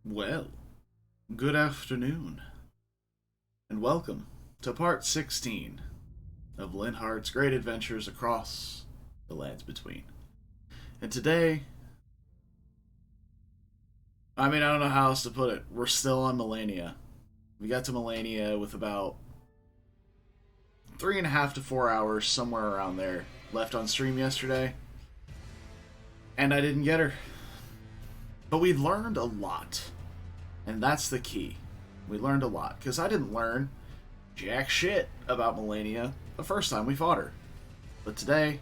Well, good afternoon, and welcome to part 16 of Linhardt's great adventures across the lands between. And today, I don't know how else to put it. We're still on Melania. We got to Melania with about 3.5 to 4 hours, somewhere around there, left on stream yesterday, and I didn't get her. But we learned a lot. And that's the key. We learned a lot. Because I didn't learn jack shit about Melania the first time we fought her. But today,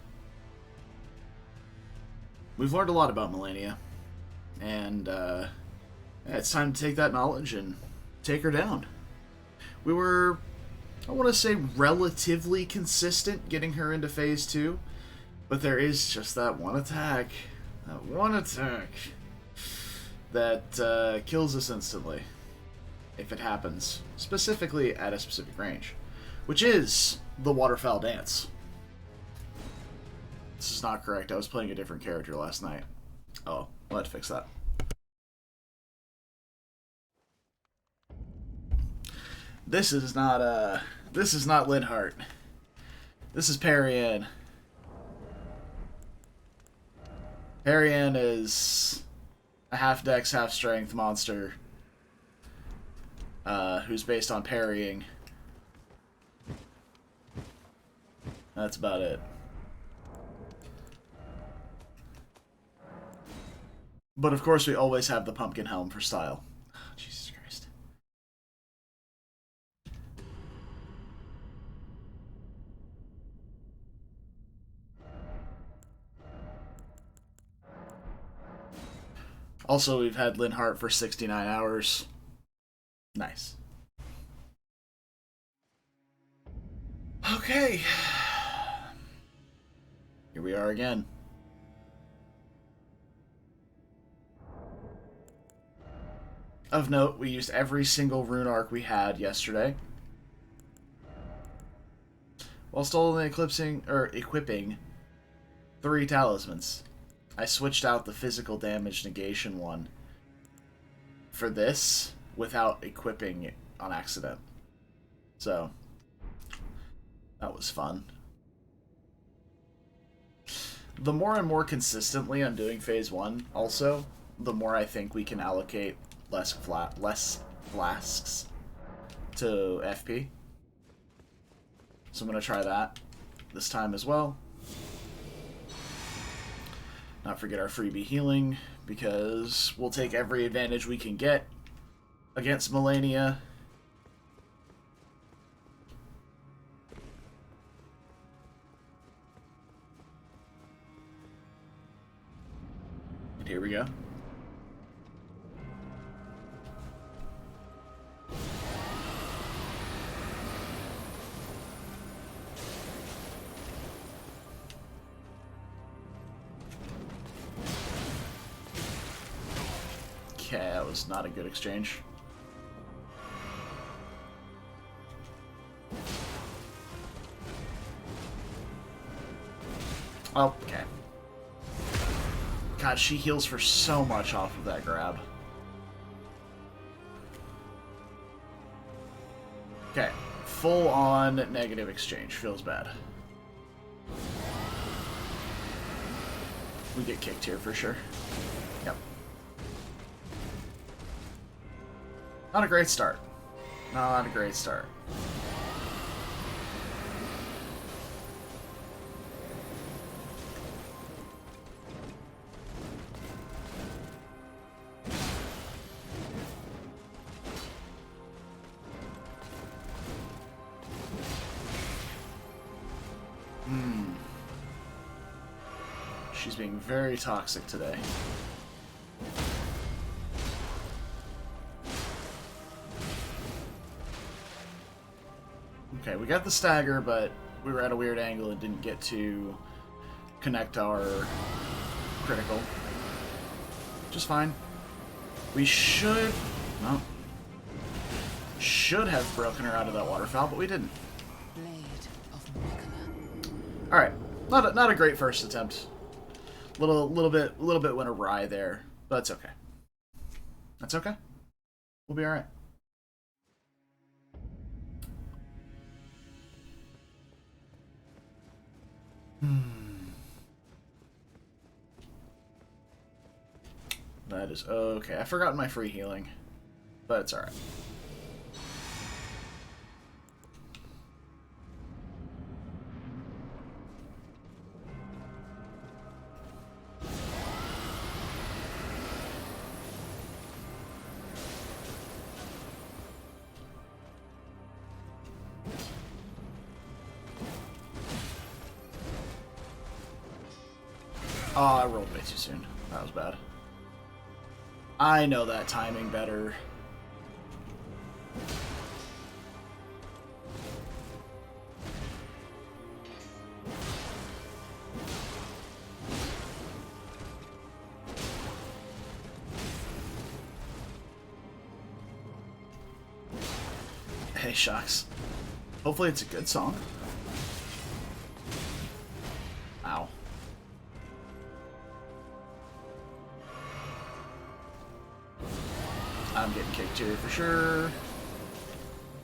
we've learned a lot about Melania. And it's time to take that knowledge and take her down. We were, I want to say, relatively consistent getting her into Phase 2. But there is just that one attack. That one attack that kills us instantly, if it happens, specifically at a specific range, which is the waterfowl dance. This is not correct. I was playing a different character last night. Oh, we'll have to fix that. This is not Linhardt. This is Parian. Parian is a half-dex, half-strength monster who's based on parrying. That's about it. But of course we always have the pumpkin helm for style. Oh, Jesus Christ. Also, we've had Linhardt for 69 hours. Nice. Okay. Here we are again. Of note, we used every single rune arc we had yesterday. Whilst only equipping 3 talismans. I switched out the physical damage negation one for this without equipping it on accident. So, that was fun. The more and more consistently I'm doing Phase 1, also, the more I think we can allocate less flasks to FP. So I'm going to try that this time as well. Not forget our freebie healing, because we'll take every advantage we can get against Melania. And here we go. Okay, that was not a good exchange. Oh, okay. God, she heals for so much off of that grab. Okay, full-on negative exchange. Feels bad. We get kicked here for sure. Yep. Not a great start. Not a great start. She's being very toxic today. Okay, we got the stagger, but we were at a weird angle and didn't get to connect our critical. Just fine. We should... well, should have broken her out of that waterfowl, but we didn't. Alright. Not a great first attempt. Little bit went awry there, but that's okay. That's okay. We'll be alright. That is okay. I forgot my free healing, but it's alright. Oh, I rolled way too soon. That was bad. I know that timing better. Hey, shucks. Hopefully it's a good song. Ow. I'm getting kicked here for sure.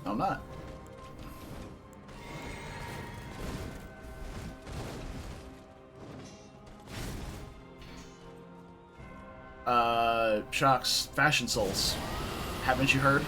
No, I'm not. Shocks, Fashion Souls. Haven't you heard?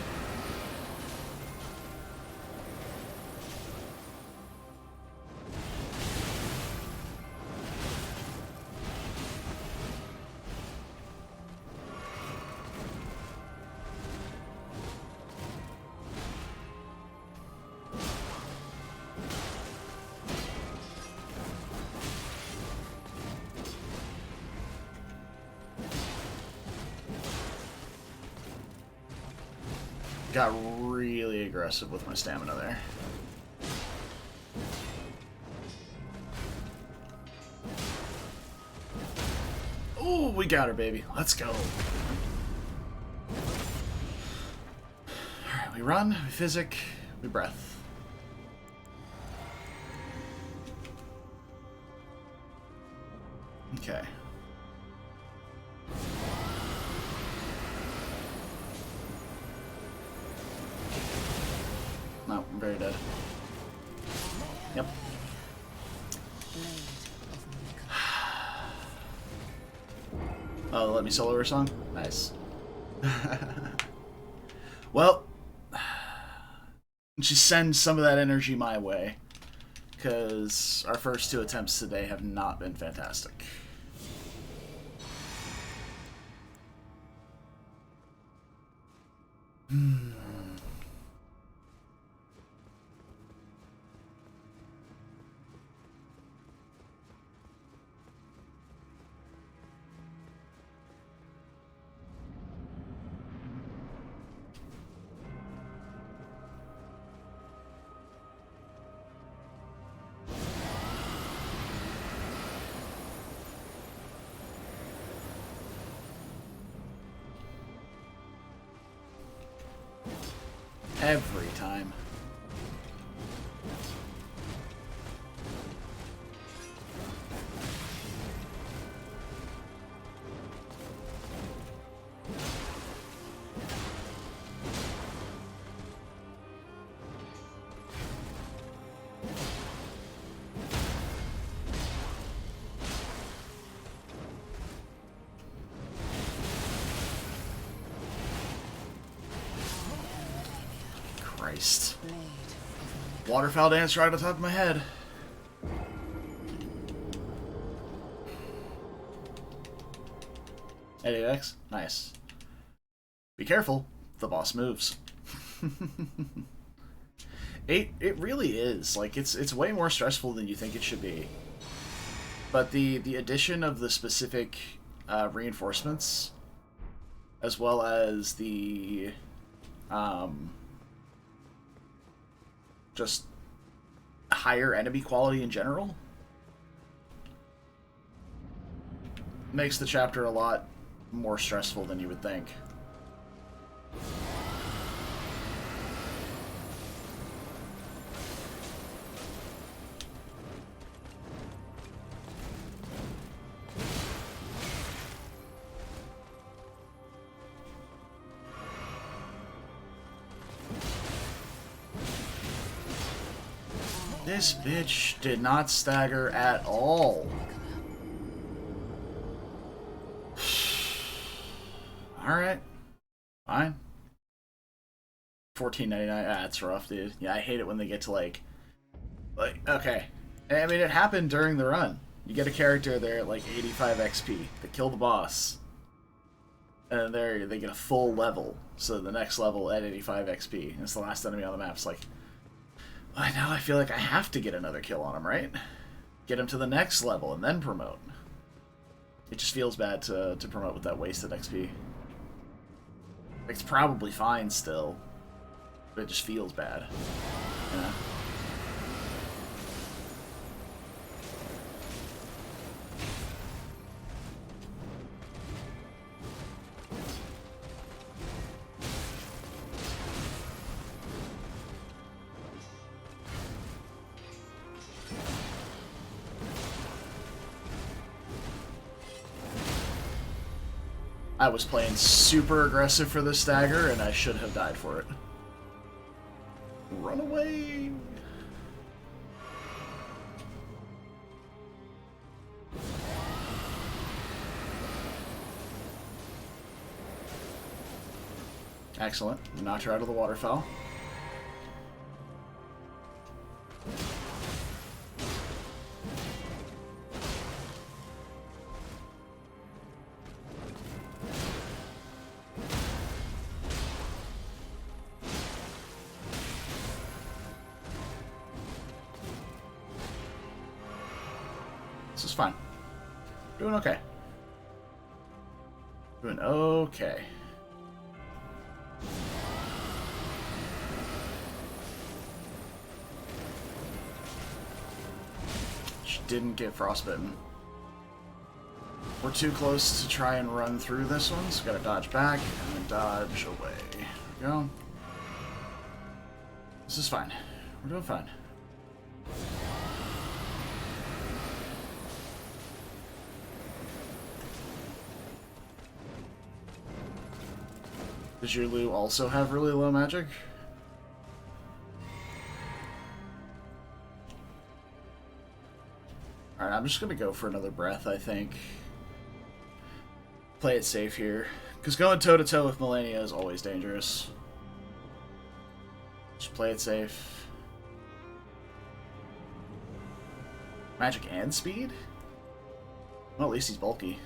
Got really aggressive with my stamina there. Oh, we got her, baby. Let's go. Alright, we run, we physic, we breath. Okay. No, I'm very dead. Yep. Oh, let me solo her song? Nice. Well, just send some of that energy my way, because our first two attempts today have not been fantastic. Every time. Christ. Waterfowl dance right on top of my head. AX, nice. Be careful, the boss moves. It really is. Like, it's way more stressful than you think it should be. But the addition of the specific reinforcements, as well as the just higher enemy quality in general, makes the chapter a lot more stressful than you would think. This bitch did not stagger at all. Alright. Fine. $14.99. That's rough, dude. Yeah, I hate it when they get to like, okay. I mean, it happened during the run. You get a character there at like 85 XP. They kill the boss. And they get a full level. So the next level at 85 XP. And it's the last enemy on the map. It's like, well, now I feel like I have to get another kill on him, right? Get him to the next level and then promote. It just feels bad to promote with that wasted XP. It's probably fine still. But it just feels bad. Yeah. I was playing super aggressive for this stagger, and I should have died for it. Run away! Excellent. Knocked her out of the waterfowl. This is fine. Doing okay. Doing okay. She didn't get frostbitten. We're too close to try and run through this one, so gotta dodge back and then dodge away. There we go. This is fine. We're doing fine. Does your Lu also have really low magic? Alright, I'm just gonna go for another breath, I think. Play it safe here. Because going toe-to-toe with Melania is always dangerous. Just play it safe. Magic and speed? Well, at least he's bulky.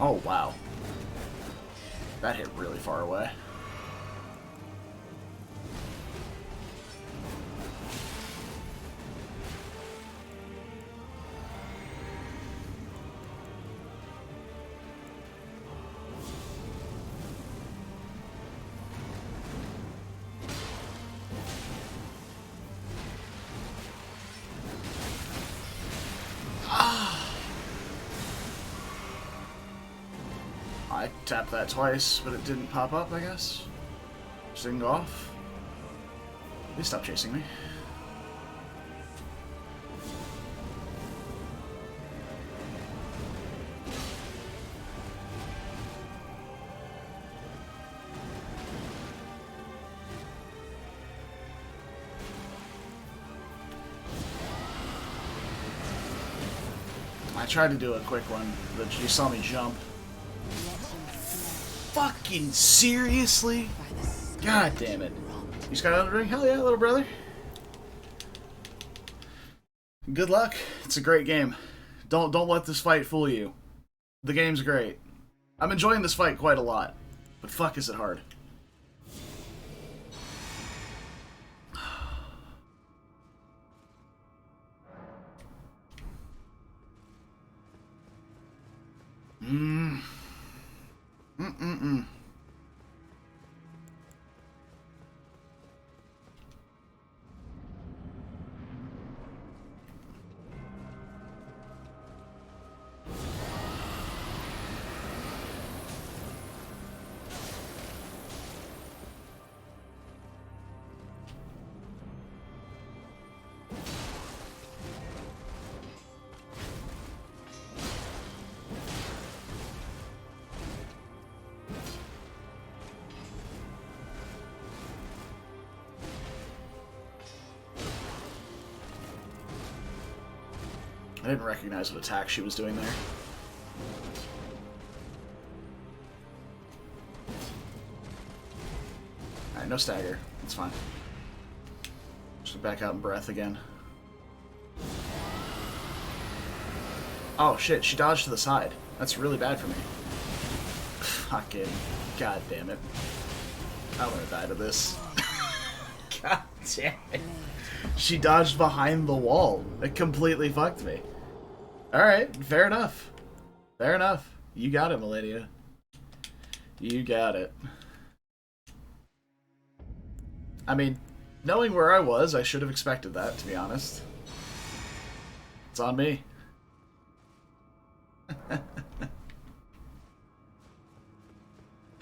Oh, wow. That hit really far away. I tapped that twice, but it didn't pop up, I guess. Just didn't go off. Please stop chasing me. I tried to do a quick one, but you saw me jump. Fucking seriously? God damn it. You just got out of the ring? Hell yeah, little brother. Good luck. It's a great game. Don't let this fight fool you. The game's great. I'm enjoying this fight quite a lot. But fuck is it hard. Mm. Mm-mm-mm. I didn't recognize what attack she was doing there. Alright, no stagger. That's fine. Just back out in breath again. Oh shit, she dodged to the side. That's really bad for me. Fucking god damn it. I'm gonna die to this. God damn it. She dodged behind the wall. It completely fucked me. Alright, fair enough. Fair enough. You got it, Melania. You got it. I mean, knowing where I was, I should have expected that, to be honest. It's on me.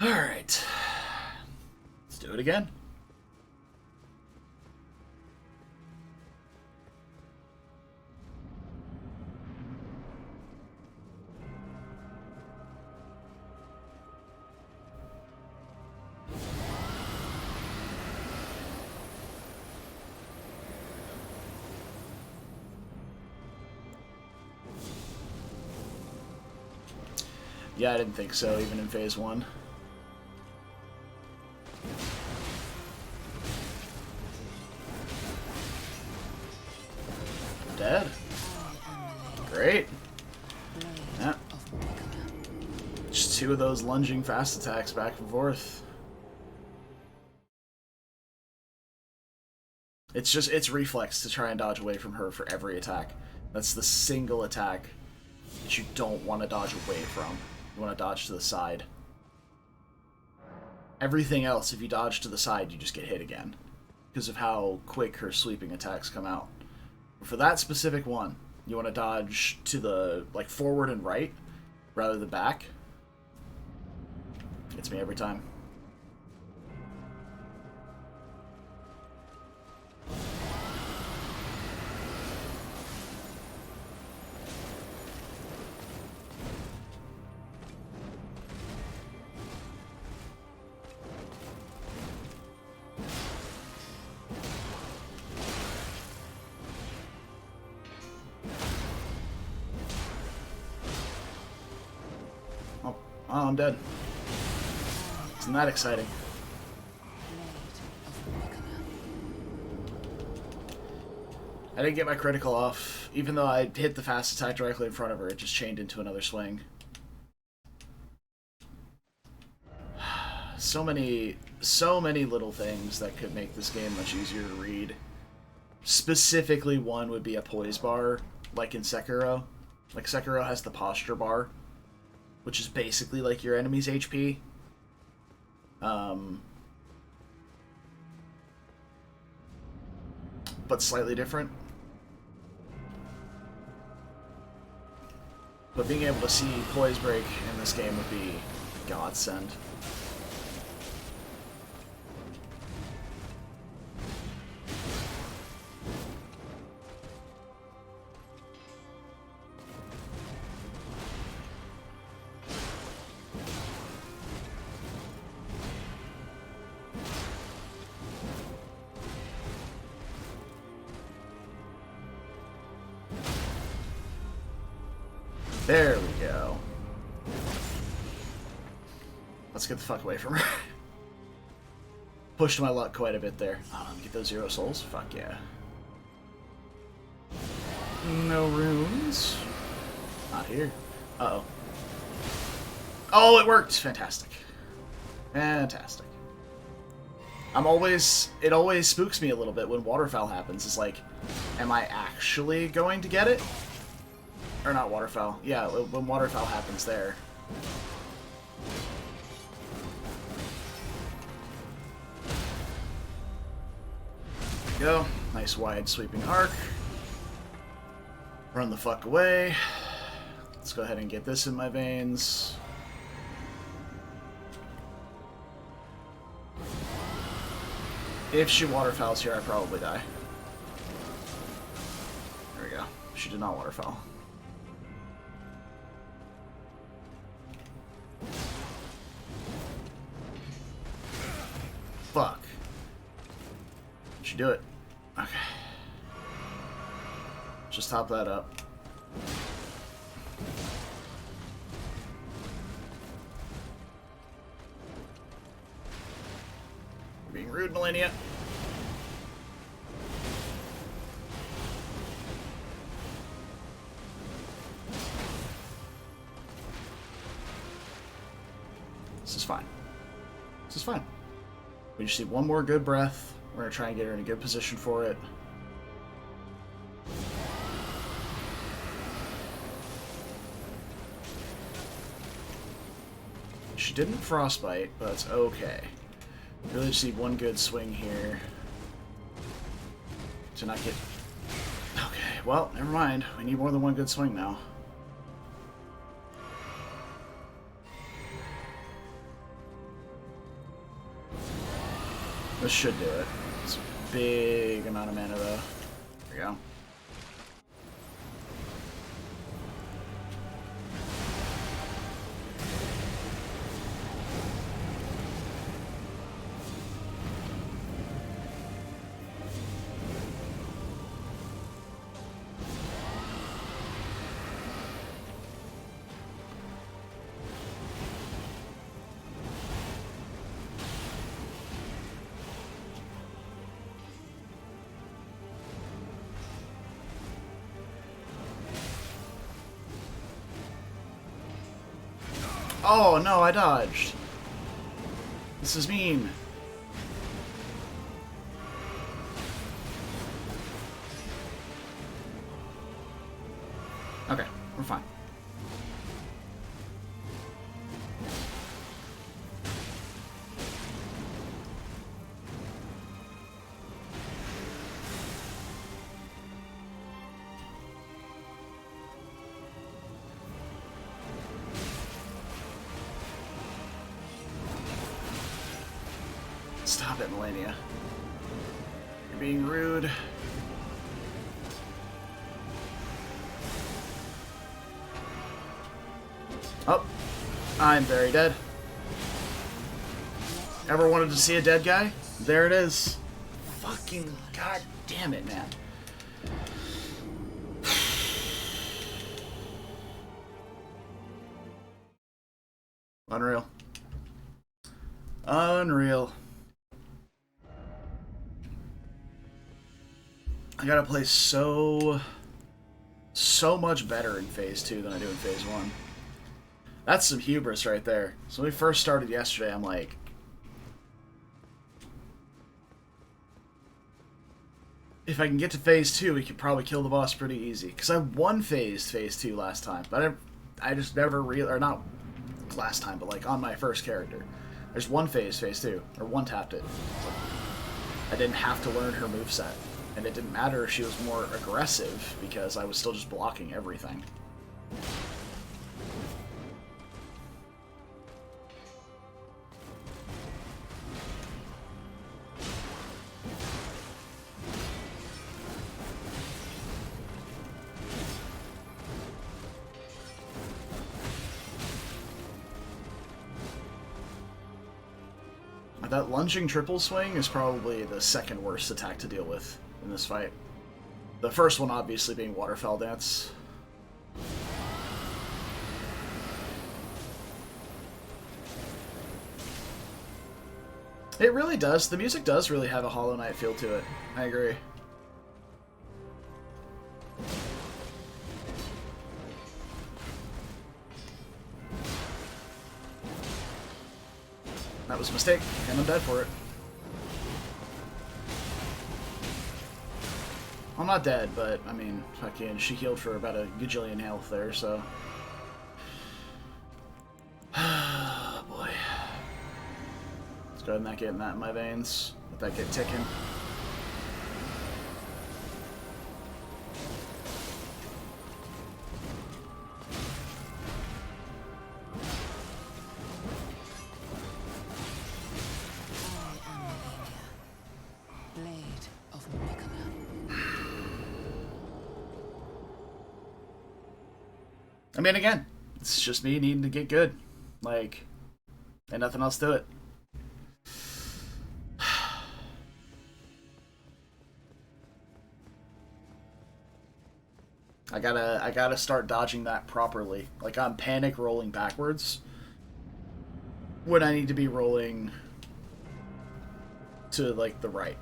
Alright. Let's do it again. Yeah, I didn't think so, even in phase 1. Dead. Great. Yeah. Just 2 of those lunging fast attacks back and forth. It's reflex to try and dodge away from her for every attack. That's the single attack that you don't want to dodge away from. You want to dodge to the side. Everything else, if you dodge to the side, you just get hit again. Because of how quick her sweeping attacks come out. But for that specific one, you want to dodge to the, like, forward and right, rather than back. Gets me every time. Oh, I'm dead. Isn't that exciting? I didn't get my critical off. Even though I hit the fast attack directly in front of her, it just chained into another swing. So many little things that could make this game much easier to read. Specifically, one would be a poise bar, like in Sekiro. Like, Sekiro has the posture bar, which is basically like your enemy's HP. But slightly different. But being able to see poise break in this game would be a godsend. There we go. Let's get the fuck away from her. Pushed my luck quite a bit there. Get those 0 souls? Fuck yeah. No runes. Not here. Uh-oh. Oh, it worked! Fantastic. Fantastic. It always spooks me a little bit when waterfowl happens. It's like, am I actually going to get it? Or not waterfowl. Yeah, when waterfowl happens there. Go. Nice wide sweeping arc. Run the fuck away. Let's go ahead and get this in my veins. If she waterfowls here, I probably die. There we go. She did not waterfowl. Fuck. Did she do it? Okay. Just top that up. You're being rude, Melania. This is fine. This is fine. We just need one more good breath. We're going to try and get her in a good position for it. She didn't frostbite, but it's okay. Really just need one good swing here to not get... Okay, well, never mind. We need more than one good swing now. This should do it. It's a big amount of mana, though. There we go. Oh, no, I dodged. This is mean. Okay, we're fine. Stop it, Melania. You're being rude. Oh, I'm very dead. Ever wanted to see a dead guy? There it is. Fucking god damn it, man. Unreal. Unreal. I gotta play so much better in Phase 2 than I do in Phase 1. That's some hubris right there. So when we first started yesterday, I'm like... If I can get to Phase 2, we could probably kill the boss pretty easy. Because I won Phase 2 last time. But I just never really... Or not last time, but like on my first character. There's one Phase 2. Or one tapped it. I didn't have to learn her moveset. And it didn't matter if she was more aggressive, because I was still just blocking everything. That lunging triple swing is probably the second worst attack to deal with in this fight. The first one obviously being Waterfowl Dance. It really does. The music does really have a Hollow Knight feel to it. I agree. That was a mistake, and I'm dead for it. I'm not dead, but, I mean, fucking, she healed for about a gajillion health there, so... Go ahead and get that in my veins. Let that get ticking. I mean, again, it's just me needing to get good. Like, ain't nothing else to it. I gotta start dodging that properly. Like, I'm panic rolling backwards when I need to be rolling to, like, the right.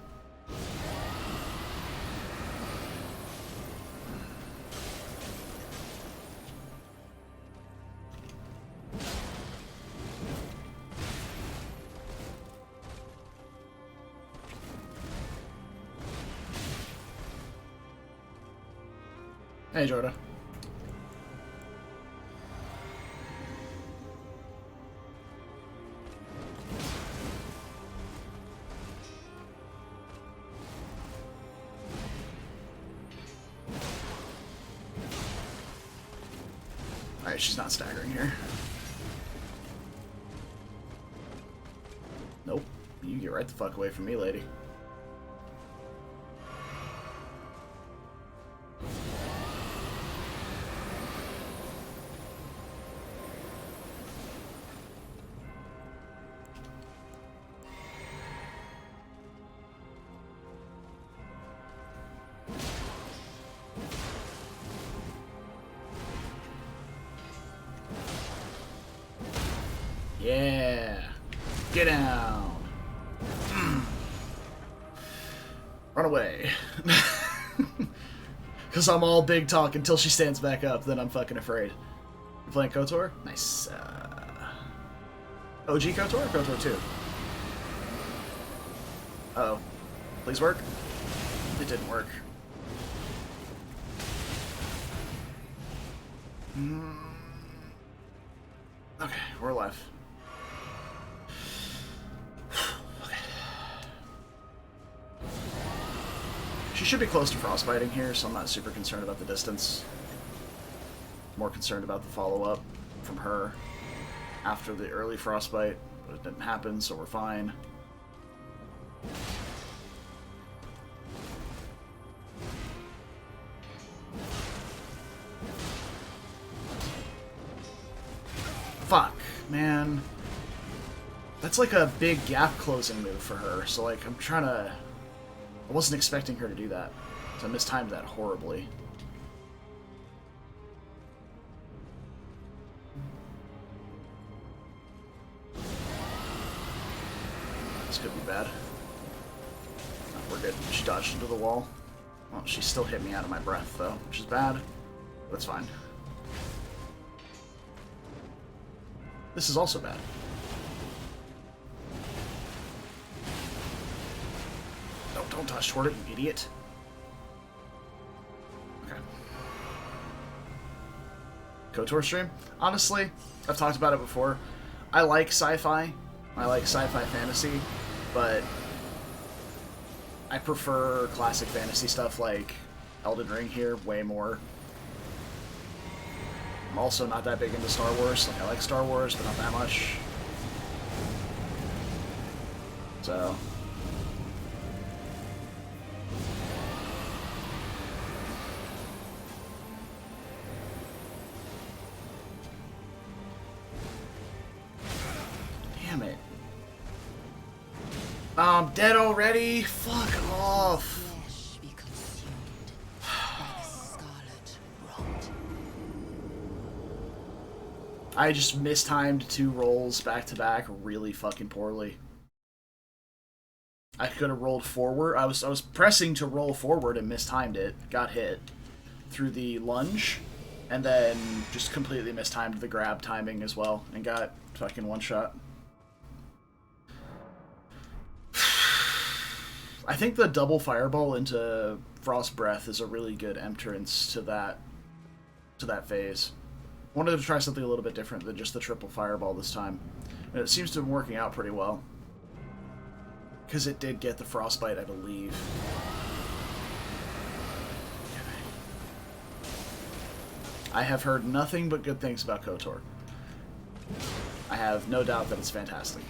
Hey, Jordan. Alright, she's not staggering here. Nope. You get right the fuck away from me, lady. Yeah. Get down. Run away. Because I'm all big talk until she stands back up, then I'm fucking afraid. You playing KOTOR? Nice. OG KOTOR or KOTOR 2? Uh-oh. Please work? It didn't work. Okay, we're alive. Okay. She should be close to frostbiting here, so I'm not super concerned about the distance. More concerned about the follow-up from her after the early frostbite, but it didn't happen, so we're fine. Fuck, man. That's like a big gap closing move for her, so like I'm trying to... I wasn't expecting her to do that, so I mistimed that horribly. This could be bad. Oh, we're good. She dodged into the wall. Well, she still hit me out of my breath, though, which is bad, but it's fine. This is also bad. No, don't touch toward it, you idiot. Okay. KOTOR stream? Honestly, I've talked about it before. I like sci-fi. I like sci-fi fantasy, but I prefer classic fantasy stuff like Elden Ring here way more. I'm also not that big into Star Wars. Like, I like Star Wars, but not that much. So... Damn it. I'm dead already? Fuck off. I just mistimed 2 rolls back to back really fucking poorly. I could have rolled forward. I was pressing to roll forward and mistimed it. Got hit through the lunge, and then just completely mistimed the grab timing as well, and got fucking one shot. I think the double fireball into Frost Breath is a really good entrance to that phase. Wanted to try something a little bit different than just the triple fireball this time. And it seems to be working out pretty well. because it did get the frostbite, I believe. I have heard nothing but good things about KOTOR. I have no doubt that it's fantastic.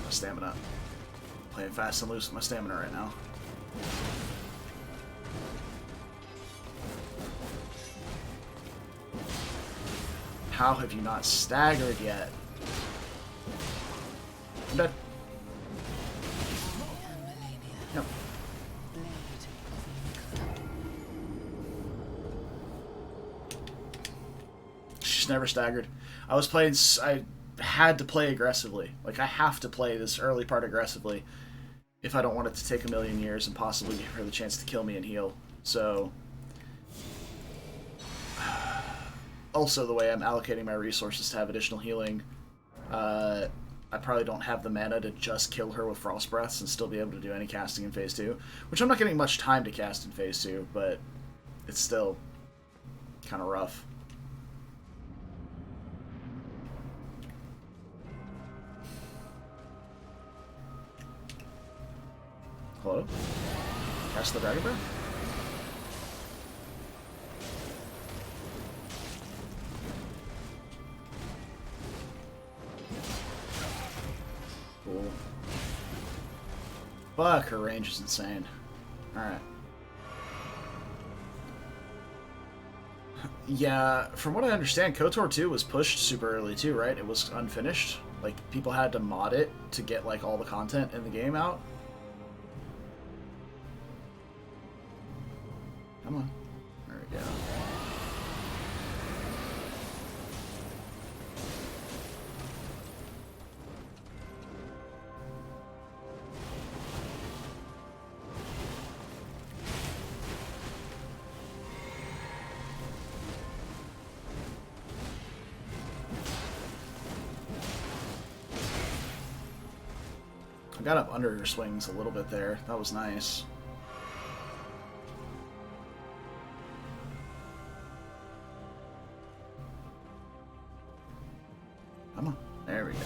My stamina. Playing fast and loose with my stamina right now. How have you not staggered yet? I'm dead. Yep. She's never staggered. I was playing... I had to play aggressively. Like, I have to play this early part aggressively if I don't want it to take a million years and possibly give her the chance to kill me and heal. So... Also, the way I'm allocating my resources to have additional healing, I probably don't have the mana to just kill her with Frost Breaths and still be able to do any casting in Phase 2. Which I'm not getting much time to cast in Phase 2, but it's still kind of rough. Hello? Cast the Dragon Breath? Cool. Fuck, her range is insane. Alright. Yeah, from what I understand, KOTOR 2 was pushed super early too, right? It was unfinished. Like, people had to mod it to get, like, all the content in the game out. Come on. There we go. I got up under her swings a little bit there. That was nice. Come on. There we go.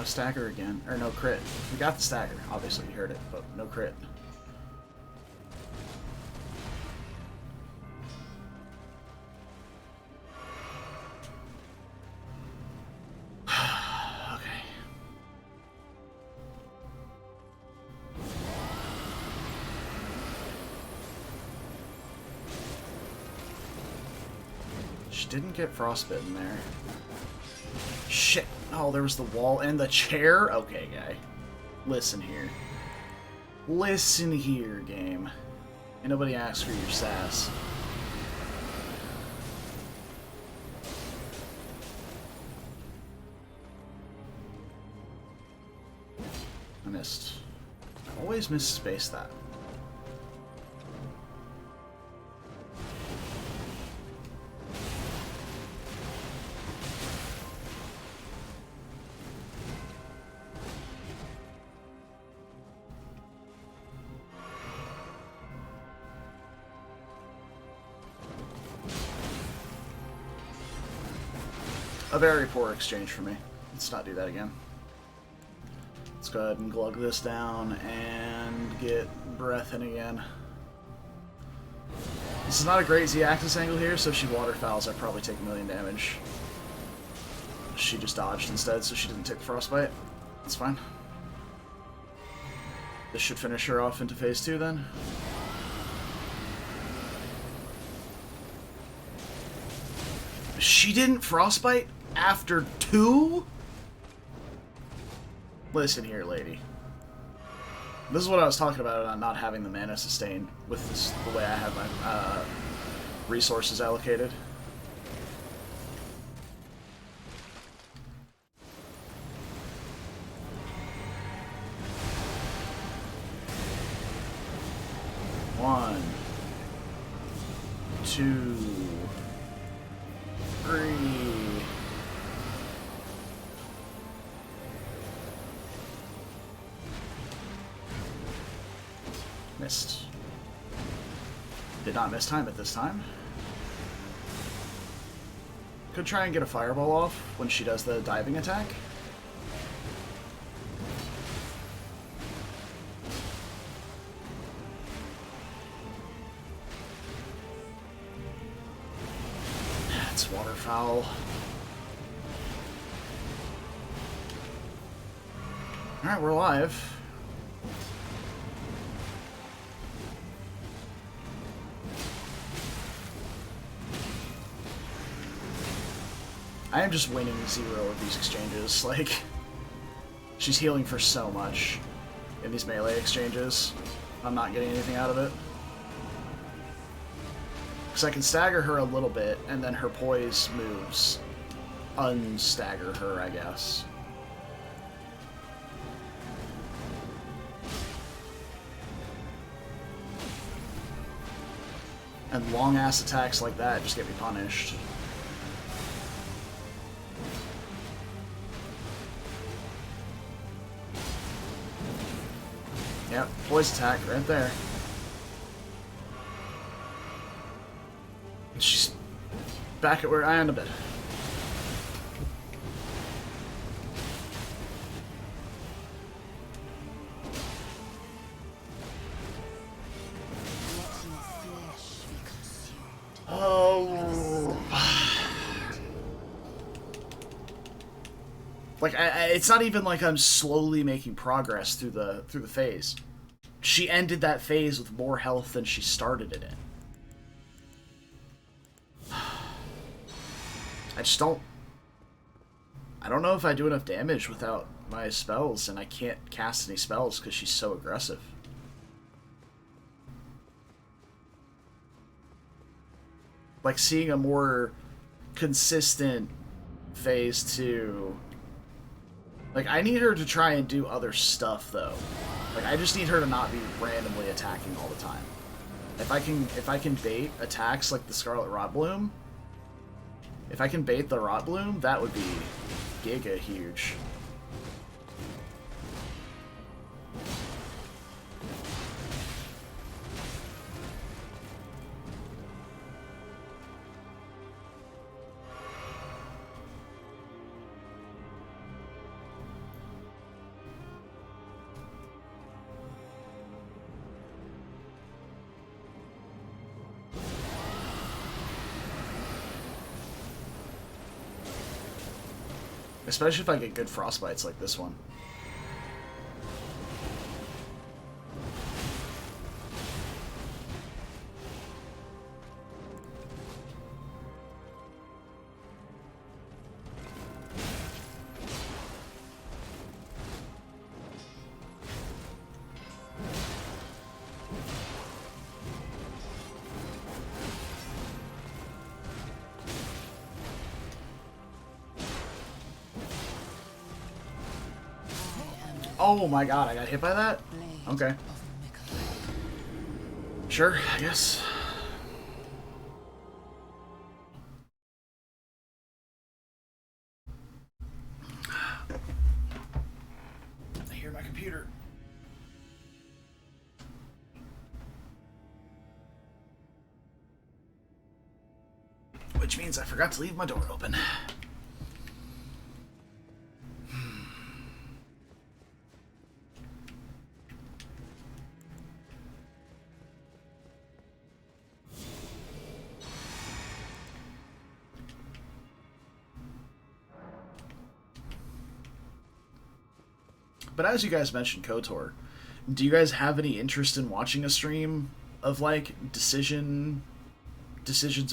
Stagger again. Or no crit. We got the stagger. Obviously, you heard it, but no crit. Okay. She didn't get frostbitten there. Shit. Oh, there was the wall and the chair? Okay, guy. Listen here. Listen here, game. Ain't nobody asked for your sass. I missed. I always misspace that. A very poor exchange for me. Let's not do that again. Let's go ahead and glug this down and get breath in again. This is not a great Z-axis angle here, so if she waterfowls, I'd probably take a million damage. She just dodged instead, so she didn't take the frostbite. That's fine. This should finish her off into phase 2 then. She didn't frostbite after 2? Listen here, lady. This is what I was talking about not having the mana sustain with this, the way I have my resources allocated. 2, 3. Missed. Did not miss time at this time. Could try and get a fireball off when she does the diving attack. It's waterfowl. Alright, we're alive. I am just winning 0 of these exchanges. Like, she's healing for so much in these melee exchanges. I'm not getting anything out of it. Because I can stagger her a little bit, and then her poise moves unstagger her, I guess. And long-ass attacks like that just get me punished. Yep, poise attack right there. And she's back at where I am a bit. Oh. Like, it's not even like I'm slowly making progress through the phase. She ended that phase with more health than she started it in. I don't know if I do enough damage without my spells, and I can't cast any spells because she's so aggressive. Like, seeing a more consistent phase 2. Like, I need her to try and do other stuff, though. Like, I just need her to not be randomly attacking all the time. If I can bait attacks like the Scarlet Rotbloom, if I can bait the Rotbloom, that would be giga huge. Especially if I get good frostbites like this one. Oh my god, I got hit by that? Okay. Sure, I guess. I hear my computer. Which means I forgot to leave my door open. But as you guys mentioned KOTOR, do you guys have any interest in watching a stream of, like, Decisions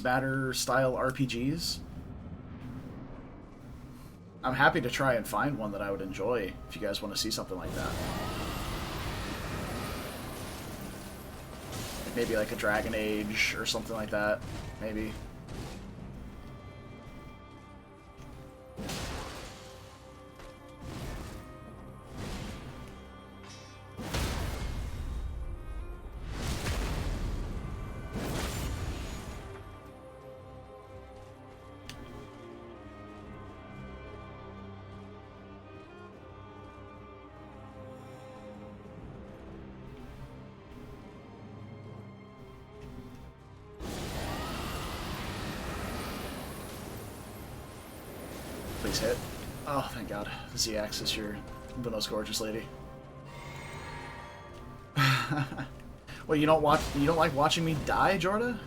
Matter style RPGs? I'm happy to try and find one that I would enjoy if you guys want to see something like that. Maybe like a Dragon Age or something like that, maybe. everybody's hit. Oh, thank God. ZX is the most gorgeous lady. Well, you don't like watching me die, Jorda?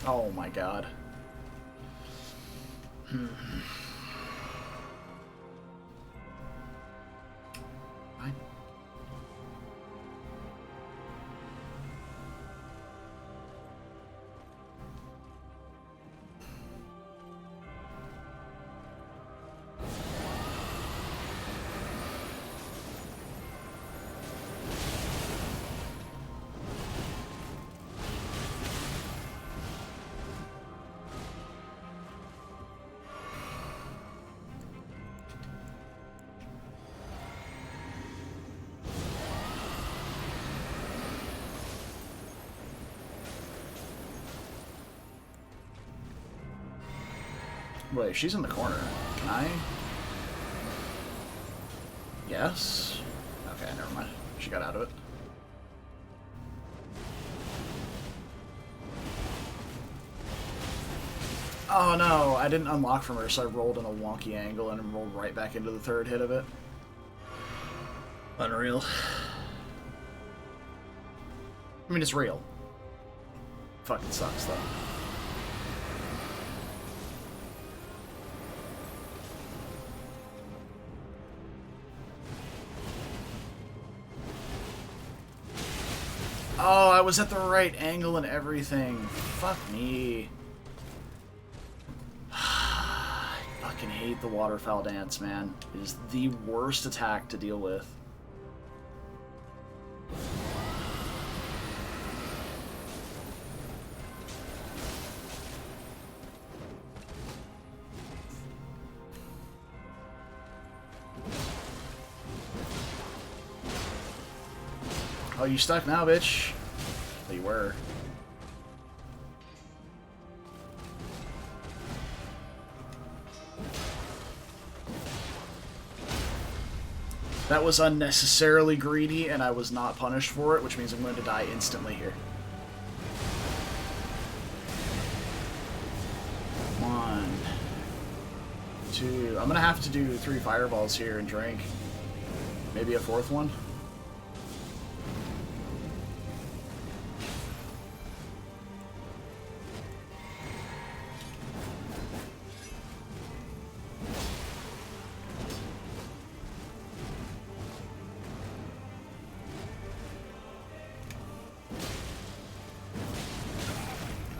Oh my God. Fine. Wait, she's in the corner. Can I? Yes? Okay, never mind. She got out of it. Oh no, I didn't unlock from her, so I rolled in a wonky angle and rolled right back into the third hit of it. Unreal. I mean, it's real. Fucking sucks, though. Oh, I was at the right angle and everything. Fuck me. I fucking hate the waterfowl dance, man. It is the worst attack to deal with. Oh, you stuck now, bitch. Well, you were. That was unnecessarily greedy, and I was not punished for it, which means I'm going to die instantly here. 1, 2... I'm going to have to do 3 fireballs here and drink. Maybe a 4th one.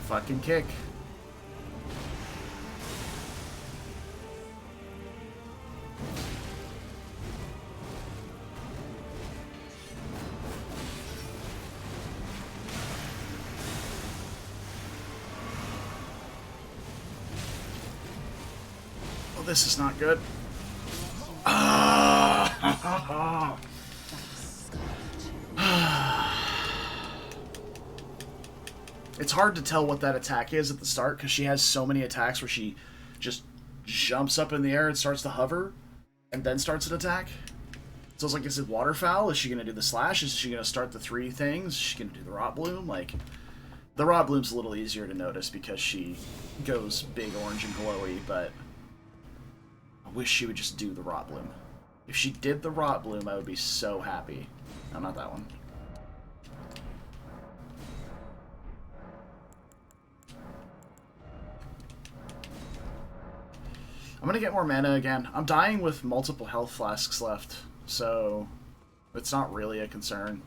Fucking kick. Well, this is not good. It's hard to tell what that attack is at the start because she has so many attacks where she just jumps up in the air and starts to hover and then starts an attack. So it's like, is it waterfowl? Is she going to do the slash? Is she going to start the 3 things? Is she going to do the rot bloom? Like, the rot bloom's a little easier to notice because she goes big orange and glowy, but I wish she would just do the rot bloom. If she did the rot bloom, I would be so happy. No, not that one. I'm gonna get more mana again. I'm dying with multiple health flasks left, so it's not really a concern.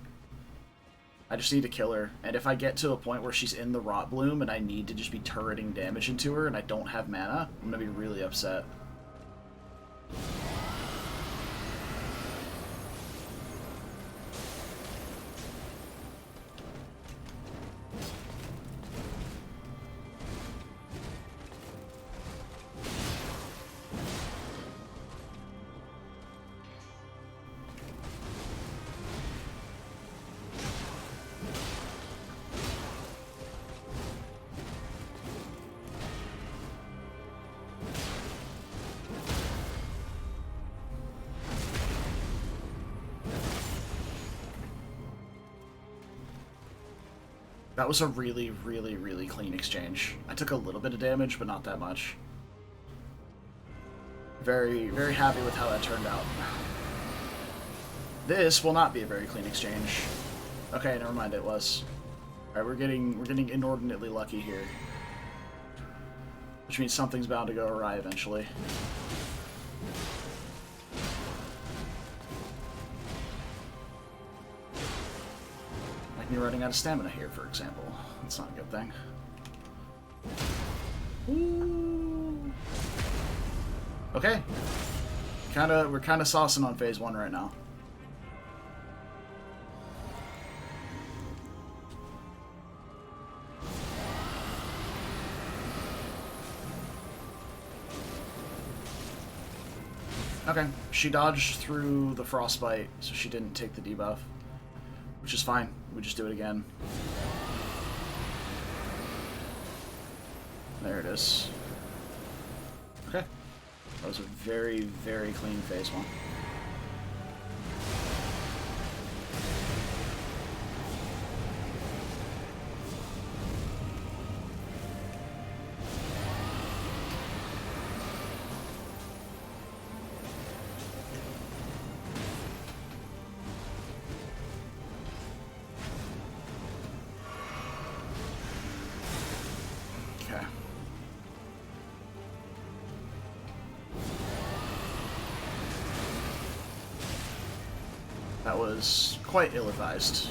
I just need to kill her, and if I get to a point where she's in the Rot Bloom and I need to just be turreting damage into her and I don't have mana, I'm gonna be really upset. That was a really, really, really clean exchange. I took a little bit of damage, but not that much. Very, very happy with how that turned out. This will not be a very clean exchange. Okay, never mind, it was. Alright, we're getting inordinately lucky here. Which means something's bound to go awry eventually. Like me running out of stamina here, for example. That's not a good thing. Ooh. Okay. We're kinda saucing on phase 1 right now. Okay, she dodged through the frostbite, so she didn't take the debuff. Which is fine. We just do it again. There it is. Okay. That was a very, very clean phase 1. That was quite ill-advised.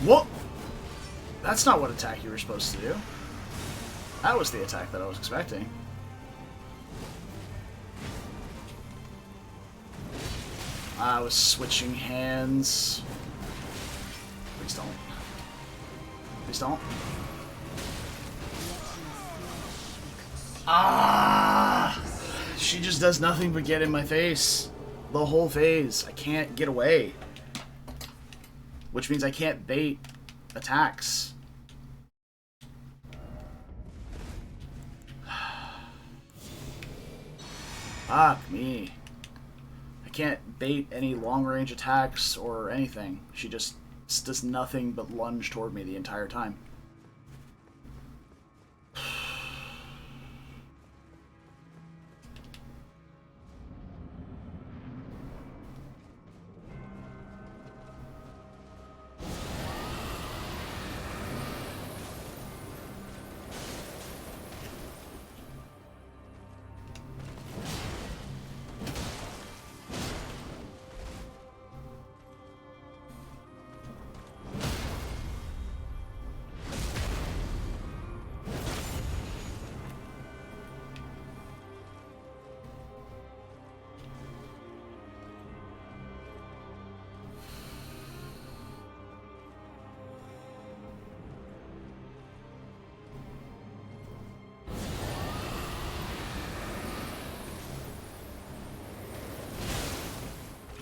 What? That's not what attack you were supposed to do. That was the attack that I was expecting. I was switching hands. Please don't. Please don't. Ah! She just does nothing but get in my face. The whole phase. I can't get away. Which means I can't bait attacks. Fuck me. I can't bait any long-range attacks or anything. She just does nothing but lunge toward me the entire time.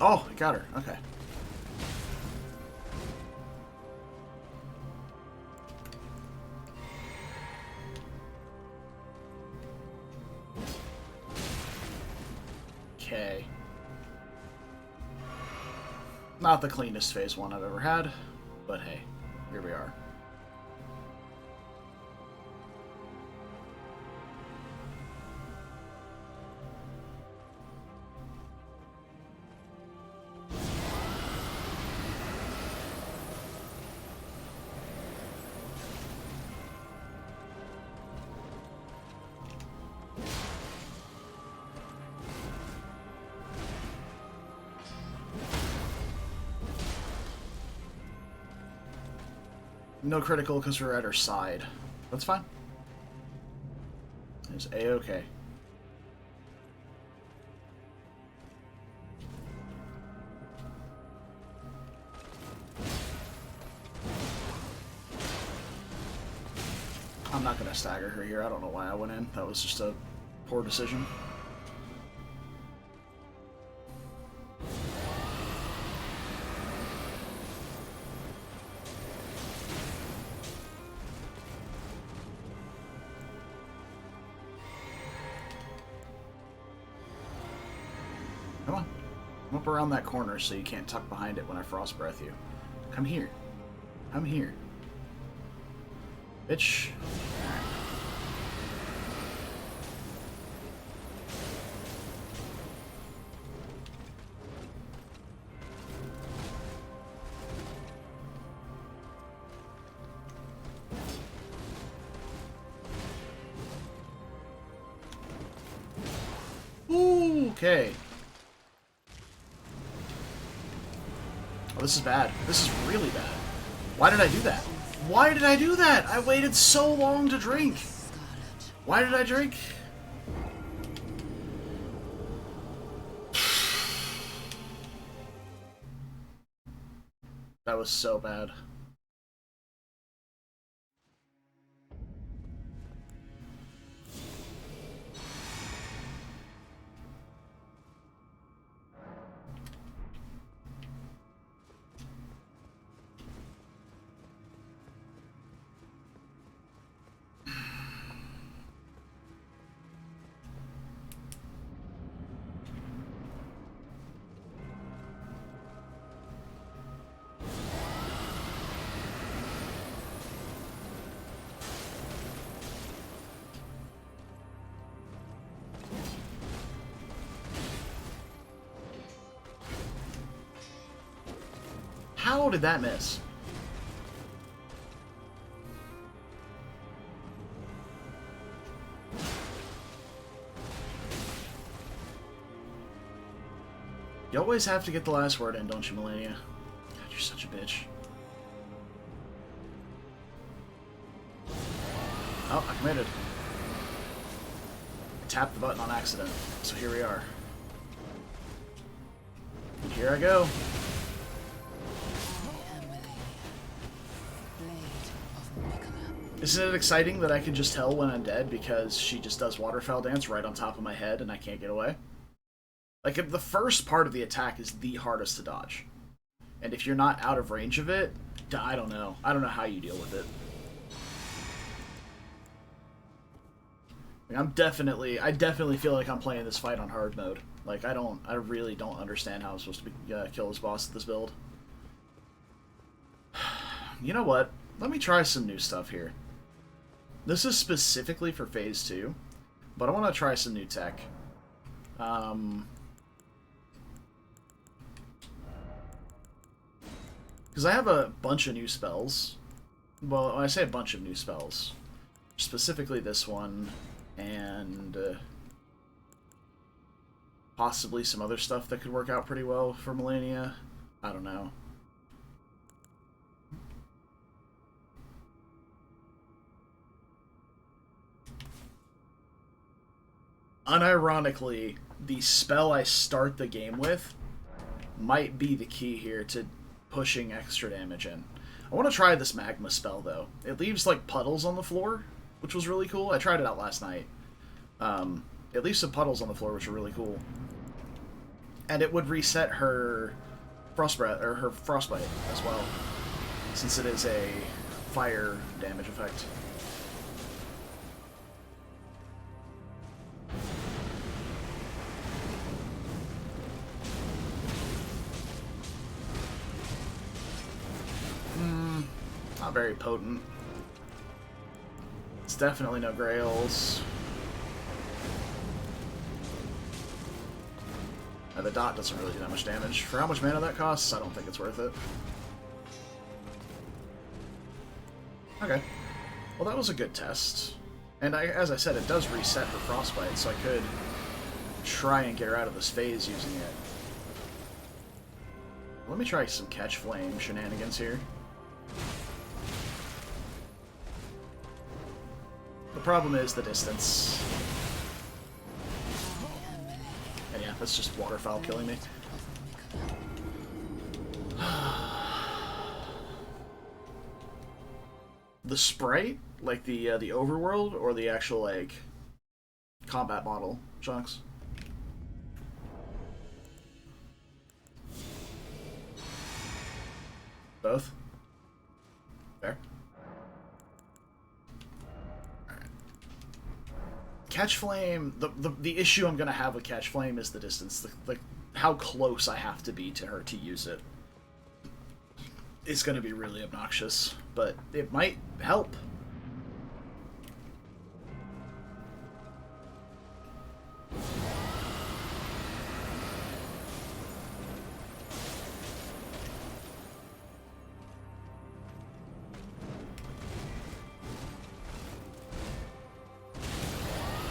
Oh, I got her. Okay. Okay. Not the cleanest phase 1 I've ever had, but hey, here we are. No critical because we're at her side. That's fine. It's A-okay. I'm not going to stagger her here. I don't know why I went in. That was just a poor decision. Come on. Come up around that corner so you can't tuck behind it when I frost breath you. Come here. I'm here. Bitch. Ooh, okay. Oh, this is bad. This is really bad. Why did I do that? Why did I do that? I waited so long to drink. Why did I drink? That was so bad. How did that miss? You always have to get the last word in, don't you, Melania? God, you're such a bitch. Oh, I committed. I tapped the button on accident, so here we are. And here I go. Isn't it exciting that I can just tell when I'm dead because she just does waterfowl dance right on top of my head and I can't get away? Like, if the first part of the attack is the hardest to dodge. And if you're not out of range of it, I don't know. I don't know how you deal with it. I definitely feel like I'm playing this fight on hard mode. Like, I really don't understand how I'm supposed to kill this boss with this build. You know what? Let me try some new stuff here. This is specifically for Phase 2, but I want to try some new tech. Because I have a bunch of new spells. Well, when I say a bunch of new spells, specifically this one, and possibly some other stuff that could work out pretty well for Melania. I don't know. Unironically, the spell I start the game with might be the key here to pushing extra damage in. I want to try this magma spell, though. It leaves, like, puddles on the floor, which was really cool. I tried it out last night. It leaves some puddles on the floor, which are really cool. And it would reset her frostbite, or her frostbite as well, since it is a fire damage effect. Not very potent. It's definitely no grails. The dot doesn't really do that much damage. For how much mana that costs, I don't think it's worth it. Okay. Well, that was a good test. And as I said, it does reset her frostbite, so I could try and get her out of this phase using it. Let me try some catch flame shenanigans here. The problem is the distance. And yeah, that's just waterfowl killing me. The sprite, like the overworld, or the actual, like, combat model, Chunks? Both? Fair. Alright. Catch Flame, the issue I'm gonna have with Catch Flame is the distance, how close I have to be to her to use it. is going to be really obnoxious, but it might help.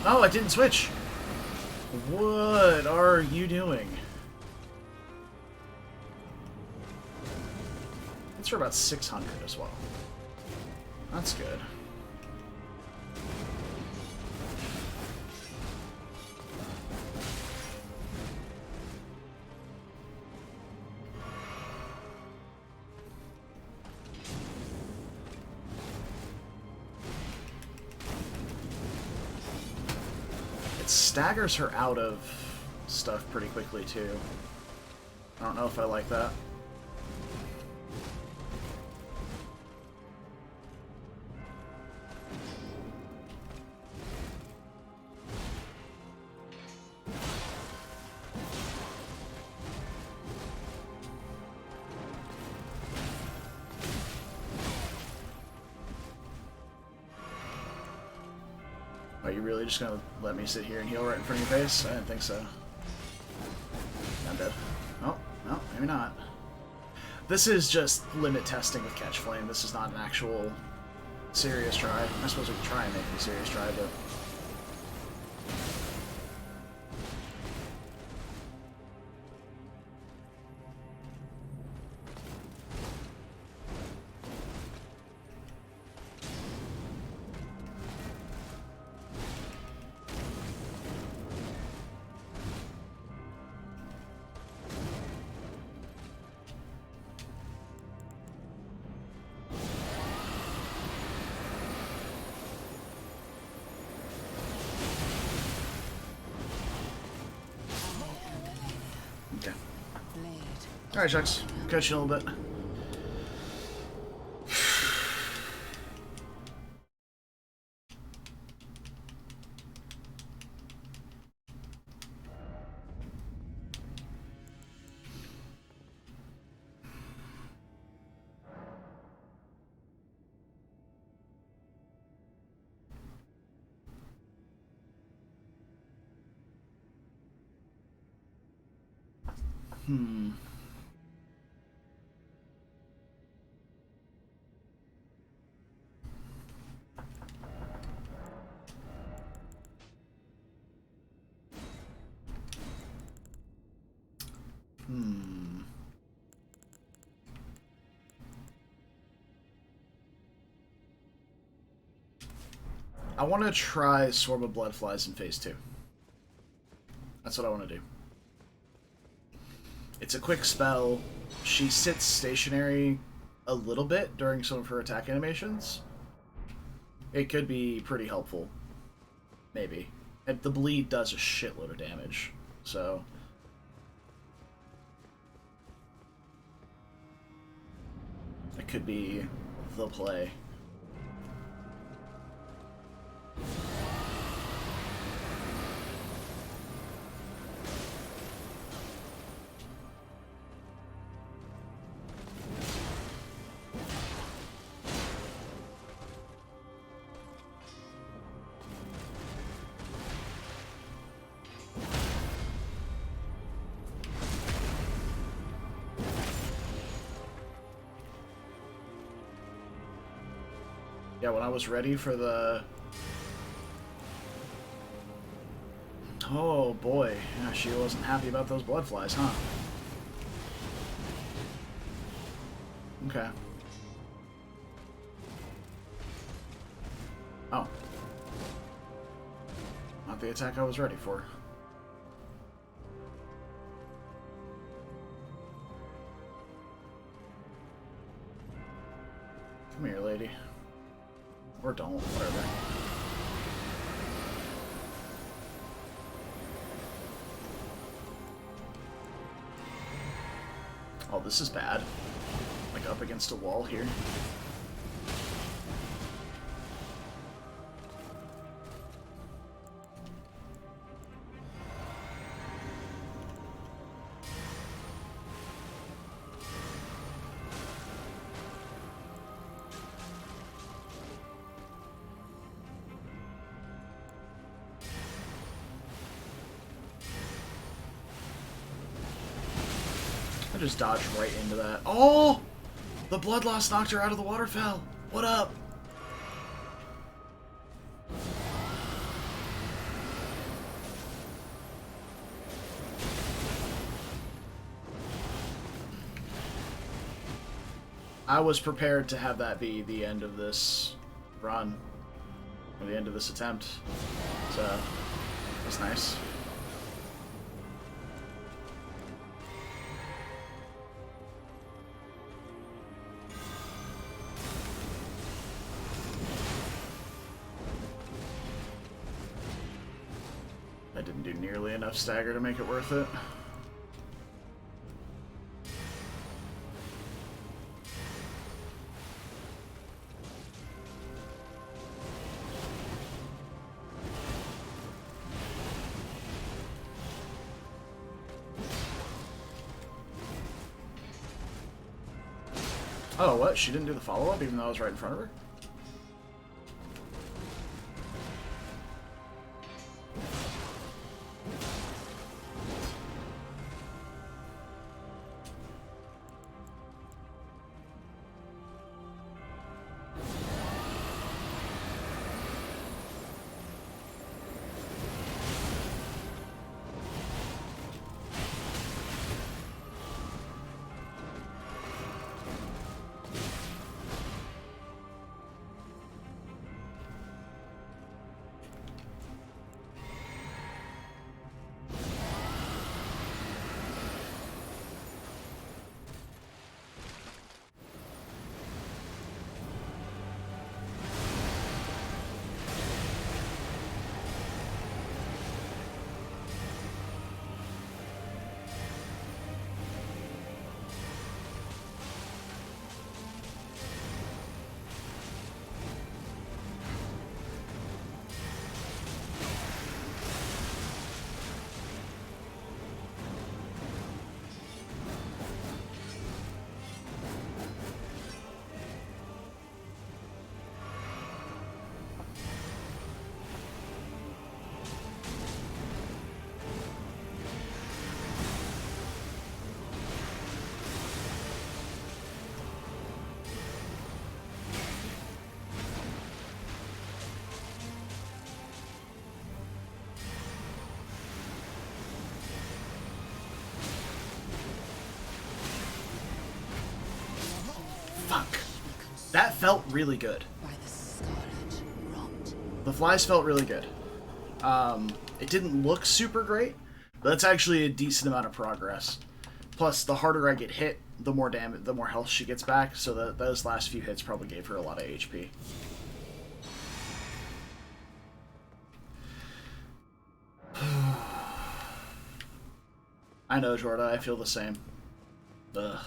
Oh, I didn't switch. What are you doing? It's for about 600 as well. That's good. It staggers her out of stuff pretty quickly, too. I don't know if I like that. Are you really just gonna let me sit here and heal right in front of your face? I didn't think so. I'm dead. Oh, no, maybe not. This is just limit testing with Catch Flame. This is not an actual serious try. I suppose we could try and make it a serious try, but... Alright, Shucks. Catch you in a little bit. I want to try Swarm of Bloodflies in Phase 2. That's what I want to do. It's a quick spell. She sits stationary a little bit during some of her attack animations. It could be pretty helpful. Maybe. And the bleed does a shitload of damage, so... it could be the play. Yeah, when I was ready for the... oh boy, yeah, she wasn't happy about those blood flies, huh? Okay. Oh. Not the attack I was ready for. Come here, lady. Or don't, whatever. Oh, this is bad. Like up against a wall here. just dodged right into that. Oh! The blood loss knocked her out of the waterfell. What up? I was prepared to have that be the end of this run. Or the end of this attempt. So, that's nice. I didn't do nearly enough stagger to make it worth it. Oh, what? She didn't do the follow-up even though I was right in front of her? Fuck. That felt really good. The flies felt really good. It didn't look super great, but that's actually a decent amount of progress. Plus, the harder I get hit, the more damage, the more health she gets back. So those last few hits probably gave her a lot of HP. I know, Jorda. I feel the same. Ugh.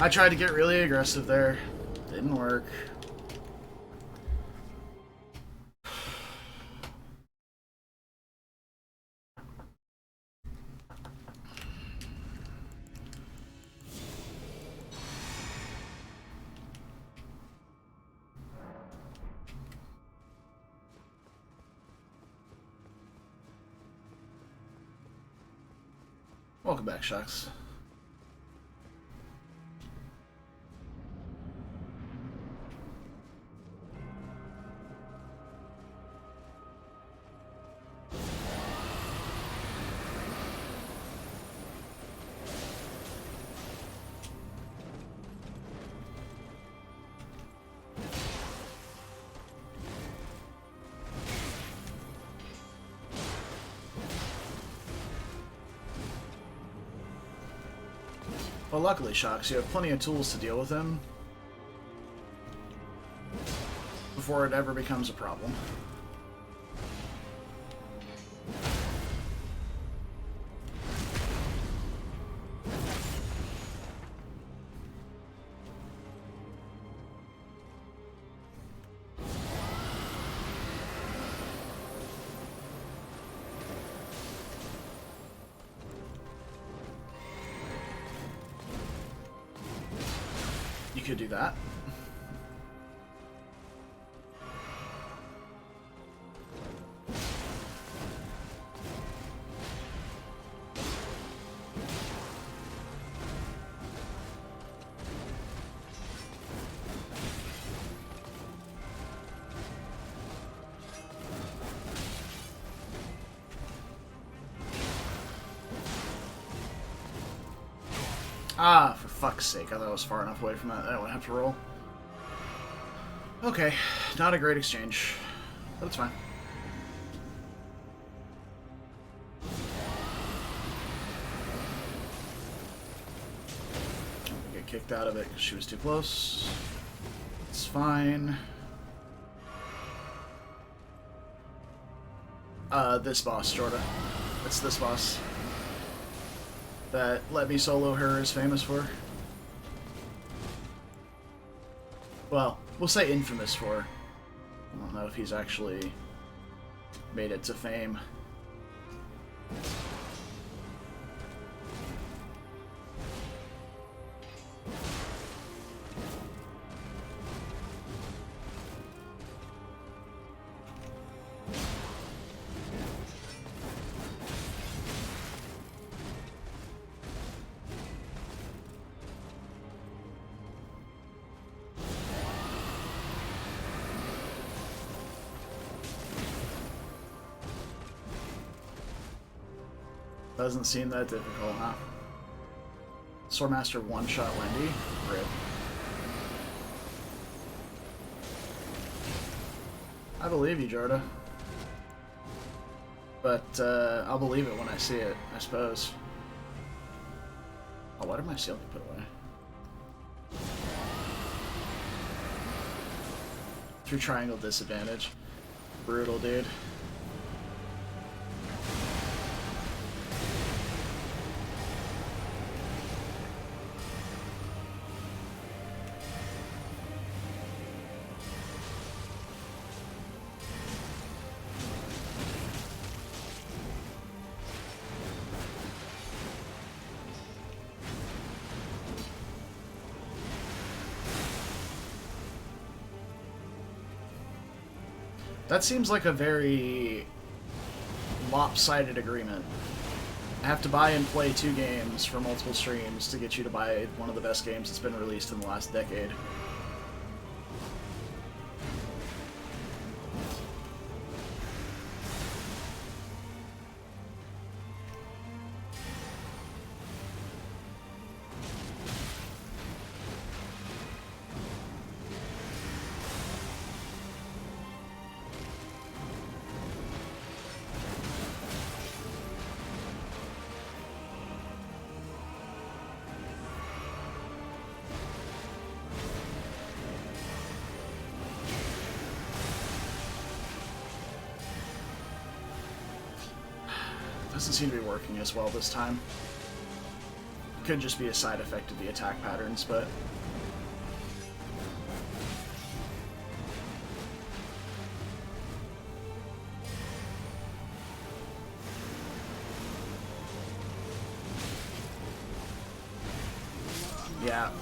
I tried to get really aggressive there. Didn't work. Welcome back, Shucks. Well, luckily, Shocks, you have plenty of tools to deal with him. before it ever becomes a problem. You could do that. Ah, for fuck's sake, I thought I was far enough away from that. I don't have to roll. Okay, not a great exchange, but it's fine. I get kicked out of it because she was too close. It's fine. This boss, Jorda. It's this boss that Let Me Solo Her is famous for. Well, we'll say infamous for. I don't know if he's actually made it to fame. Doesn't seem that difficult, huh? Swordmaster one-shot Wendy? Rip. I believe you, Jorda. But, I'll believe it when I see it, I suppose. Oh, why did my seal get put away? Through triangle disadvantage. Brutal, dude. That seems like a very lopsided agreement. I have to buy and play 2 games for multiple streams to get you to buy one of the best games that's been released in the last decade. Doesn't seem to be working as well this time. Could just be a side effect of the attack patterns, but... yeah.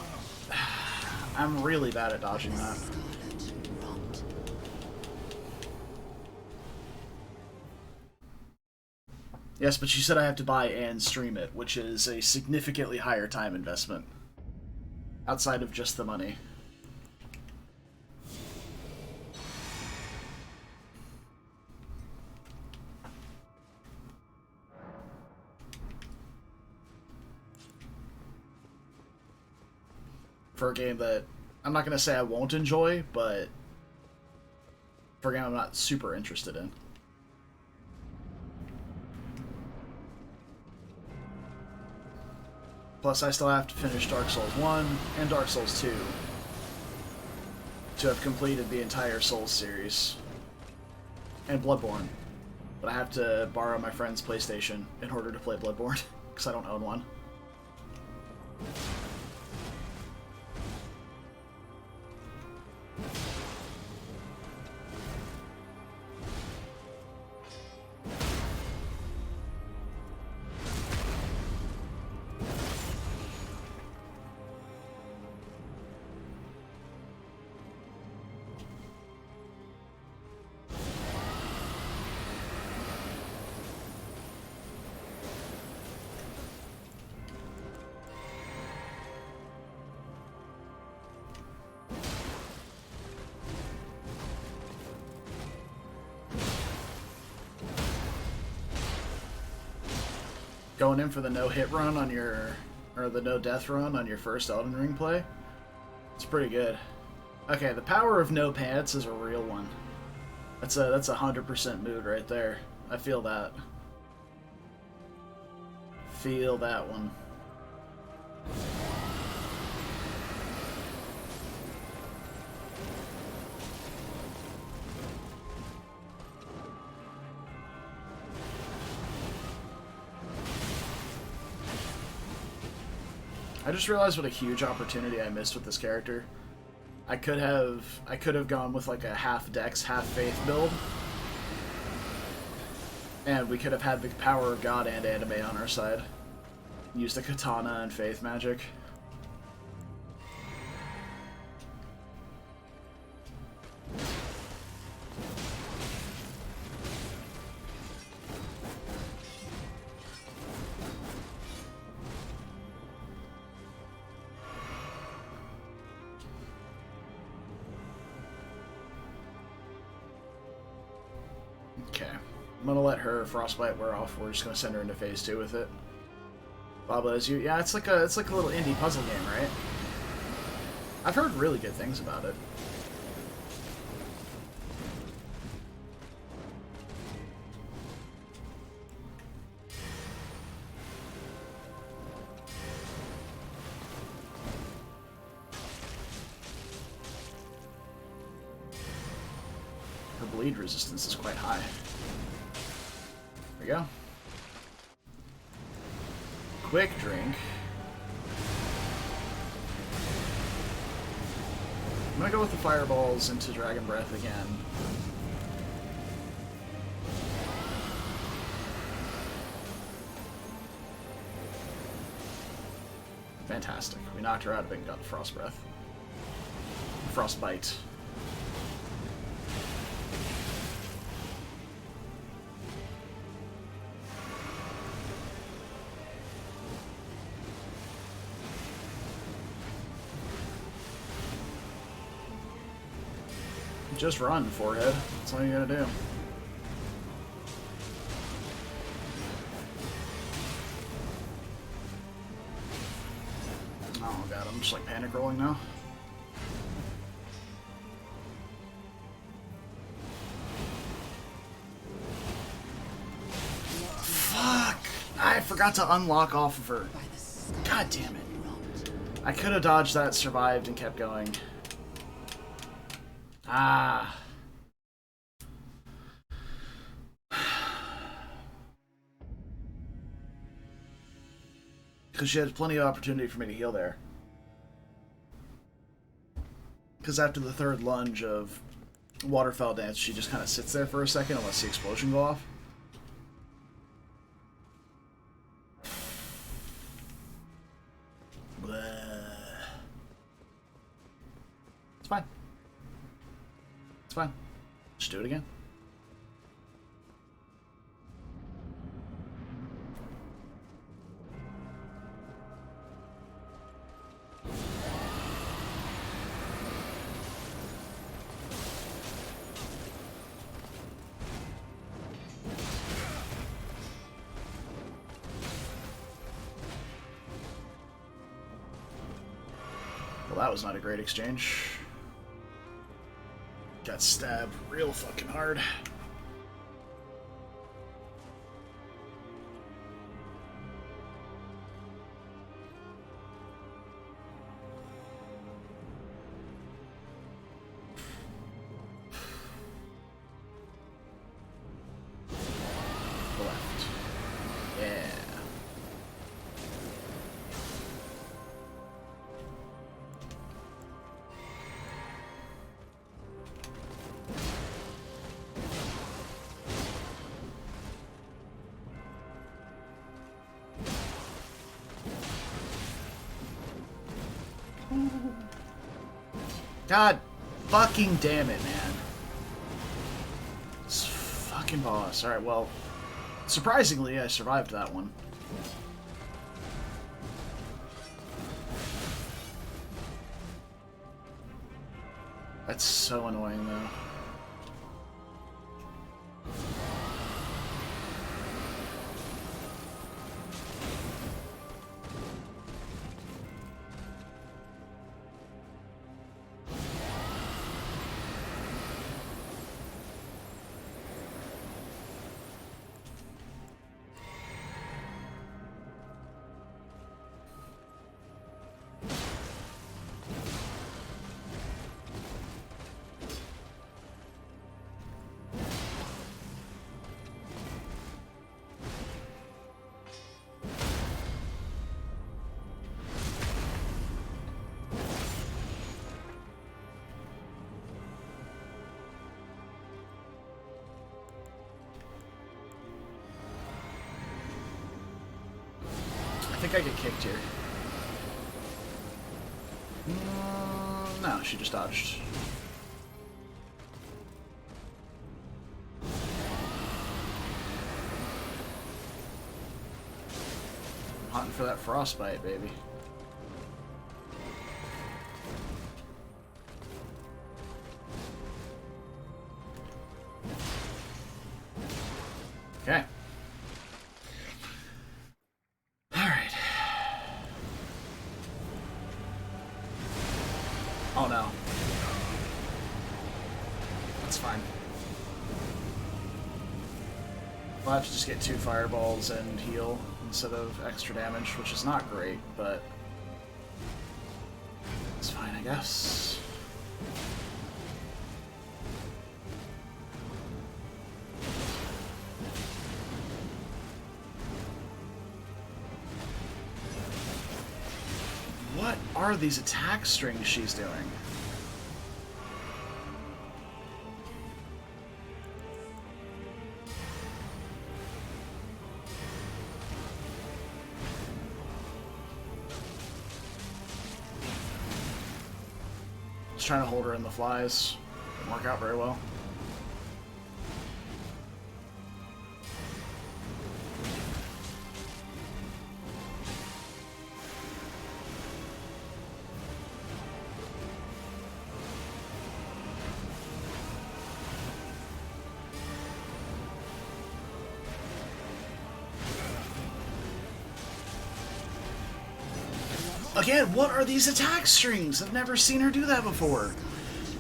I'm really bad at dodging that. Yes, but you said I have to buy and stream it, which is a significantly higher time investment. Outside of just the money. For a game that I'm not going to say I won't enjoy, but for a game I'm not super interested in. Plus, I still have to finish Dark Souls 1 and Dark Souls 2. to have completed the entire Souls series. And Bloodborne. But I have to borrow my friend's PlayStation in order to play Bloodborne, because I don't own one. Going in for the no-hit run on your... or the no-death run on your first Elden Ring play? It's pretty good. Okay, the power of no pants is a real one. That's a 100% mood right there. I feel that. Feel that one. I just realized what a huge opportunity I missed with this character. I could have gone with like a half Dex, half Faith build. And we could have had the power of God and anime on our side. Use the katana and Faith magic. Okay. I'm gonna let her frostbite wear off. We're just gonna send her into phase 2 with it. Baba, is you? Yeah, it's like a little indie puzzle game, right? I've heard really good things about it. Her bleed resistance is quite high. There we go. Quick drink. I'm gonna go with the fireballs into Dragon Breath again. Fantastic. We knocked her out of it and got the Frost Breath. Frostbite. Just run, forehead. That's all you gotta do. Oh god, I'm just like panic rolling now. Fuck! I forgot to unlock off of her. God damn it. I could have dodged that, survived, and kept going. Ah. Because she had plenty of opportunity for me to heal there. Because after the third lunge of Waterfall Dance, she just kind of sits there for a second and lets the explosion go off. It's fine. It's fine. Just do it again. Well, that was not a great exchange. Got stabbed real fucking hard. God fucking damn it, man. This fucking boss. Alright, well, surprisingly, I survived that one. That's so annoying, though. I think I get kicked here. No, she just dodged. Hunting for that frostbite, baby. Okay. Alright. Oh no. That's fine. We'll have to just get 2 fireballs and heal instead of extra damage, which is not great, but it's fine, I guess. What are these attack strings she's doing? Just trying to hold her in the flies. Didn't work out very well. Again, what are these attack strings? I've never seen her do that before.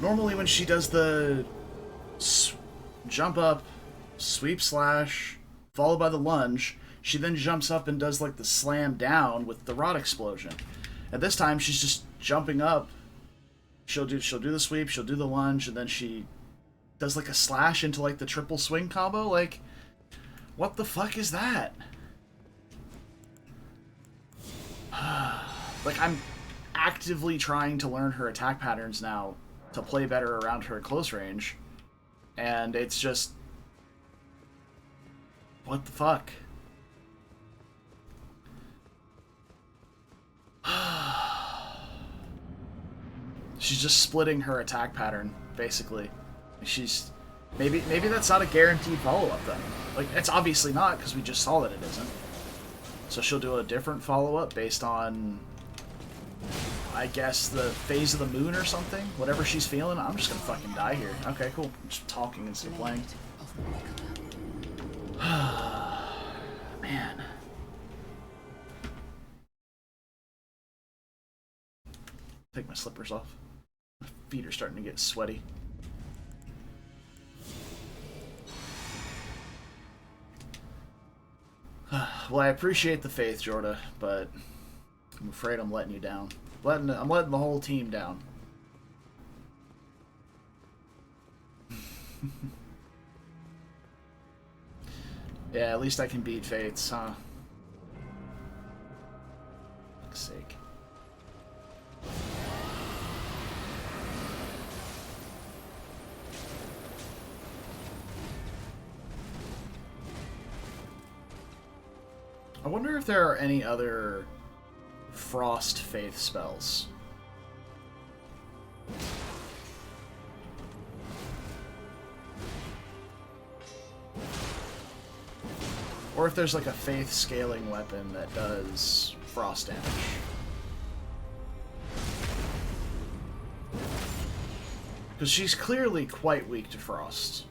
Normally when she does the jump up, sweep slash, followed by the lunge, she then jumps up and does like the slam down with the rod explosion. And this time she's just jumping up. She'll do the sweep, she'll do the lunge, and then she does like a slash into like the triple swing combo. Like, what the fuck is that? Like, I'm actively trying to learn her attack patterns now to play better around her at close range. And it's just... what the fuck? She's just splitting her attack pattern, basically. She's... Maybe that's not a guaranteed follow-up, then. Like, it's obviously not, because we just saw that it isn't. So she'll do a different follow-up based on... I guess the phase of the moon or something? Whatever she's feeling, I'm just gonna fucking die here. Okay, cool. I'm just talking instead of playing. Man. Take my slippers off. My feet are starting to get sweaty. Well, I appreciate the faith, Jorda, but I'm afraid I'm letting you down. I'm letting the whole team down. Yeah, at least I can beat Fates, huh? For fuck's sake. I wonder if there are any other Frost Faith spells. Or if there's like a faith scaling weapon that does frost damage. Because she's clearly quite weak to frost.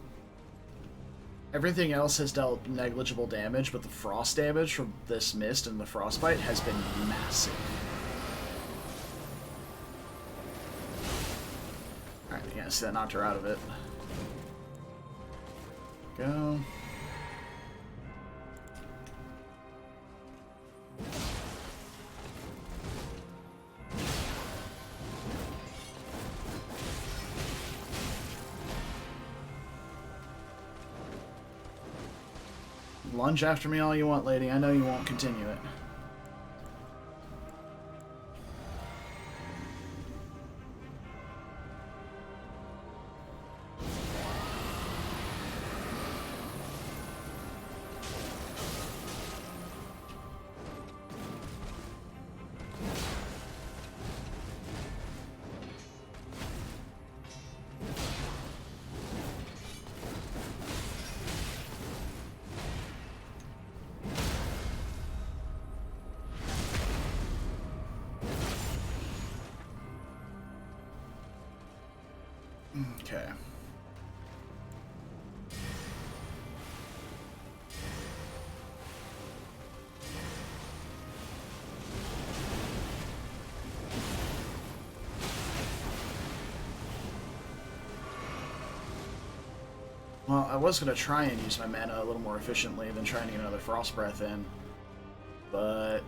Everything else has dealt negligible damage, but the frost damage from this mist and the frostbite has been massive. Alright, yeah, see that knocked her out of it. Go. Lunge after me all you want, lady. I know you won't continue it. Okay. Well, I was going to try and use my mana a little more efficiently than trying to get another Frost Breath in, but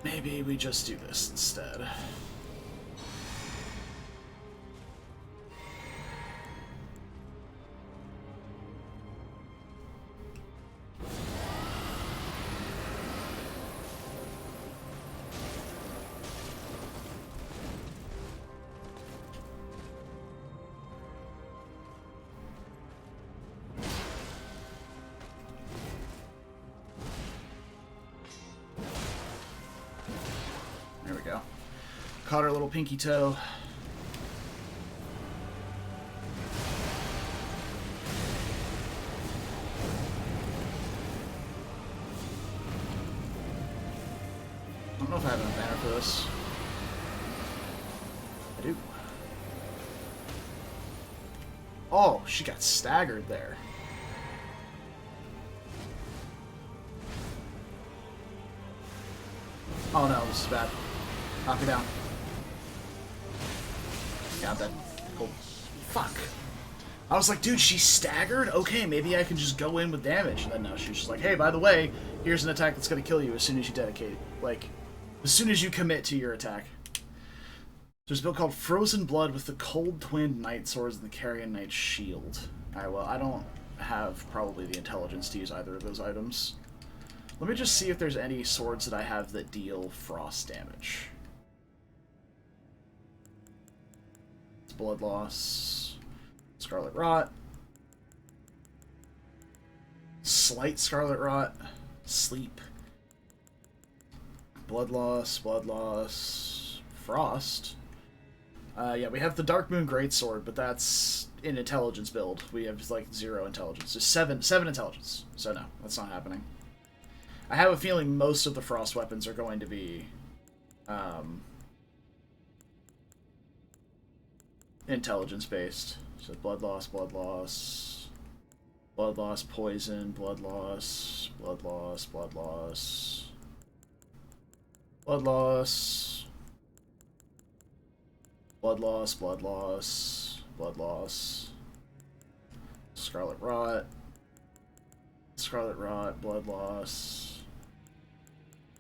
maybe we just do this instead. There we go. Caught her little pinky toe. I don't know if I have enough mana for this. I do. Oh, she got staggered there. Oh no, this is bad. Knock me down. Got that. Cool. Fuck. I was like, dude, she's staggered? Okay, maybe I can just go in with damage. And then no, she was just like, hey, by the way, here's an attack that's going to kill you as soon as you dedicate. Like, as soon as you commit to your attack. There's a build called Frozen Blood with the Cold Twinned Knight Swords and the Carrion Knight Shield. Alright, well, I don't have probably the intelligence to use either of those items. Let me just see if there's any swords that I have that deal frost damage. It's Blood Loss, Scarlet Rot, Slight Scarlet Rot, Sleep, Blood Loss, Frost. Yeah, we have the Dark Moon Greatsword, but that's an intelligence build. We have like 0 intelligence. Just 7 intelligence. So no, that's not happening. I have a feeling most of the frost weapons are going to be intelligence-based. So blood loss, blood loss, blood loss, poison, blood loss, blood loss, blood loss, blood loss, blood loss, blood loss, blood loss, Scarlet Rot, blood loss.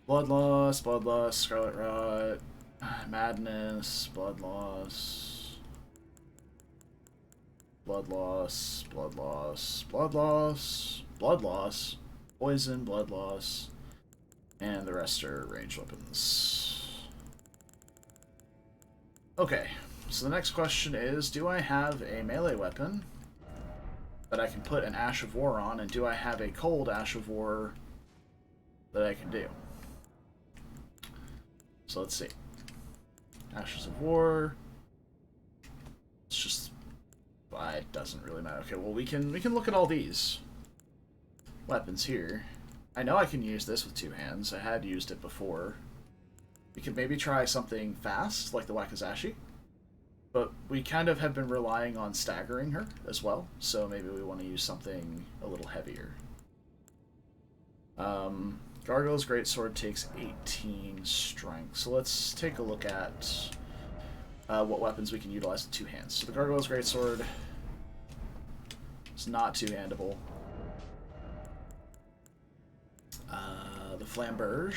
Blood loss, Scarlet Rot, Madness, blood loss, poison, blood loss, and the rest are ranged weapons. Okay, so the next question is, do I have a melee weapon that I can put an Ash of War on, and do I have a cold Ash of War that I can do? So let's see. Ashes of War. It's just, it doesn't really matter. Okay, well we can look at all these. weapons here. I know I can use this with two hands. I had used it before. We could maybe try something fast, like the Wakizashi. But we kind of have been relying on staggering her as well, so maybe we want to use something a little heavier. Gargoyle's Greatsword takes 18 strength, so let's take a look at what weapons we can utilize with two hands. So the Gargoyle's Greatsword is not two-handable. The Flamberge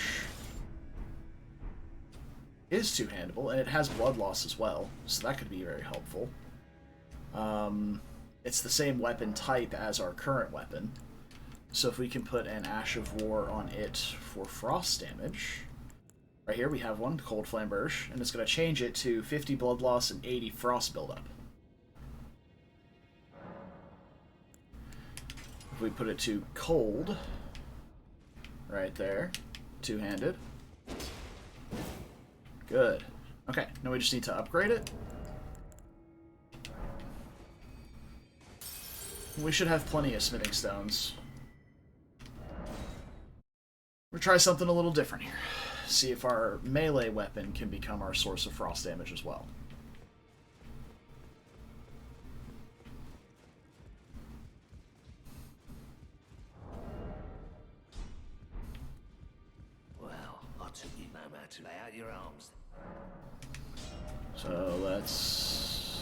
is two-handable, and it has blood loss as well, so that could be very helpful. It's the same weapon type as our current weapon, so if we can put an Ash of War on it for frost damage... Right here we have one, Cold Flamberge, and it's going to change it to 50 blood loss and 80 frost buildup. If we put it to Cold, right there, two-handed. Good. Okay, now we just need to upgrade it. We should have plenty of smithing stones. We'll try something a little different here. See if our melee weapon can become our source of frost damage as well. Well, I took you no matter to lay out your arms. So let's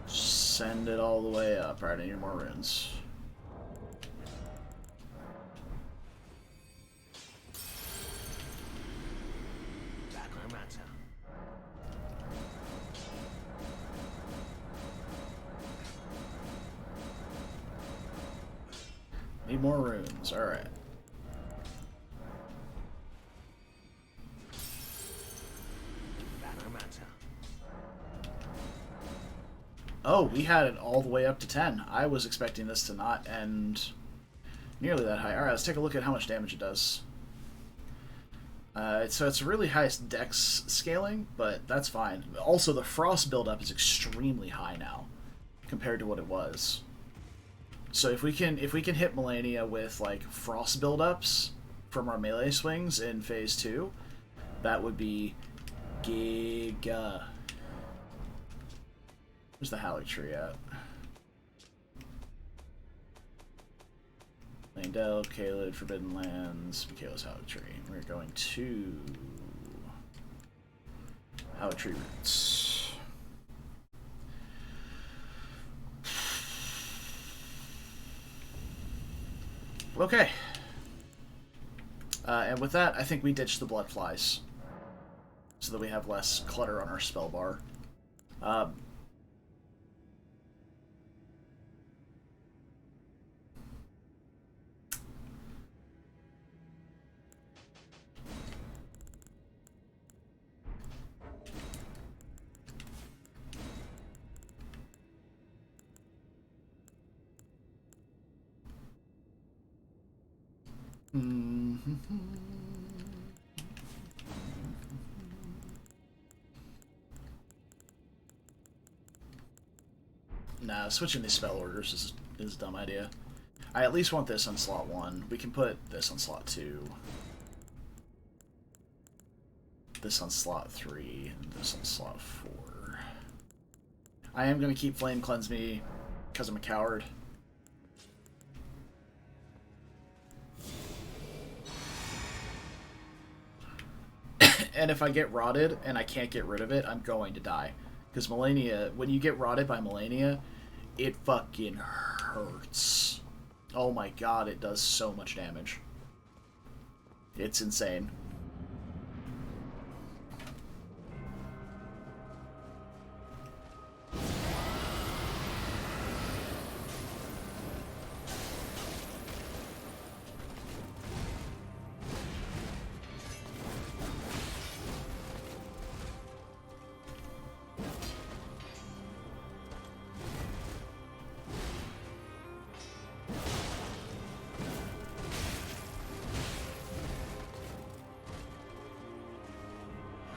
send it all the way up. Right, I need more runes. No matter. Need more runes. Alright. No matter. Oh, we had it all the way up to 10. I was expecting this to not end nearly that high. Alright, let's take a look at how much damage it does. So it's really high dex scaling, but that's fine. Also, the frost buildup is extremely high now compared to what it was. So if we can hit Melania with like frost buildups from our melee swings in phase 2, that would be giga. Where's the Halley Tree at? Langdell, Caelid, Forbidden Lands, Mikhail's Halley Tree. We're going to Halley Tree Roots. Okay. And with that, I think we ditch the Blood Flies so that we have less clutter on our spell bar. Nah, switching these spell orders is a dumb idea. I at least want this on slot 1. We can put this on slot 2. This on slot 3, and this on slot 4. I am going to keep Flame Cleanse Me because I'm a coward. And if I get rotted and I can't get rid of it, I'm going to die. Because Melania, when you get rotted by Melania, it fucking hurts. Oh my god, it does so much damage. It's insane.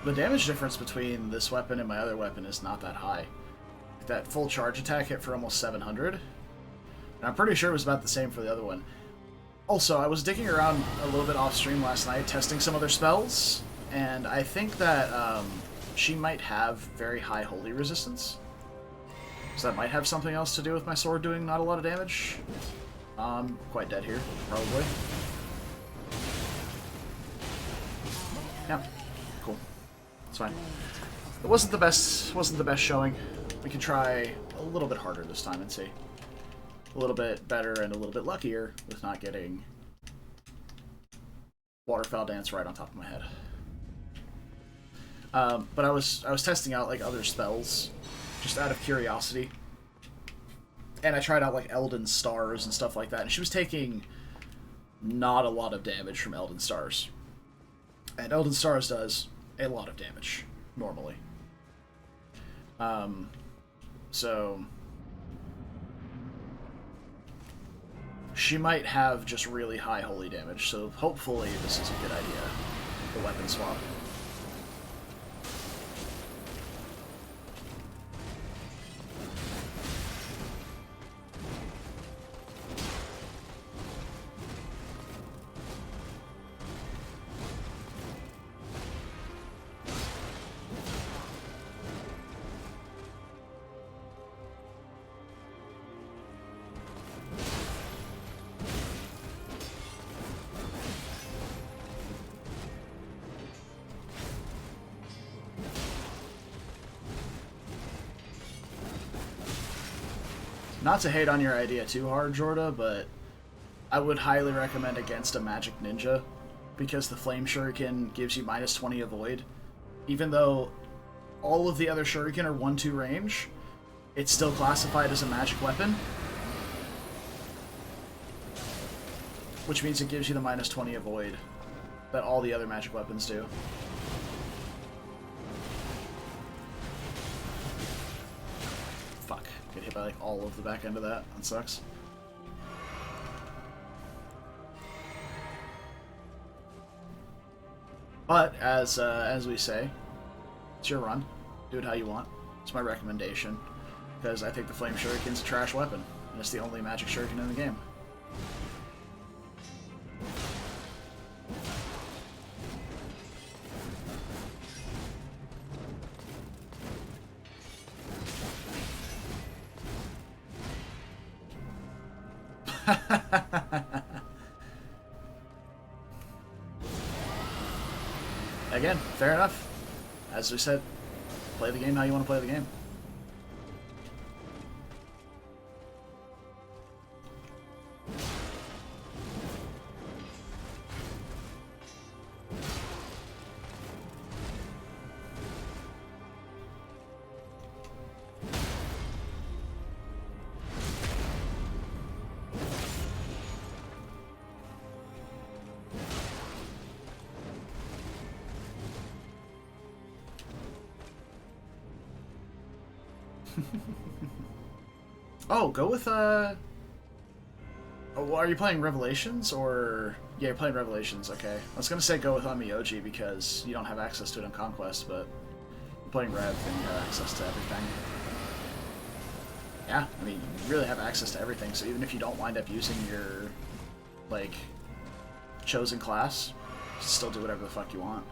The damage difference between this weapon and my other weapon is not that high. That full charge attack hit for almost 700. And I'm pretty sure it was about the same for the other one. Also, I was digging around a little bit off stream last night, testing some other spells, and I think that she might have very high holy resistance. So that might have something else to do with my sword doing not a lot of damage. Quite dead here, probably. Yeah, cool. It's fine. It wasn't the best showing. We can try a little bit harder this time and see. A little bit better and a little bit luckier with not getting Waterfowl Dance right on top of my head. But I was testing out like other spells just out of curiosity. And I tried out like Elden Stars and stuff like that, and she was taking not a lot of damage from Elden Stars. And Elden Stars does a lot of damage, normally. So she might have just really high holy damage, so hopefully this is a good idea, the weapon swap. Not to hate on your idea too hard, Jorda, but I would highly recommend against a magic ninja, because the flame shuriken gives you minus 20 avoid. Even though all of the other shuriken are 1-2 range, it's still classified as a magic weapon, which means it gives you the minus 20 avoid that all the other magic weapons do. Get hit by like all of the back end of that. That sucks. But as we say, it's your run. Do it how you want. It's my recommendation, because I think the flame shuriken's a trash weapon, and it's the only magic shuriken in the game. Again, fair enough. As we said, play the game how you want to play the game. Oh, go with, oh, are you playing Revelations, or... Yeah, you're playing Revelations, okay. I was gonna say go with Amiyoji, because you don't have access to it on Conquest, but... You're playing Rev, and you have access to everything. Yeah, I mean, you really have access to everything, so even if you don't wind up using your, like, chosen class, you can still do whatever the fuck you want.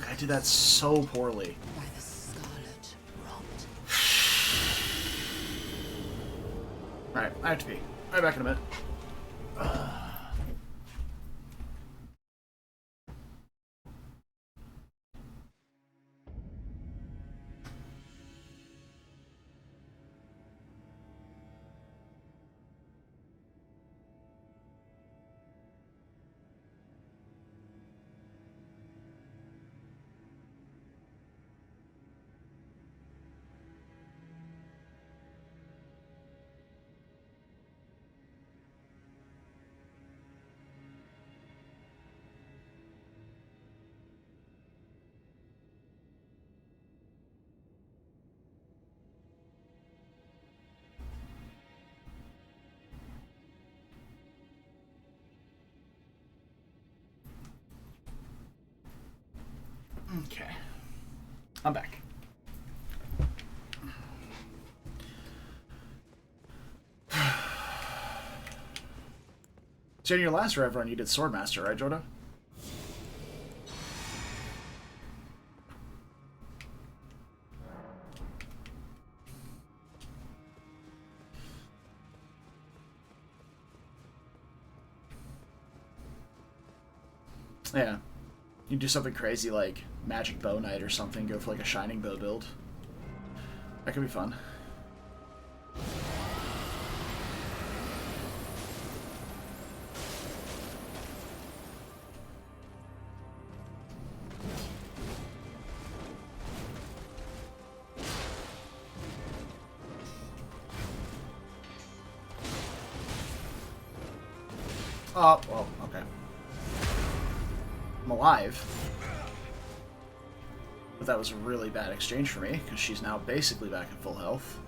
I did that so poorly. By the scarlet rot. Alright, I have to pee. I'll be back in a minute. Okay. I'm back. So in your last rev run, you did Swordmaster, right, Jordan? Yeah. You do something crazy like Magic Bow Knight or something, go for like a Shining Bow build. That could be fun. Oh, well, okay. I'm alive. But that was a really bad exchange for me, because she's now basically back at full health.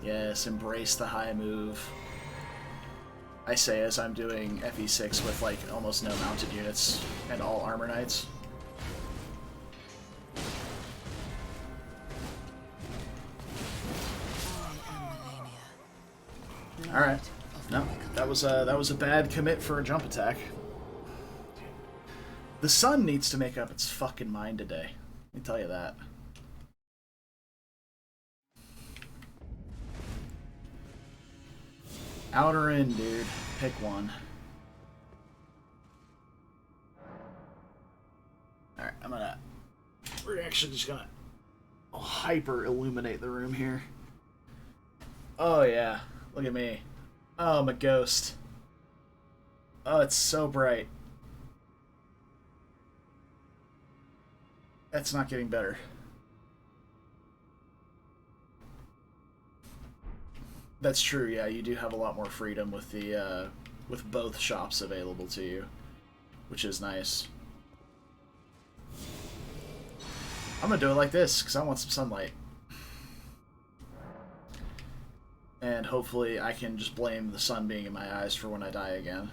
Yes, embrace the high move. I say as I'm doing FE6 with like almost no mounted units and all armor knights. All right, no, that was a bad commit for a jump attack. The sun needs to make up its fucking mind today. Let me tell you that. Out or in, dude. Pick one. Alright, we're actually just gonna hyper illuminate the room here. Oh yeah, look at me. Oh, I'm a ghost. Oh, it's so bright. That's not getting better. That's true, yeah, you do have a lot more freedom with the, with both shops available to you, which is nice. I'm gonna do it like this, because I want some sunlight. And hopefully I can just blame the sun being in my eyes for when I die again.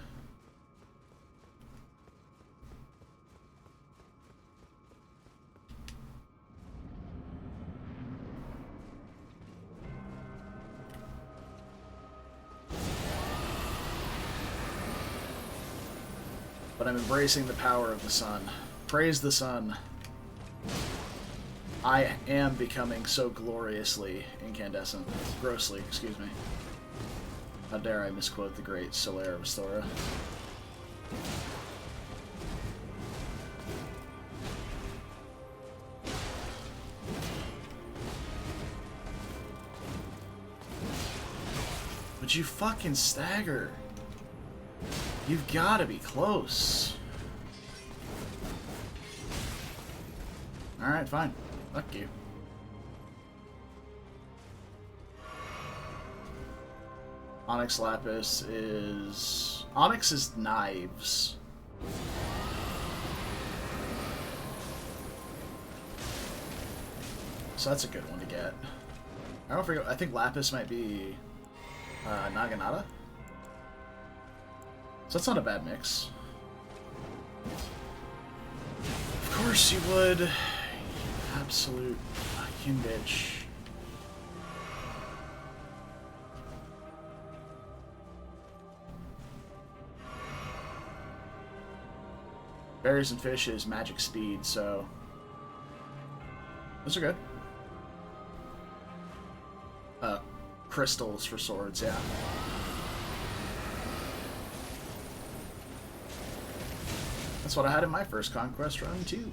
But I'm embracing the power of the sun. Praise the sun. I am becoming so gloriously incandescent. Grossly, excuse me. How dare I misquote the great Solaire of Astora. But you fucking stagger. You've got to be close. Alright, fine. Fuck you. Onyx Lapis is... Onyx is knives. So that's a good one to get. I don't forget, I think Lapis might be Naginata. So that's not a bad mix. Of course you would. You absolute fucking bitch. Berries and fish is magic speed, so those are good. Crystals for swords, yeah. That's what I had in my first conquest run too.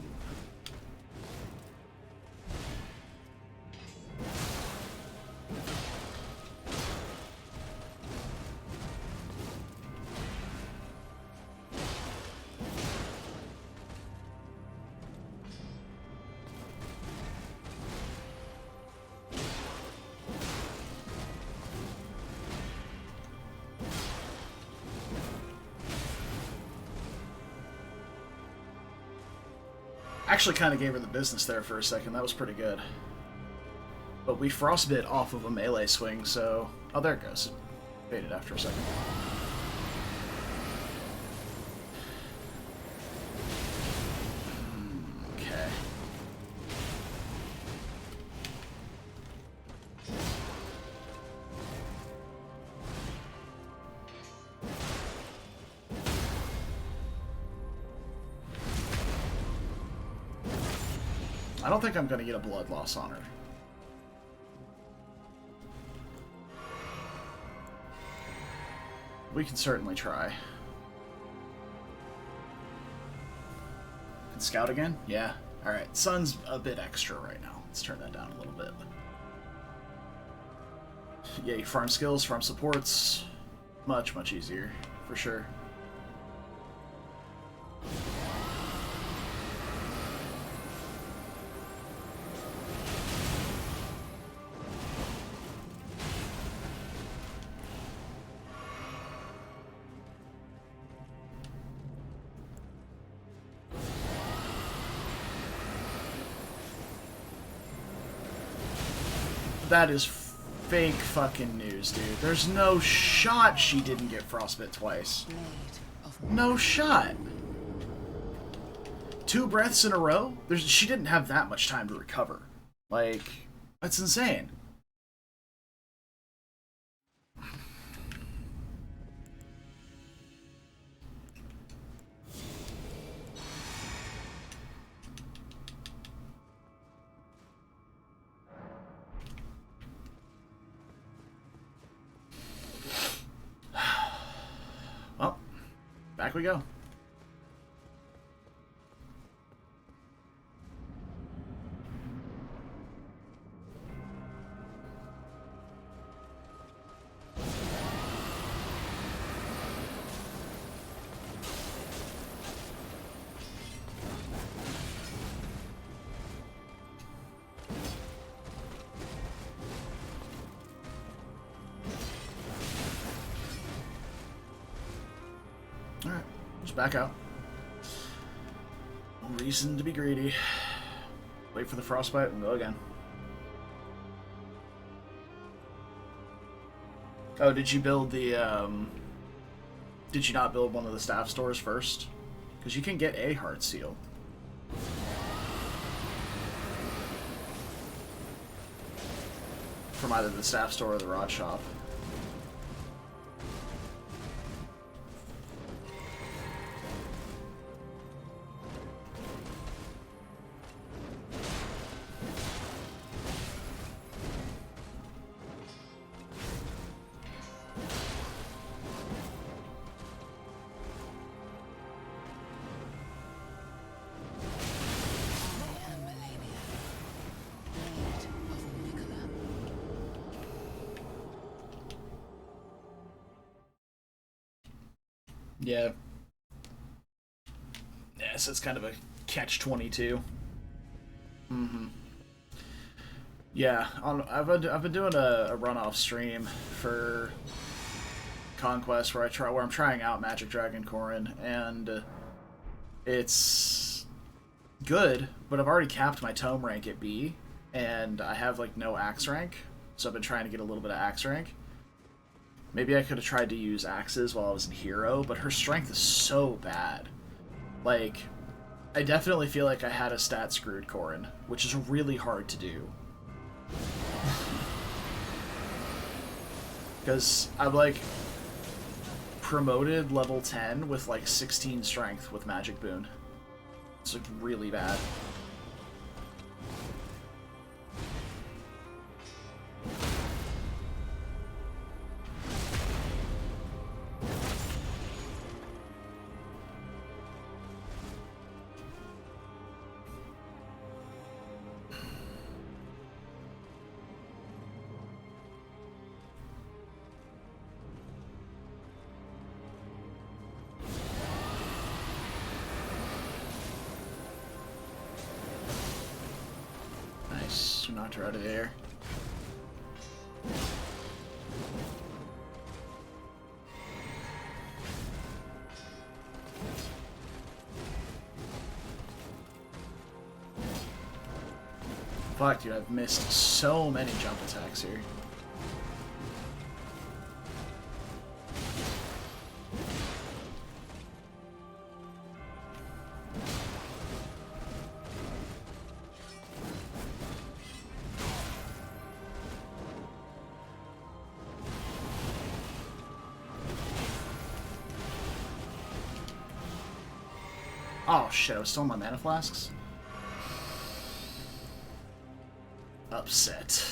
Actually kind of gave her the business there for a second. That was pretty good. But we frostbit off of a melee swing, so... Oh, there it goes. It faded after a second. Okay. I don't think I'm going to get a blood loss on her. We can certainly try. Can scout again? Yeah. Alright, sun's a bit extra right now. Let's turn that down a little bit. Yay, farm skills, farm supports. Much, much easier, for sure. That is fake fucking news, dude. There's no shot she didn't get frostbit twice. No shot. 2 breaths in a row? She didn't have that much time to recover. Like, that's insane. Well, back we go. Alright, just back out. No reason to be greedy. Wait for the frostbite and go again. Oh, did you build the, Did you not build one of the staff stores first? Because you can get a heart seal. From either the staff store or the rod shop. Yeah. Yeah, so it's kind of a catch-22. Mm-hmm. Yeah, I've been doing a runoff stream for Conquest where I'm trying out Magic Dragon Corrin, and it's good, but I've already capped my tome rank at B, and I have like no axe rank, so I've been trying to get a little bit of axe rank. Maybe I could have tried to use axes while I was in Hero, but her strength is so bad. Like, I definitely feel like I had a stat screwed Corrin, which is really hard to do. Because I've, like, promoted level 10 with, like, 16 strength with Magic Boon. It's like really bad. Nice, knocked her out of the air. Fuck, dude, I've missed so many jump attacks here. Oh shit, I was still in my mana flasks? Upset.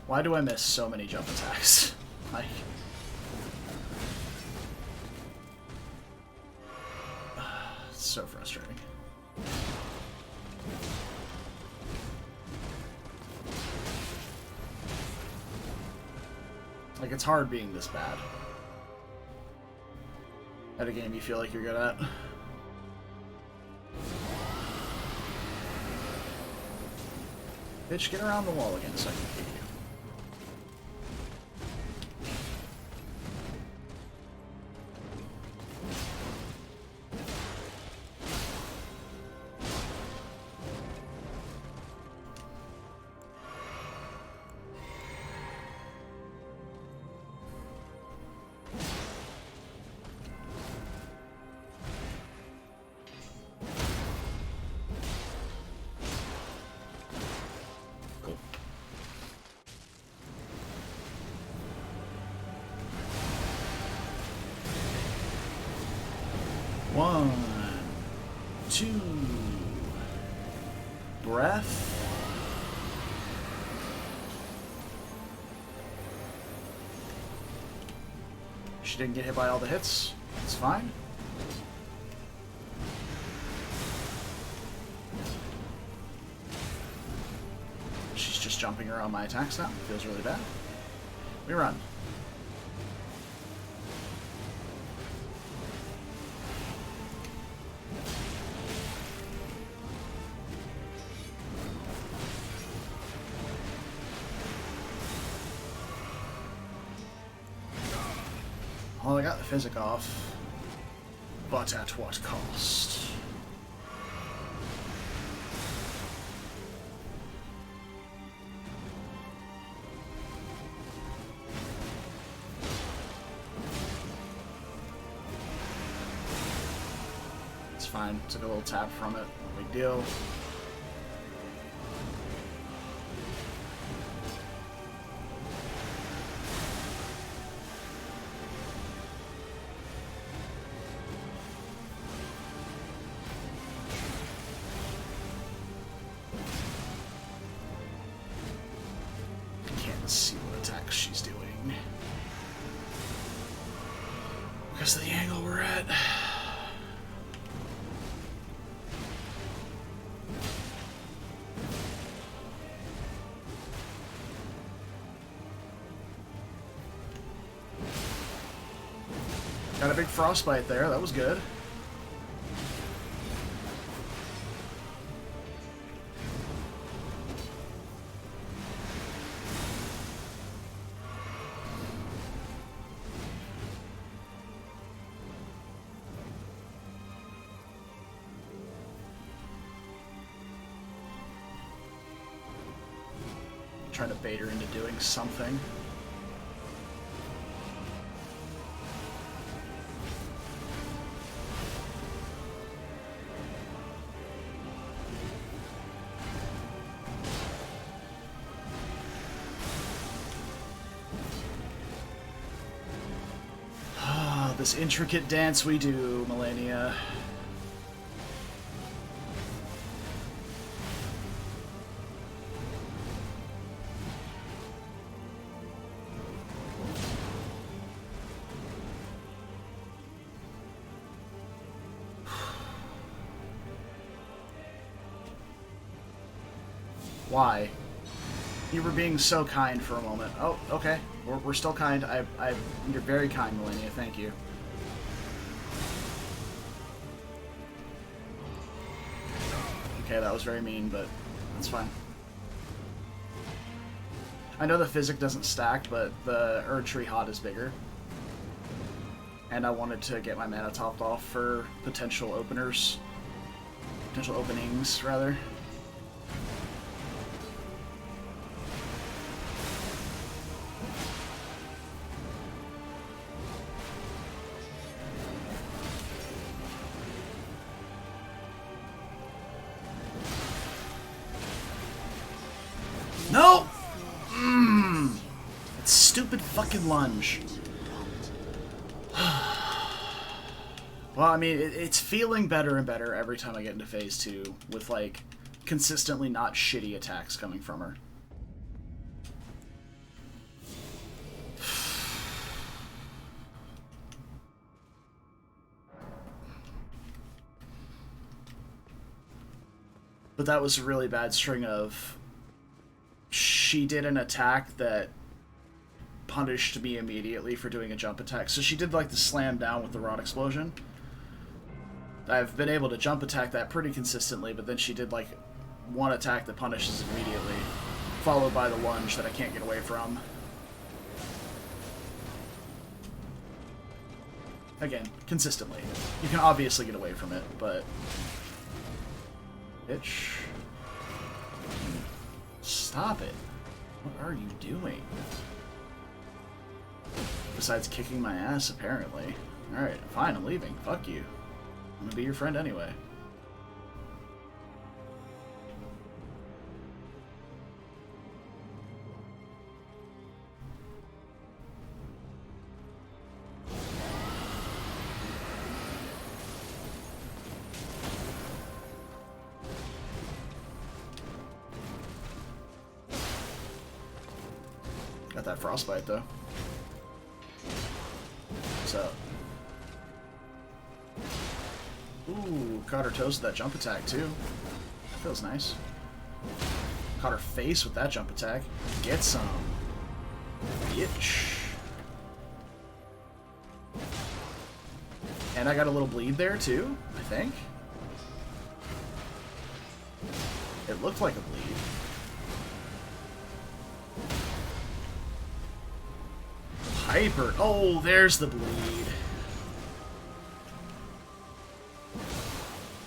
Why do I miss so many jump attacks? Like... It's so frustrating. Like, it's hard being this bad at a game you feel like you're good at. Bitch, get around the wall again so I can kick you. One, two, breath. She didn't get hit by all the hits. It's fine. She's just jumping around my attacks now. Feels really bad. We run. Well, I got the physic off, but at what cost? It's fine. Took a little tap from it. No big deal. See what attack she's doing because of the angle we're at. Got a big frostbite there. That was good. Try to bait her into doing something. This intricate dance we do, Melania. Why? You were being so kind for a moment. Oh, okay. We're still kind. You're very kind, Melania. Thank you. Okay, that was very mean, but that's fine. I know the physic doesn't stack, but the Erdtree Hot is bigger. And I wanted to get my mana topped off for potential openers. Potential openings, rather. No! That stupid fucking lunge. Well, I mean, it's feeling better and better every time I get into phase 2 with, like, consistently not shitty attacks coming from her. But that was a really bad string of... She did an attack that punished me immediately for doing a jump attack. So she did, like, the slam down with the Rod Explosion. I've been able to jump attack that pretty consistently, but then she did, like, one attack that punishes immediately, followed by the lunge that I can't get away from. Again, consistently. You can obviously get away from it, but... Bitch. Stop it. What are you doing? Besides kicking my ass, apparently. Alright, fine, I'm leaving. Fuck you. I'm gonna be your friend anyway. Got that frostbite though. What's up? Ooh, caught her toes with that jump attack too. That feels nice. Caught her face with that jump attack. Get some. Bitch. And I got a little bleed there too, I think. It looked like a bleed. Hyper. Oh, there's the bleed.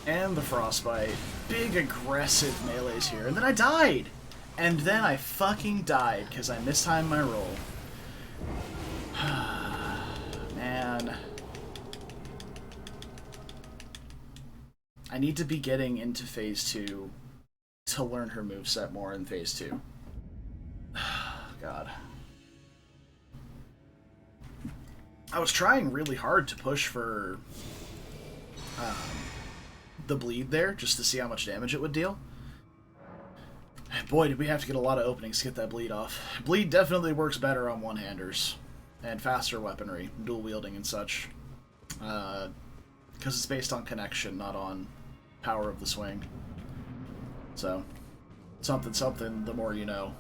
And the frostbite. Big aggressive melees here. And then I died. And then I fucking died because I mistimed my roll. Man. I need to be getting into phase 2 to learn her moveset more in phase 2. God. I was trying really hard to push for the bleed there, just to see how much damage it would deal. Boy, did we have to get a lot of openings to get that bleed off. Bleed definitely works better on one-handers, and faster weaponry, dual wielding and such. Because it's based on connection, not on power of the swing. So, something, something, the more you know.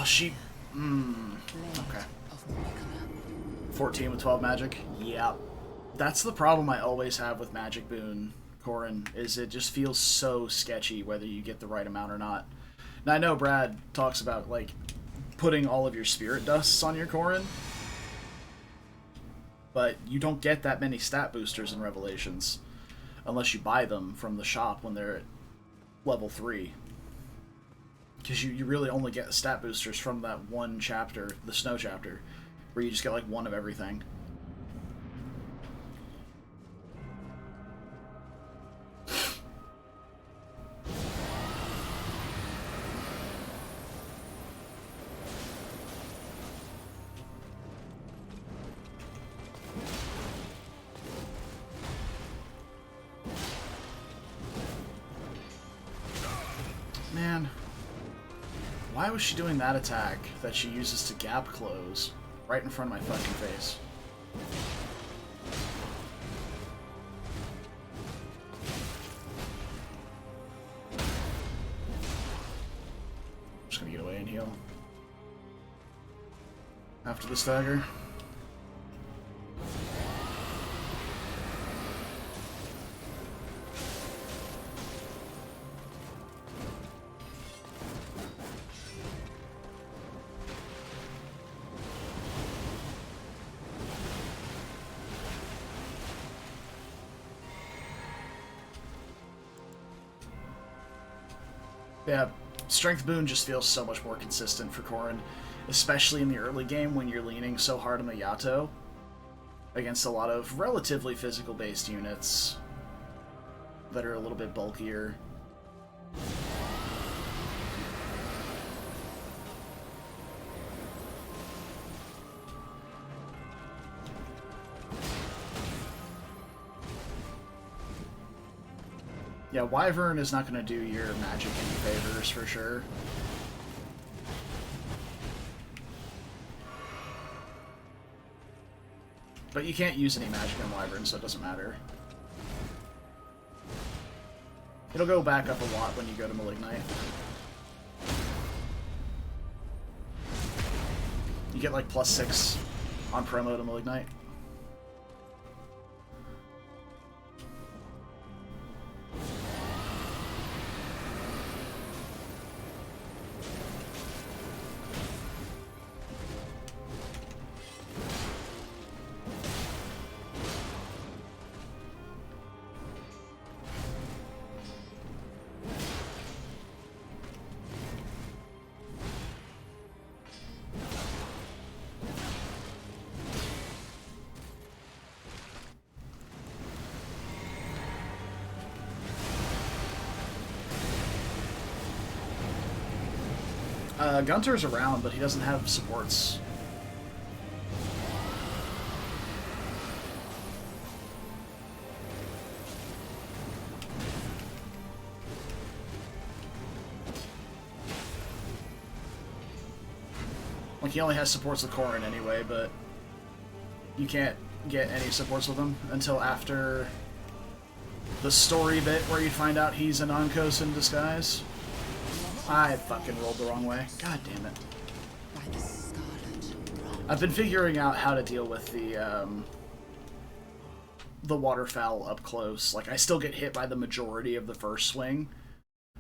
She... okay. 14 with 12 magic? Yep. That's the problem I always have with Magic Boon Corrin, is it just feels so sketchy whether you get the right amount or not. Now I know Brad talks about like putting all of your spirit dusts on your Corrin, but you don't get that many stat boosters in Revelations unless you buy them from the shop when they're at level 3. Because you really only get stat boosters from that one chapter, the snow chapter, where you just get like one of everything. Man, why was she doing that attack that she uses to gap close right in front of my fucking face? I'm just gonna get away and heal after this dagger. Yeah, Strength Boon just feels so much more consistent for Corrin, especially in the early game when you're leaning so hard on the Yato against a lot of relatively physical-based units that are a little bit bulkier. Yeah, Wyvern is not going to do your magic any favors, for sure. But you can't use any magic on Wyvern, so it doesn't matter. It'll go back up a lot when you go to Malignite. You get like +6 on promo to Malignite. Gunter's around, but he doesn't have supports. Like, he only has supports with Corrin anyway, but you can't get any supports with him until after the story bit where you find out he's an Onkos in disguise. I fucking rolled the wrong way. God damn it. I've been figuring out how to deal with the waterfowl up close. Like, I still get hit by the majority of the first swing,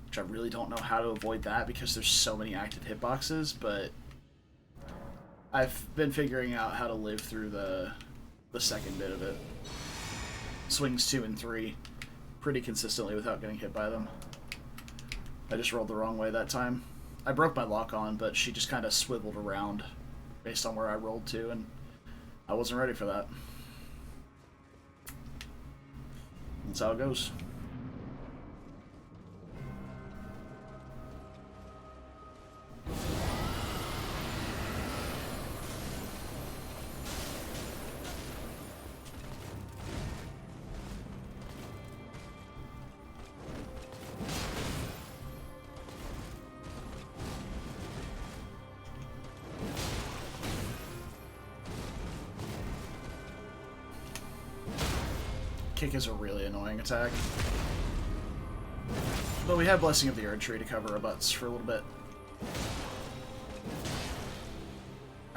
which I really don't know how to avoid that because there's so many active hitboxes, but I've been figuring out how to live through the second bit of it. Swings 2 and 3 pretty consistently without getting hit by them. I just rolled the wrong way that time. I broke my lock on, but she just kind of swiveled around based on where I rolled to, and I wasn't ready for that. That's how it goes. Kick is a really annoying attack. But we have Blessing of the Erd Tree to cover our butts for a little bit.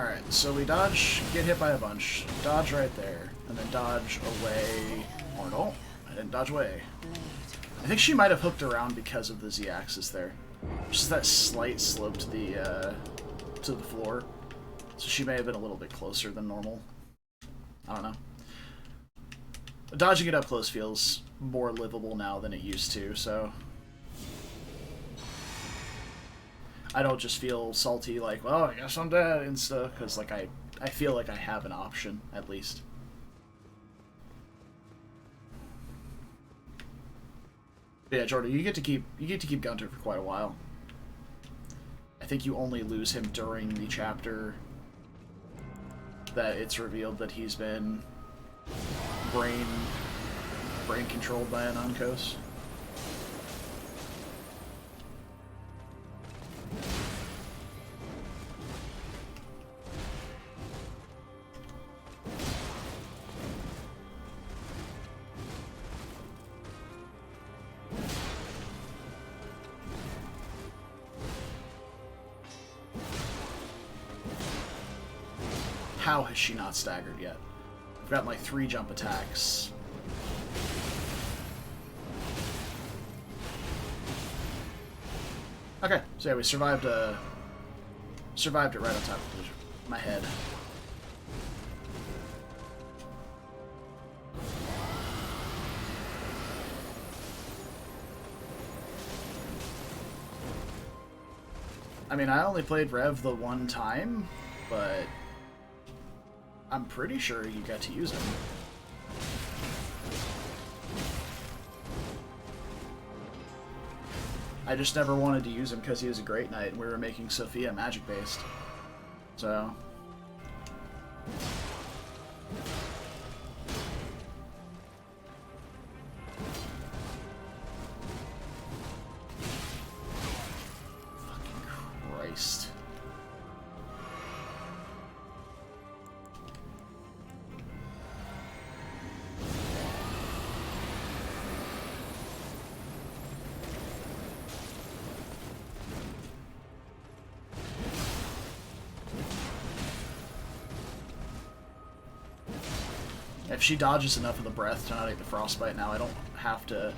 Alright, so we dodge, get hit by a bunch, dodge right there, and then dodge away. Or no, I didn't dodge away. I think she might have hooked around because of the Z-axis there. Just that slight slope to the floor. So she may have been a little bit closer than normal. I don't know. Dodging it up close feels more livable now than it used to, so... I don't just feel salty like, well, I guess I'm dead and stuff, because like I feel like I have an option, at least. But yeah, Jordan, you get to keep Gunter for quite a while. I think you only lose him during the chapter that it's revealed that he's been brain controlled by an Uncos. How has she not staggered yet? I've got my 3 jump attacks. Okay, so yeah, we survived it right on top of my head. I mean, I only played Rev the one time, but I'm pretty sure you got to use him. I just never wanted to use him because he was a great knight and we were making Sophia magic based. So... Fucking Christ. If she dodges enough of the breath to not take the frostbite now, I don't have to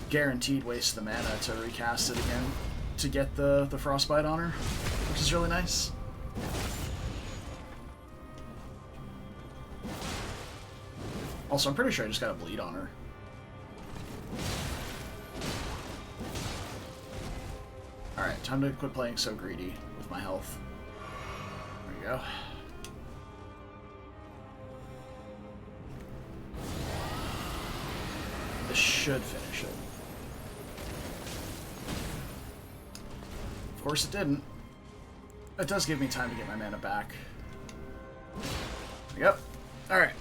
guaranteed waste the mana to recast it again to get the frostbite on her, which is really nice. Also, I'm pretty sure I just got a bleed on her. Alright, time to quit playing so greedy with my health. There we go. This should finish it. Of course it didn't. It does give me time to get my mana back. There we go. Alright.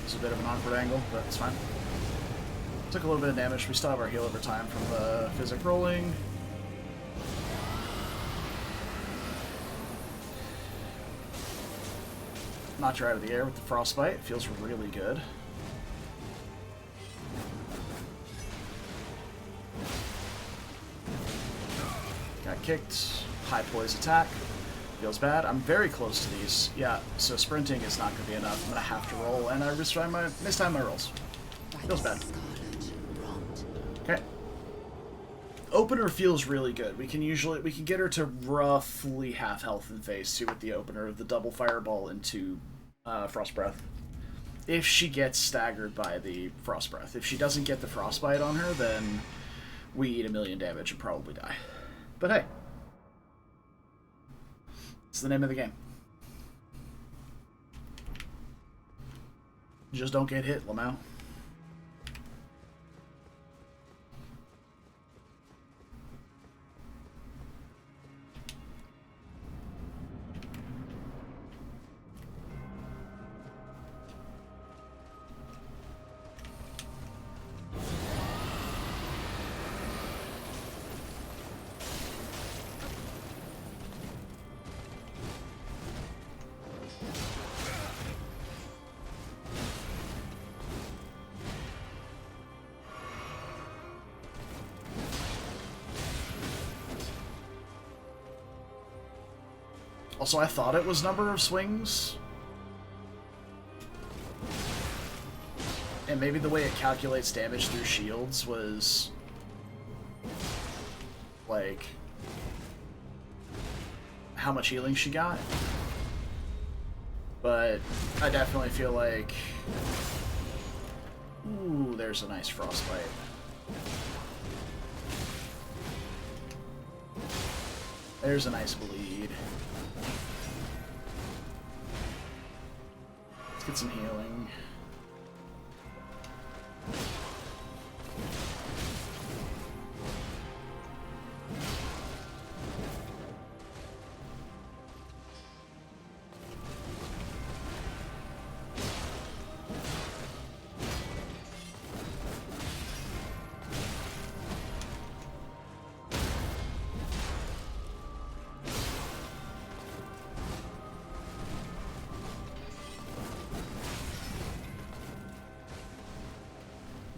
It's a bit of an awkward angle, but it's fine. Took a little bit of damage. We still have our heal over time from the physic rolling. Knocked her out of the air with the frostbite. It feels really good. Got kicked. High poise attack. Feels bad. I'm very close to these. Yeah, so sprinting is not going to be enough. I'm going to have to roll, and I mistime my rolls. Feels bad. Okay. Opener feels really good. We can get her to roughly half health in phase 2 with the opener of the double fireball into Frost Breath. If she gets staggered by the Frost Breath. If she doesn't get the Frostbite on her, then we eat 1,000,000 damage and probably die. But hey. It's the name of the game. Just don't get hit, Lamau. Also, I thought it was number of swings. And maybe the way it calculates damage through shields was... like... how much healing she got. But I definitely feel like... ooh, there's a nice frostbite. There's a nice bleed. Let's get some healing.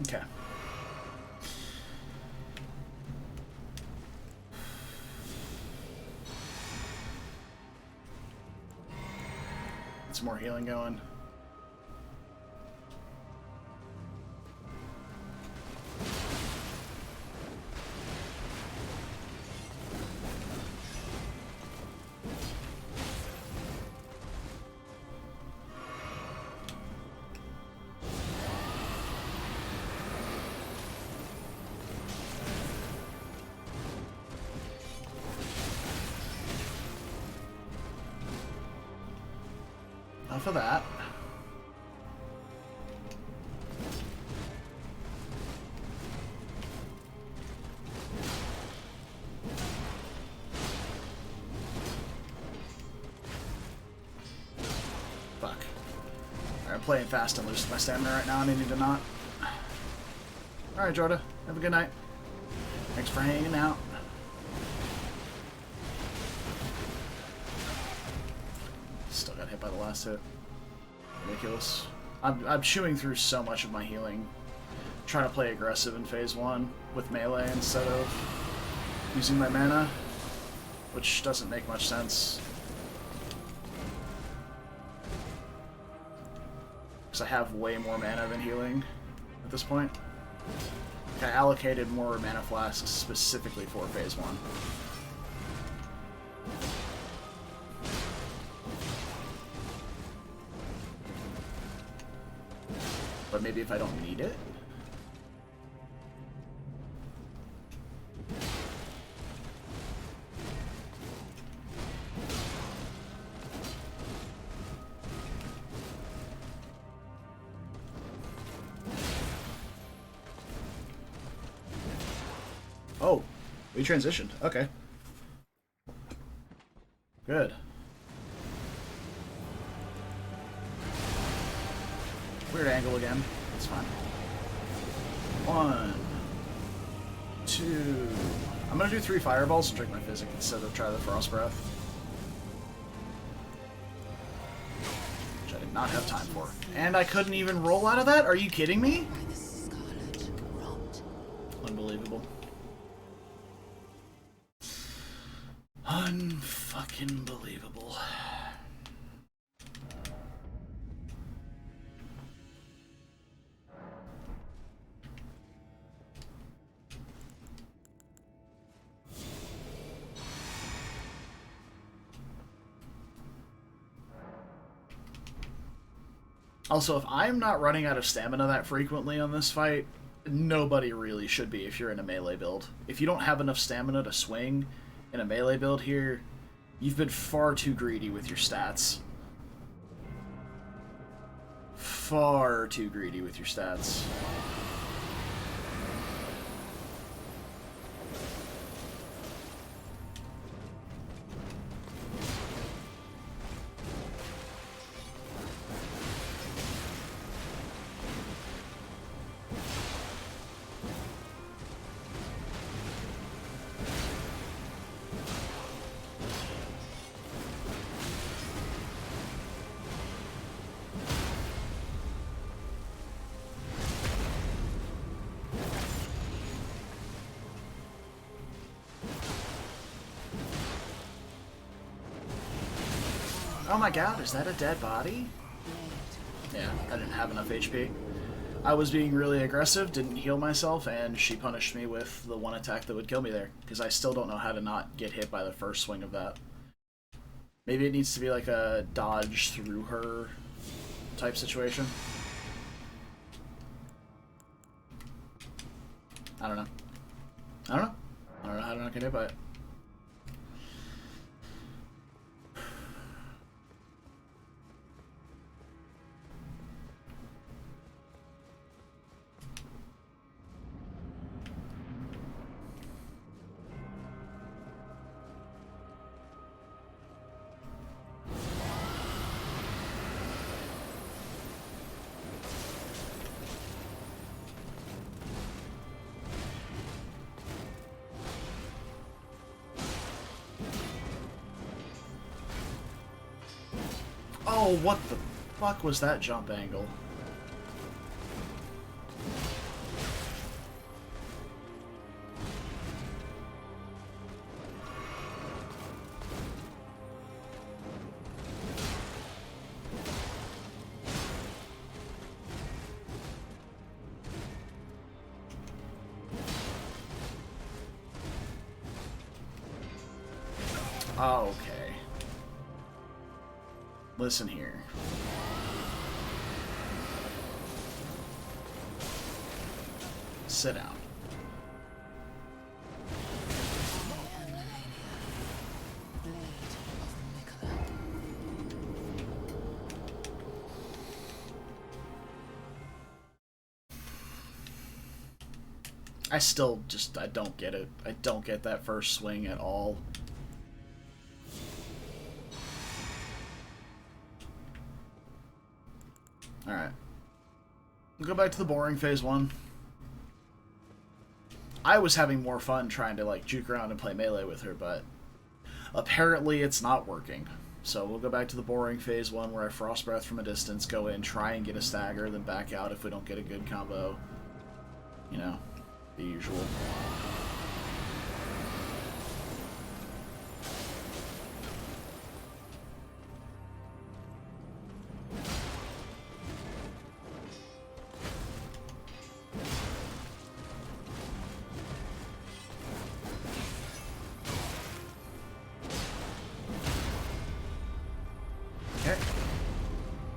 Okay. Get some more healing going. Enough of that. Fuck. Alright, I'm playing fast and loose with my stamina right now, and I need to not. Alright, Jorda. Have a good night. Thanks for hanging out. Still got hit by the last hit. Ridiculous. I'm chewing through so much of my healing. Trying to play aggressive in phase 1 with melee instead of using my mana, which doesn't make much sense. Because I have way more mana than healing at this point. I allocated more mana flasks specifically for phase 1. But maybe if I don't need it? Oh, we transitioned. Okay. Good. Weird angle again. It's fine. 1, 2. I'm gonna do 3 fireballs and drink my physic instead of try the frost breath. Which I did not have time for. And I couldn't even roll out of that? Are you kidding me? Unbelievable. Unfucking believable. Also, if I'm not running out of stamina that frequently on this fight, nobody really should be if you're in a melee build. If you don't have enough stamina to swing in a melee build here, you've been far too greedy with your stats. Far too greedy with your stats. Oh my god, is that a dead body? Yeah, I didn't have enough HP. I was being really aggressive, didn't heal myself, and she punished me with the one attack that would kill me there. Because I still don't know how to not get hit by the first swing of that. Maybe it needs to be like a dodge through her type situation. I don't know. I don't know. I don't know how to not get hit by it. Oh, what the fuck was that jump angle? Oh, okay. Listen here. Sit down. I still just, I don't get it. I don't get that first swing at all. Alright. We'll go back to the boring phase 1. I was having more fun trying to, like, juke around and play melee with her, but apparently it's not working. So we'll go back to the boring phase 1 where I Frost Breath from a distance, go in, try and get a stagger, then back out if we don't get a good combo. You know, the usual.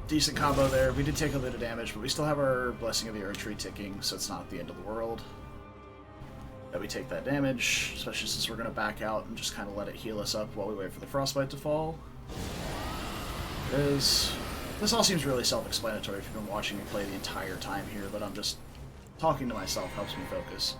Decent combo there. We did take a bit of damage, but we still have our Blessing of the Earth Tree ticking, so it's not the end of the world that we take that damage, especially since we're going to back out and just kind of let it heal us up while we wait for the Frostbite to fall. This all seems really self-explanatory if you've been watching me play the entire time here, but I'm just talking to myself helps me focus.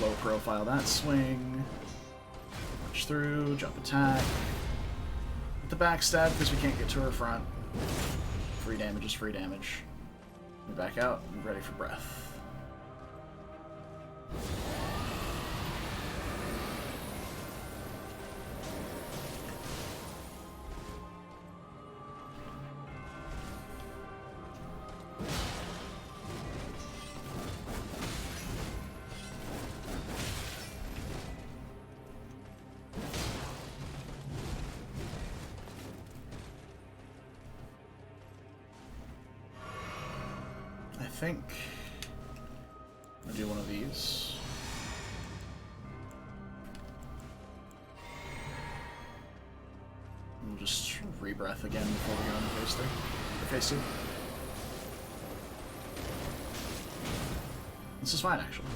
Low profile that swing. March through, jump attack. With the backstab because we can't get to her front. Free damage is free damage. We back out and ready for breath. I think I'm gonna do one of these. We'll just rebreath again before we go into phase 3. Or phase 2. This is fine, actually.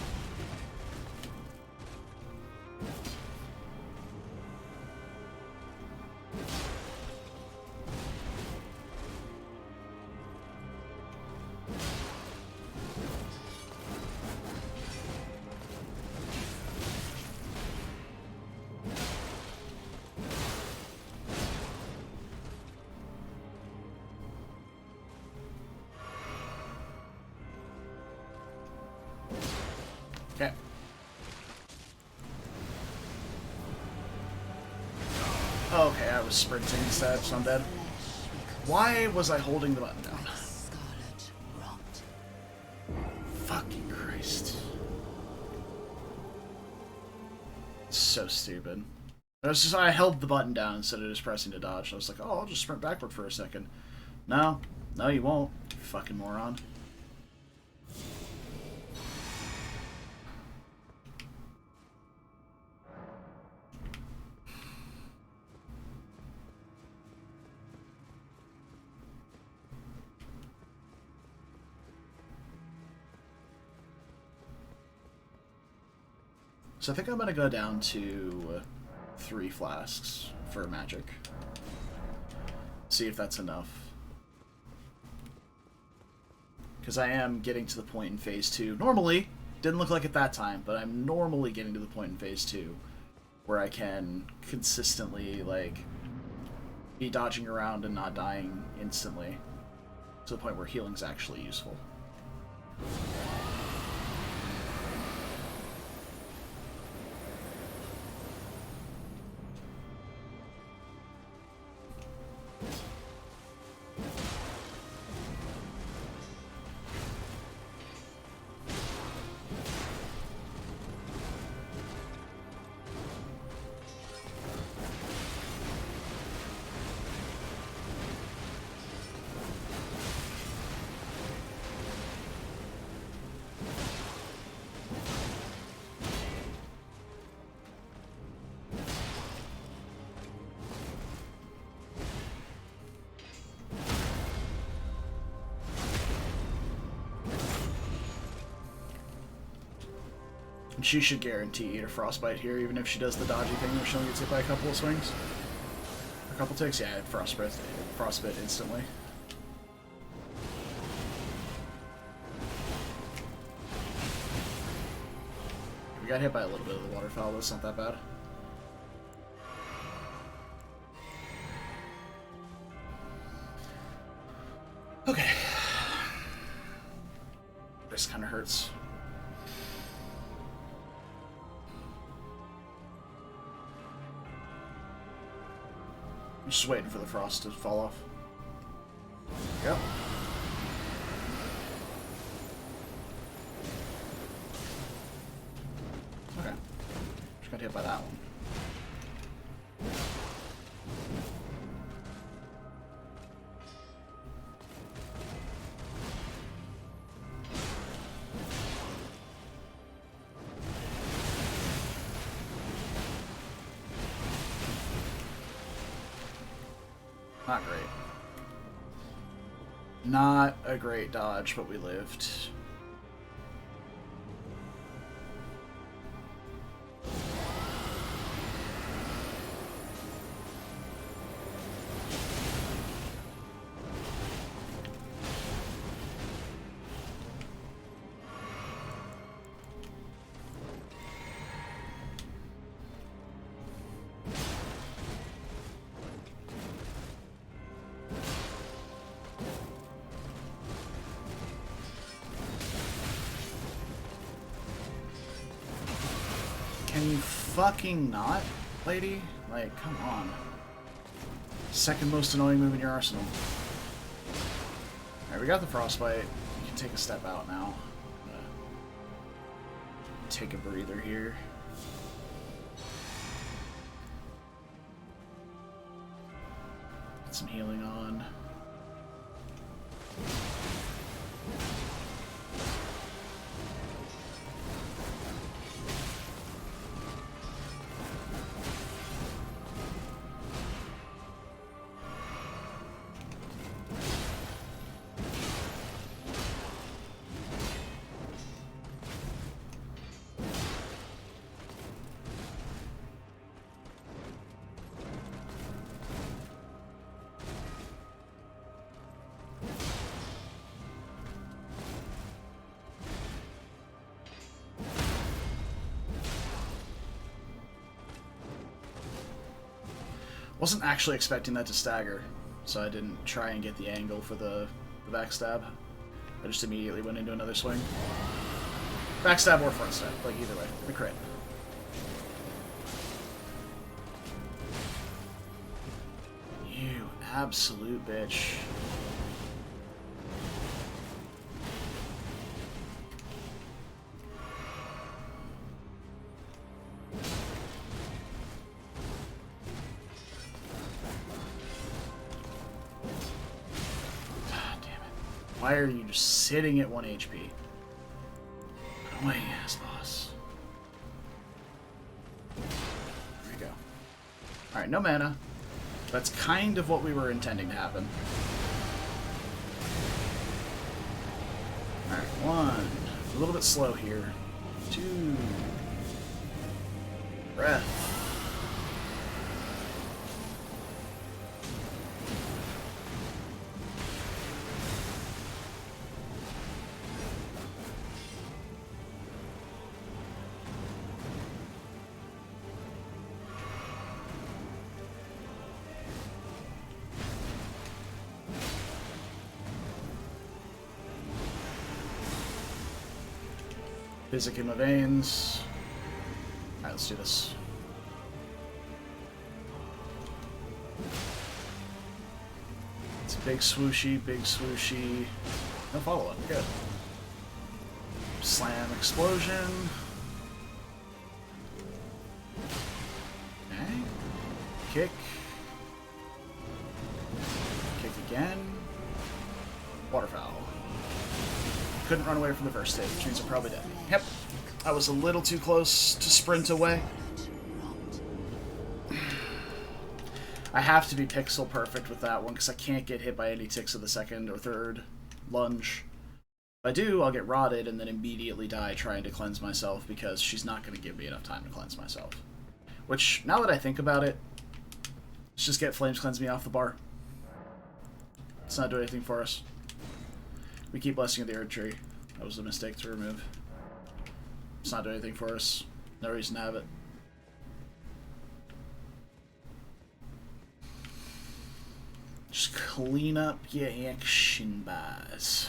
Okay. Okay, I was sprinting instead, so I'm dead. Why was I holding the button down? Scarlet rot. Fucking Christ. So stupid. I held the button down instead of just pressing to dodge. I was like, oh, I'll just sprint backward for a second. No. No, you won't. You fucking moron. So I think I'm going to go down to 3 flasks for magic. See if that's enough. Because I am getting to the point in Phase 2. Normally, didn't look like it that time, but I'm normally getting to the point in Phase 2 where I can consistently, like, be dodging around and not dying instantly. To the point where healing's actually useful. And she should guarantee eat a frostbite here, even if she does the dodgy thing where she only gets hit by a couple of swings. A couple ticks, yeah, frostbite instantly. We got hit by a little bit of the waterfowl, but it's not that bad. Okay. This kind of hurts. I'm just waiting for the frost to fall off. Yep. Okay. Just got hit by that one. Not great. Not a great dodge, but we lived. Can you fucking not, lady? Like, come on. Second most annoying move in your arsenal. Alright, we got the frostbite. We can take a step out now. I'm gonna take a breather here. Get some healing on. Wasn't actually expecting that to stagger, so I didn't try and get the angle for the backstab. I just immediately went into another swing. Backstab or front stab, like either way. The crit. You absolute bitch. Why are you just sitting at 1 HP? Annoying ass boss. There we go. Alright, no mana. That's kind of what we were intending to happen. Alright, 1. A little bit slow here. 2. Breath. Physic in my veins. Alright, let's do this. It's a big swooshy, big swooshy. No follow-up. Good. Slam explosion. Okay. Kick. Kick again. Waterfowl. Couldn't run away from the first hit, which means I'm probably dead. Yep. I was a little too close to sprint away. I have to be pixel perfect with that one because I can't get hit by any ticks of the second or third lunge. If I do, I'll get rotted and then immediately die trying to cleanse myself because she's not going to give me enough time to cleanse myself. Which, now that I think about it, let's just get Flames Cleanse me off the bar. Let's not do anything for us. We keep Blessing of the Earth Tree. That was a mistake to remove. It's not doing anything for us. No reason to have it. Just clean up your action bars.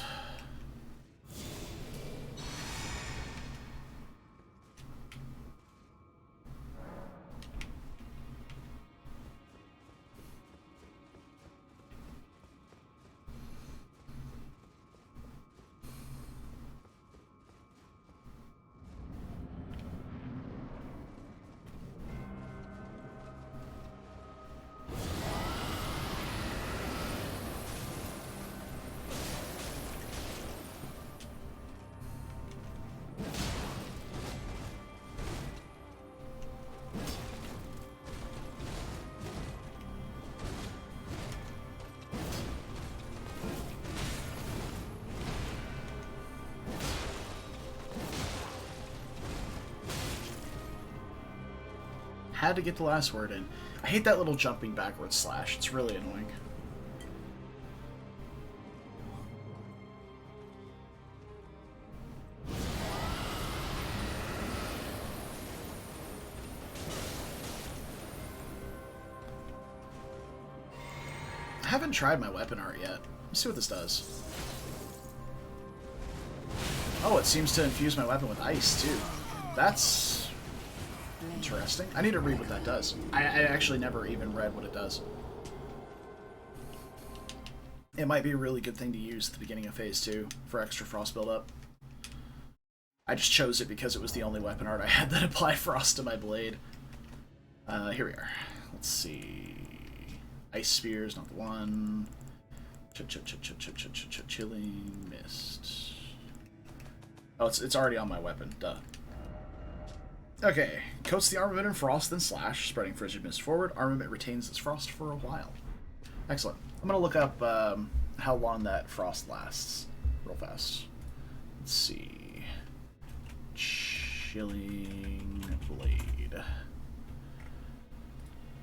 Had to get the last word in. I hate that little jumping backwards slash. It's really annoying. I haven't tried my weapon art yet. Let's see what this does. Oh, it seems to infuse my weapon with ice, too. That's interesting. I need to read what that does. I actually never even read what it does. It might be a really good thing to use at the beginning of Phase 2 for extra frost buildup. I just chose it because it was the only weapon art I had that applied frost to my blade. Here we are. Let's see. Ice Spear's not the one. Chilling Mist. Oh, it's already on my weapon. Duh. Okay, coats the armament in frost, then slash, spreading frigid mist forward. Armament retains its frost for a while. Excellent. I'm going to look up how long that frost lasts real fast. Let's see. Chilling Blade.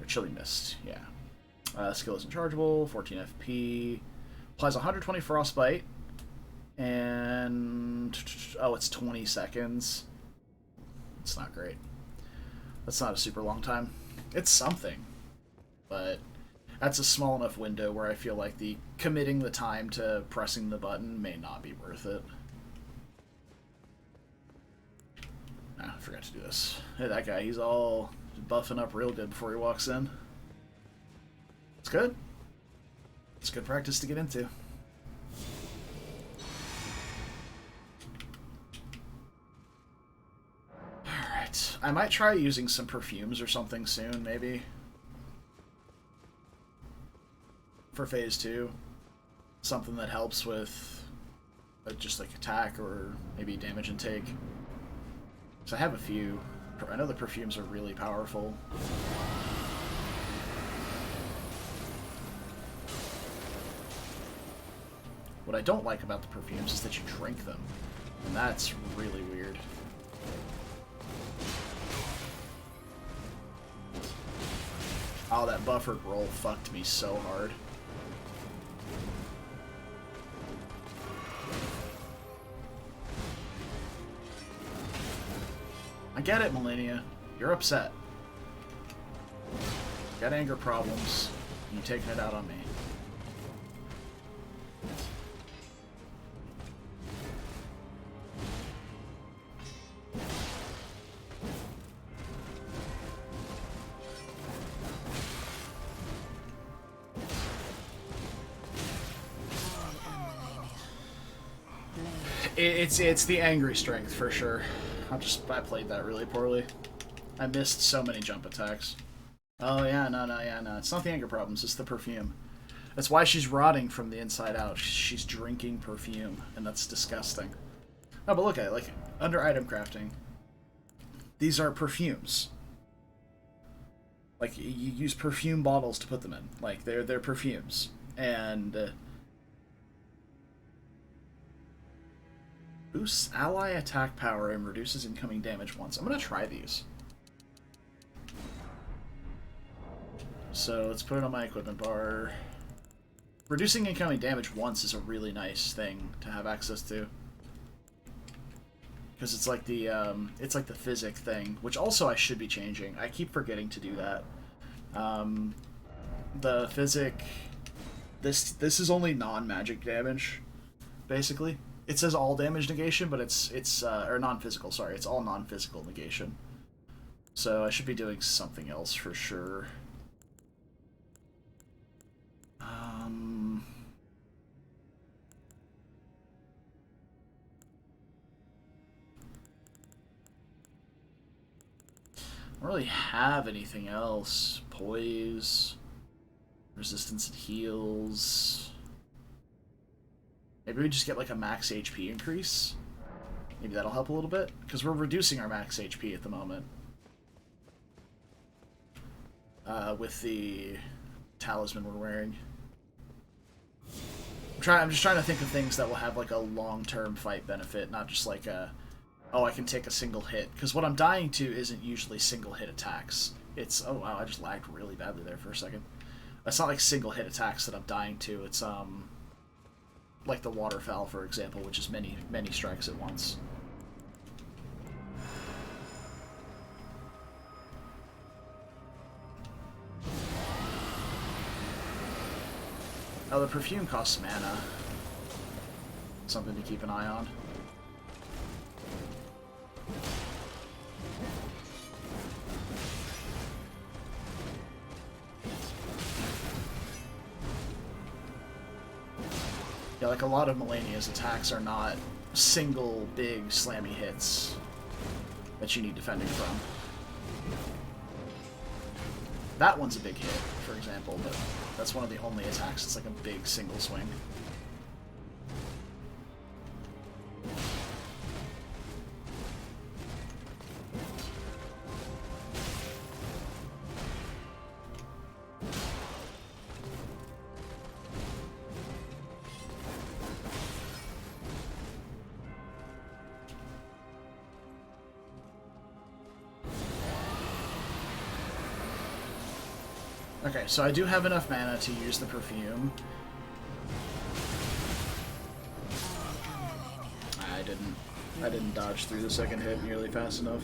Or Chilling Mist, yeah. Skill isn't chargeable, 14 FP. Applies 120 frostbite. And... oh, it's 20 seconds. It's not great. That's not a super long time. It's something, but that's a small enough window where I feel like committing the time to pressing the button may not be worth it. Ah, I forgot to do this. Hey, that guy, he's all buffing up real good before he walks in. It's good. It's good practice to get into. Alright. I might try using some perfumes or something soon, maybe. For phase 2. Something that helps with just like attack or maybe damage intake. So I have a few. I know the perfumes are really powerful. What I don't like about the perfumes is that you drink them, and that's really weird. Oh, that buffered roll fucked me so hard. I get it, Melania. You're upset. Got anger problems. You're taking it out on me. It's the angry strength for sure. I played that really poorly. I missed so many jump attacks. Oh yeah, no. It's not the anger problems, it's the perfume. That's why she's rotting from the inside out. She's drinking perfume, and that's disgusting. Oh, but look at it, like, under item crafting. These are perfumes. Like, you use perfume bottles to put them in. Like, they're perfumes. And... boosts ally attack power and reduces incoming damage once. I'm gonna try these. So let's put it on my equipment bar. Reducing incoming damage once is a really nice thing to have access to, because it's like the physic thing, which also I should be changing. I keep forgetting to do that. The physic. This is only non-magic damage, basically. It says all damage negation, but it's or non-physical. Sorry, it's all non-physical negation. So I should be doing something else for sure. I don't really have anything else. Poise, resistance and heals. Maybe we just get like a max HP increase. Maybe that'll help a little bit, because we're reducing our max HP at the moment. With the talisman we're wearing. I'm just trying to think of things that will have like a long-term fight benefit, not just like a, oh, I can take a single hit. Because what I'm dying to isn't usually single hit attacks. It's, oh wow, I just lagged really badly there for a second. It's not like single hit attacks that I'm dying to. It's like the waterfowl, for example, which is many strikes at once. Oh, the perfume costs mana. Something to keep an eye on. Yeah, like a lot of Melania's attacks are not single big slammy hits that you need defending from. That one's a big hit, for example, but that's one of the only attacks that's like a big single swing. Okay, so I do have enough mana to use the perfume. I didn't dodge through the second hit nearly fast enough.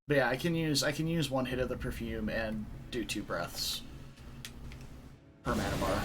But yeah, I can use one hit of the perfume and do 2 breaths per mana bar.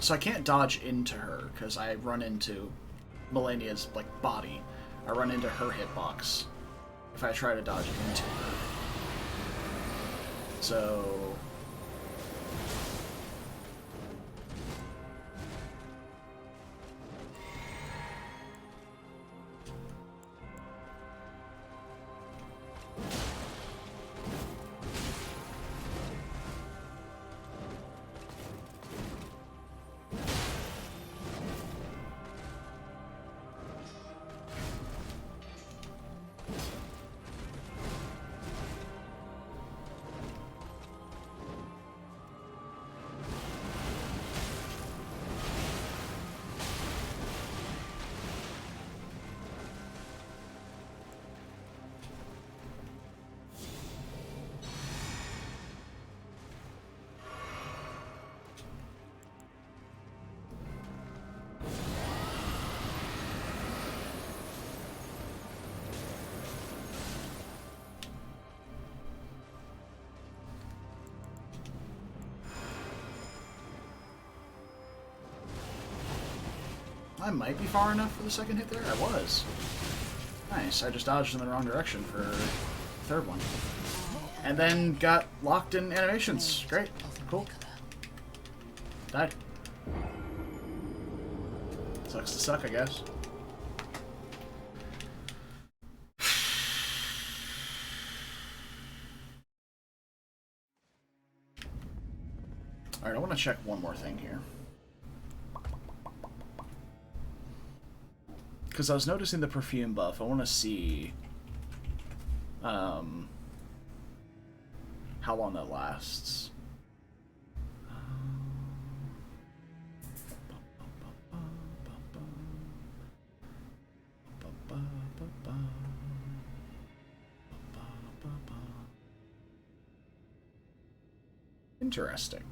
So I can't dodge into her, because I run into Melania's, like, body. I run into her hitbox if I try to dodge into her. So... I might be far enough for the second hit there. I was. Nice. I just dodged in the wrong direction for the third one. And then got locked in animations. Great. Cool. Died. Sucks to suck, I guess. Alright, I want to check one more thing here. Because I was noticing the perfume buff. I want to see how long that lasts. Interesting.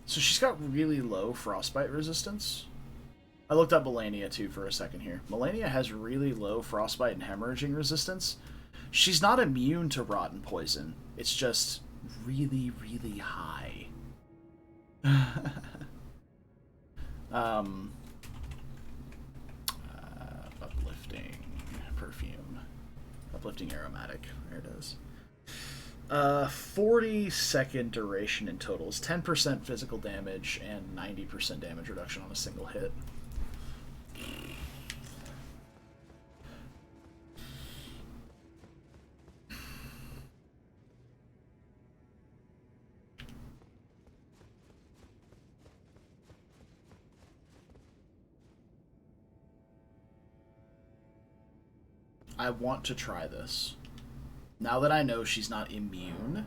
So she's got really low frostbite resistance. I looked up Melania too for a second here. Melania has really low frostbite and hemorrhaging resistance. She's not immune to rotten poison. It's just really, really high. Uplifting perfume. Uplifting aromatic. There it is. 40-second duration in total is 10% physical damage and 90% damage reduction on a single hit. I want to try this. Now that I know she's not immune.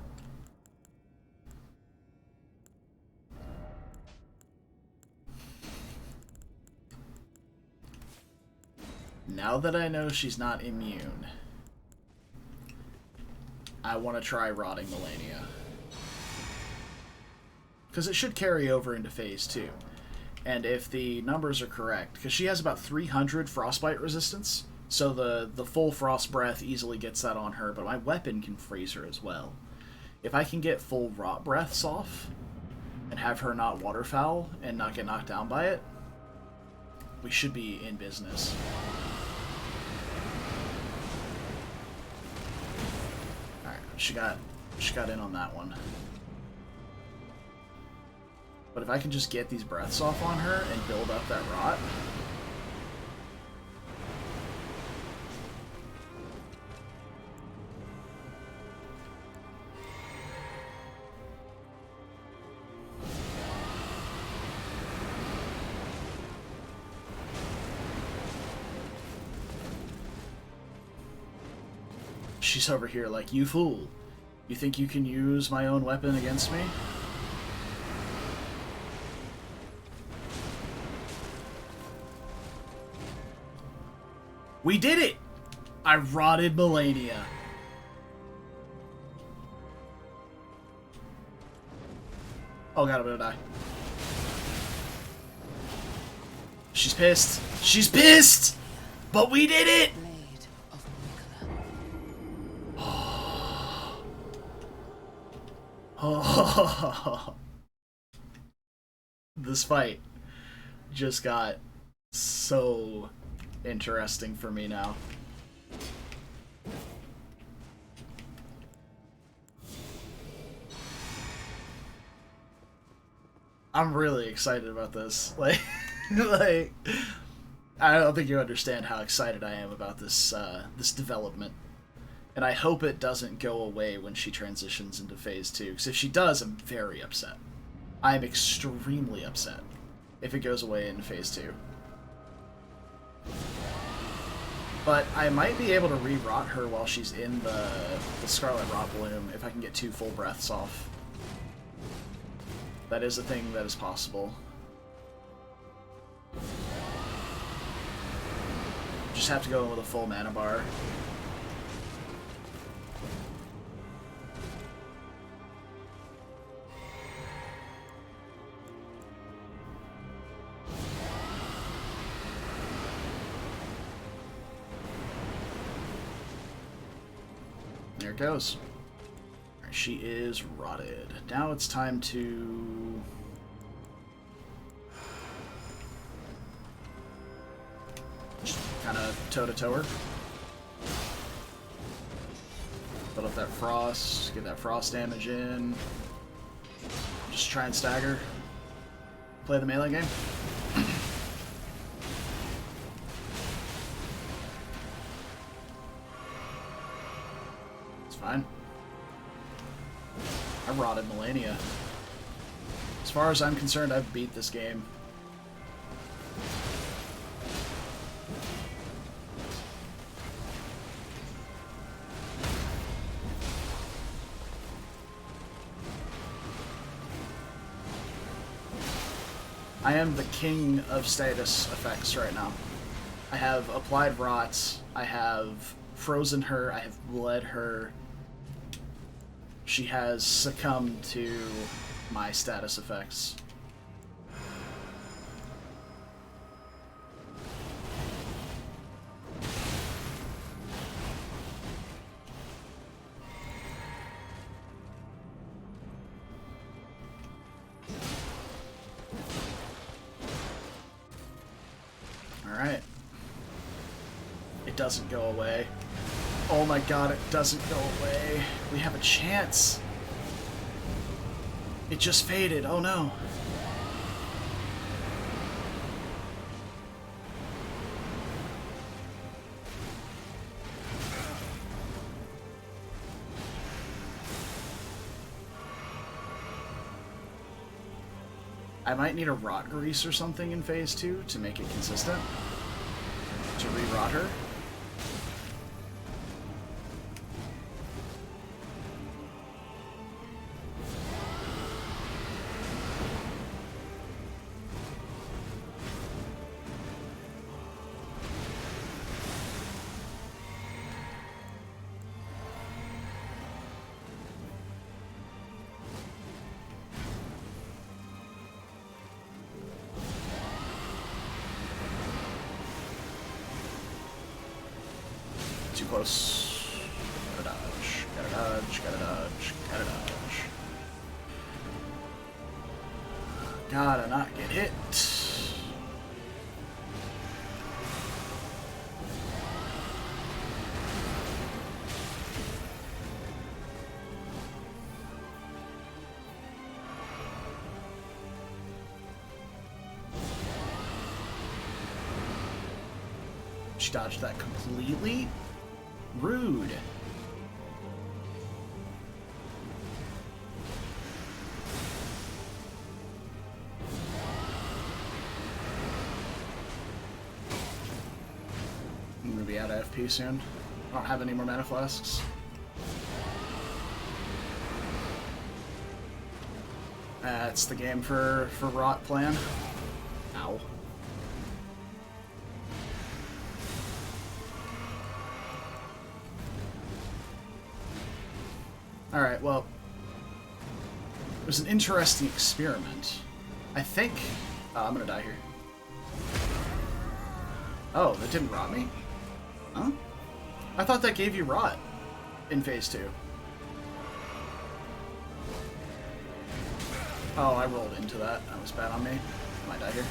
Now that I know she's not immune, I want to try rotting Melania. Because it should carry over into phase 2. And if the numbers are correct, because she has about 300 frostbite resistance, so the full frost breath easily gets that on her, but my weapon can freeze her as well. If I can get full rot breaths off, and have her not waterfowl, and not get knocked down by it, we should be in business. Alright, she got in on that one. But if I can just get these breaths off on her and build up that rot... She's over here like, you fool. You think you can use my own weapon against me? We did it! I rotted Melania. Oh god, I'm gonna die. She's pissed. She's pissed! But we did it! Oh. this fight just got so interesting for me now. I'm really excited about this. Like, like, I don't think you understand how excited I am about this this development. And I hope it doesn't go away when she transitions into Phase 2, because if she does, I'm very upset. I'm extremely upset if it goes away in Phase 2. But I might be able to re-rot her while she's in the Scarlet Rot Bloom if I can get 2 full breaths off. That is a thing that is possible. Just have to go in with a full mana bar. There it goes. Alright, she is rotted. Now it's time to... just kind of toe-to-toe her. Put up that frost, get that frost damage in. Just try and stagger. Play the melee game. Fine. I rotted Melania. As far as I'm concerned, I've beat this game. I am the king of status effects right now. I have applied rots, I have frozen her, I have bled her. She has succumbed to my status effects. Alright. It doesn't go away. Oh my god, it doesn't go away. We have a chance. It just faded. Oh no. I might need a rot grease or something in Phase 2 to make it consistent. To re-rot her. Too close. Gotta dodge, gotta dodge, gotta dodge, gotta dodge. Gotta not get hit. She dodged that completely? Rude. I'm gonna be out of FP soon. I don't have any more mana flasks. That's the game for Rot plan. Ow. Alright, well, it was an interesting experiment. I think... I'm gonna die here. Oh, that didn't rot me? Huh? I thought that gave you rot in Phase 2. Oh, I rolled into that. That was bad on me. Might die here.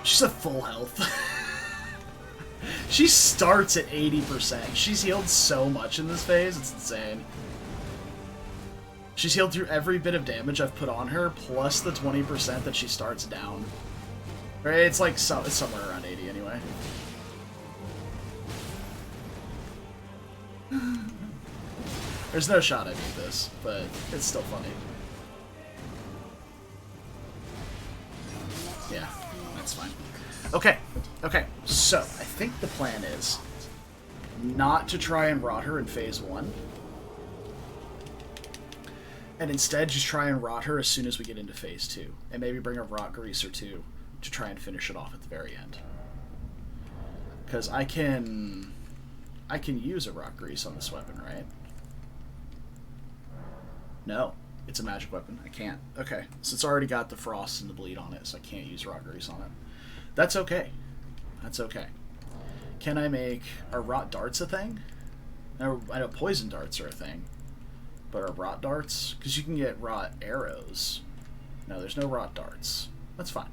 She's at full health. She starts at 80%. She's healed so much in this phase, it's insane. She's healed through every bit of damage I've put on her, plus the 20% that she starts down. Right? It's like it's somewhere around 80 anyway. There's no shot I beat this, but it's still funny. Yeah, that's fine. Okay, so I think the plan is not to try and rot her in phase 1, and instead just try and rot her as soon as we get into phase 2, and maybe bring a rot grease or two to try and finish it off at the very end. Because I can use a rot grease on this weapon, right? No, it's a magic weapon. I can't. Okay, so it's already got the frost and the bleed on it, so I can't use rot grease on it. That's okay. That's okay. Can I make... Are rot darts a thing? I know poison darts are a thing. But are rot darts? Because you can get rot arrows. No, there's no rot darts. That's fine.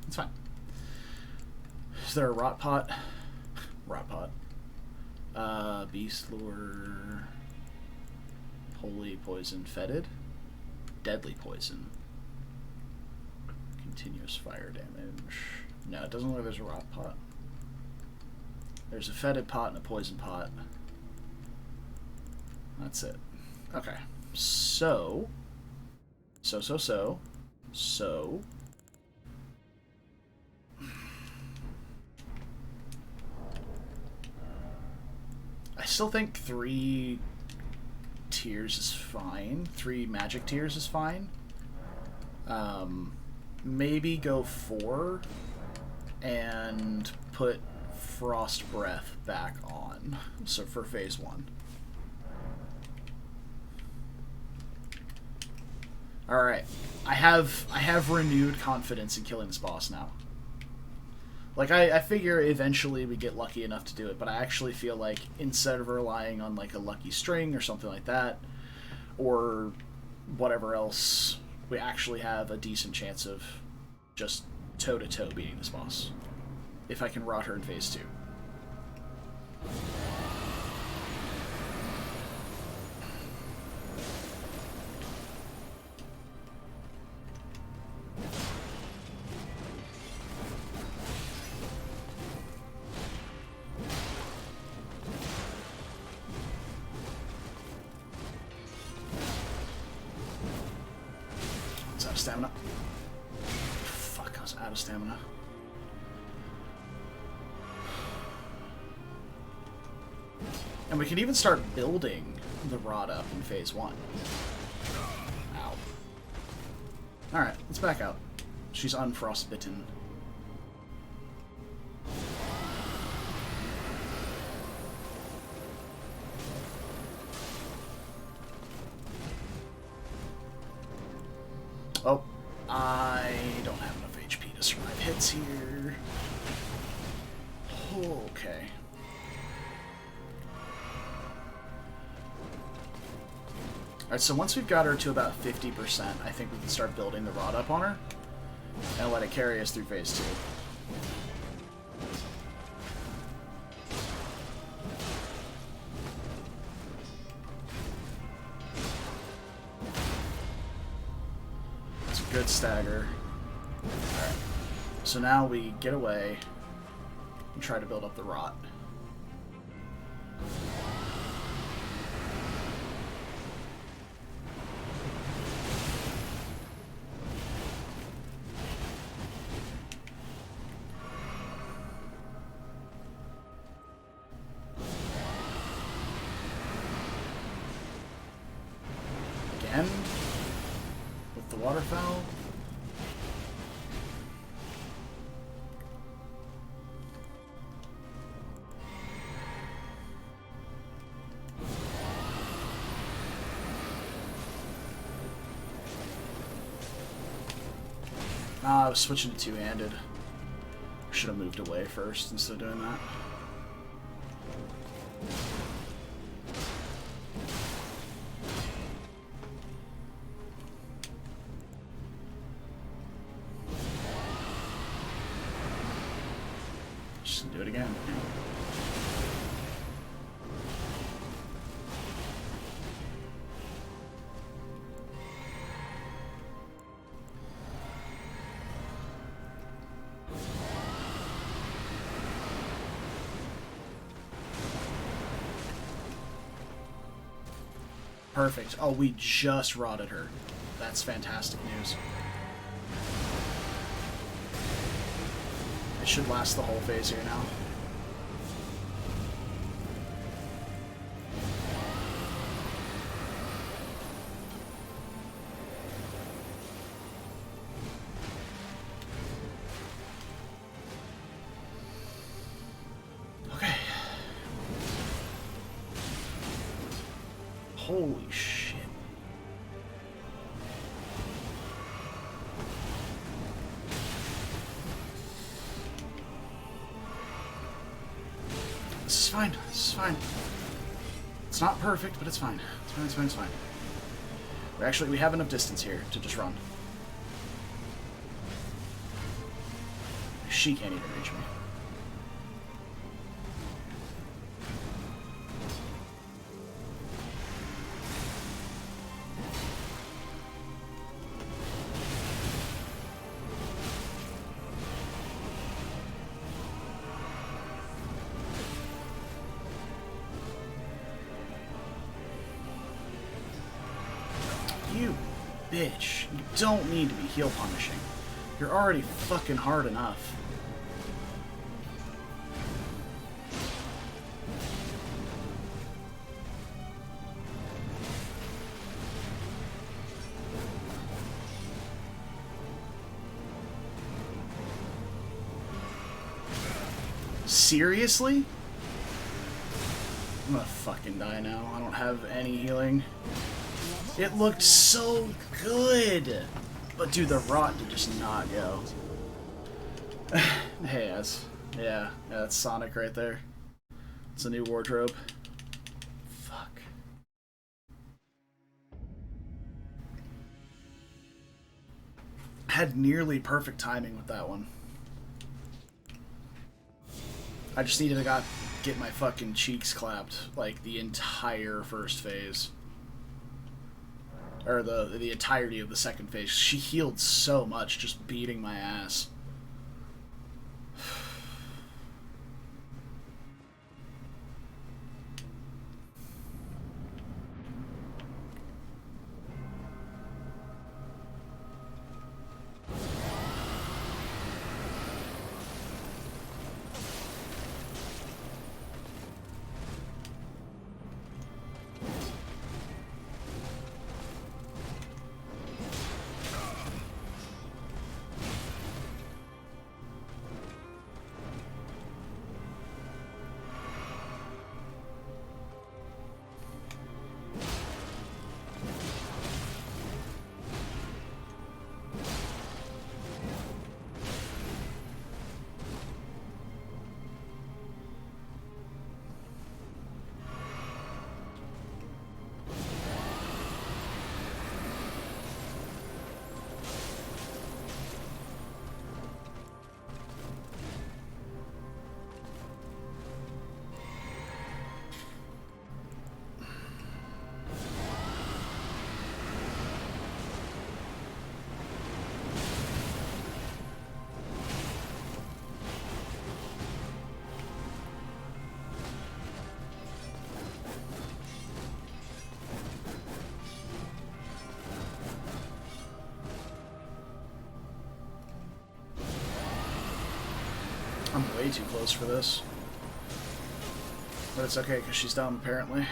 That's fine. Is there a rot pot? Rot pot. Beast lure... Holy poison fetid. Deadly poison. Continuous fire damage. No, it doesn't look like there's a rot pot. There's a fetid pot and a poison pot. That's it. Okay. So. I still think 3 tiers is fine. 3 magic tiers is fine. Maybe go 4 and put Frost Breath back on. So for phase 1. Alright. I have renewed confidence in killing this boss now. Like, I figure eventually we get lucky enough to do it, but I actually feel like instead of relying on, like, a lucky string or something like that, or whatever else, we actually have a decent chance of just toe-to-toe beating this boss. If I can rot her in phase 2. Stamina. Fuck, I was out of stamina. And we can even start building the rod up in phase 1. Ow. Alright, let's back out. She's unfrostbitten. Oh, I don't have enough HP to survive hits here. Okay. Alright, so once we've got her to about 50%, I think we can start building the rod up on her and let it carry us through phase 2. Good stagger. Alright. So now we get away and try to build up the rot. Again? The waterfowl. I was switching to two-handed. Should have moved away first instead of doing that. and do it again. Perfect. Oh, we just rotted her. That's fantastic news. It should last the whole phase here now. Okay. Holy shit. This is fine. This is fine. It's not perfect, but it's fine. It's fine, it's fine, it's fine. We have enough distance here to just run. She can't even reach me. You bitch. You don't need to be heal punishing. You're already fucking hard enough. Seriously? I'm gonna fucking die now. I don't have any healing. It looked so good! But dude, the rot did just not go. Hey, yeah, that's Sonic right there. It's a new wardrobe. Fuck. Had nearly perfect timing with that one. I just needed to get my fucking cheeks clapped like the entire first phase. Or the entirety of the second phase. She healed so much just beating my ass. I'm way too close for this. But it's okay, because she's down, apparently.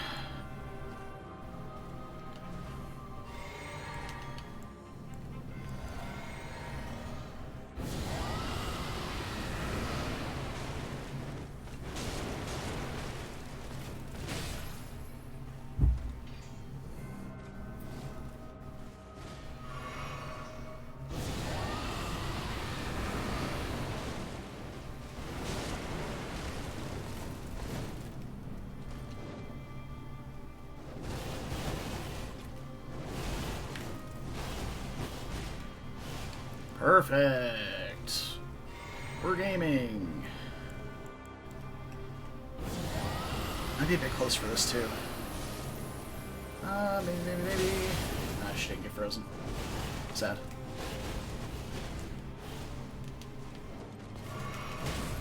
Perfect. We're gaming. Might be a bit close for this too. Maybe. Nah, she didn't get frozen. Sad.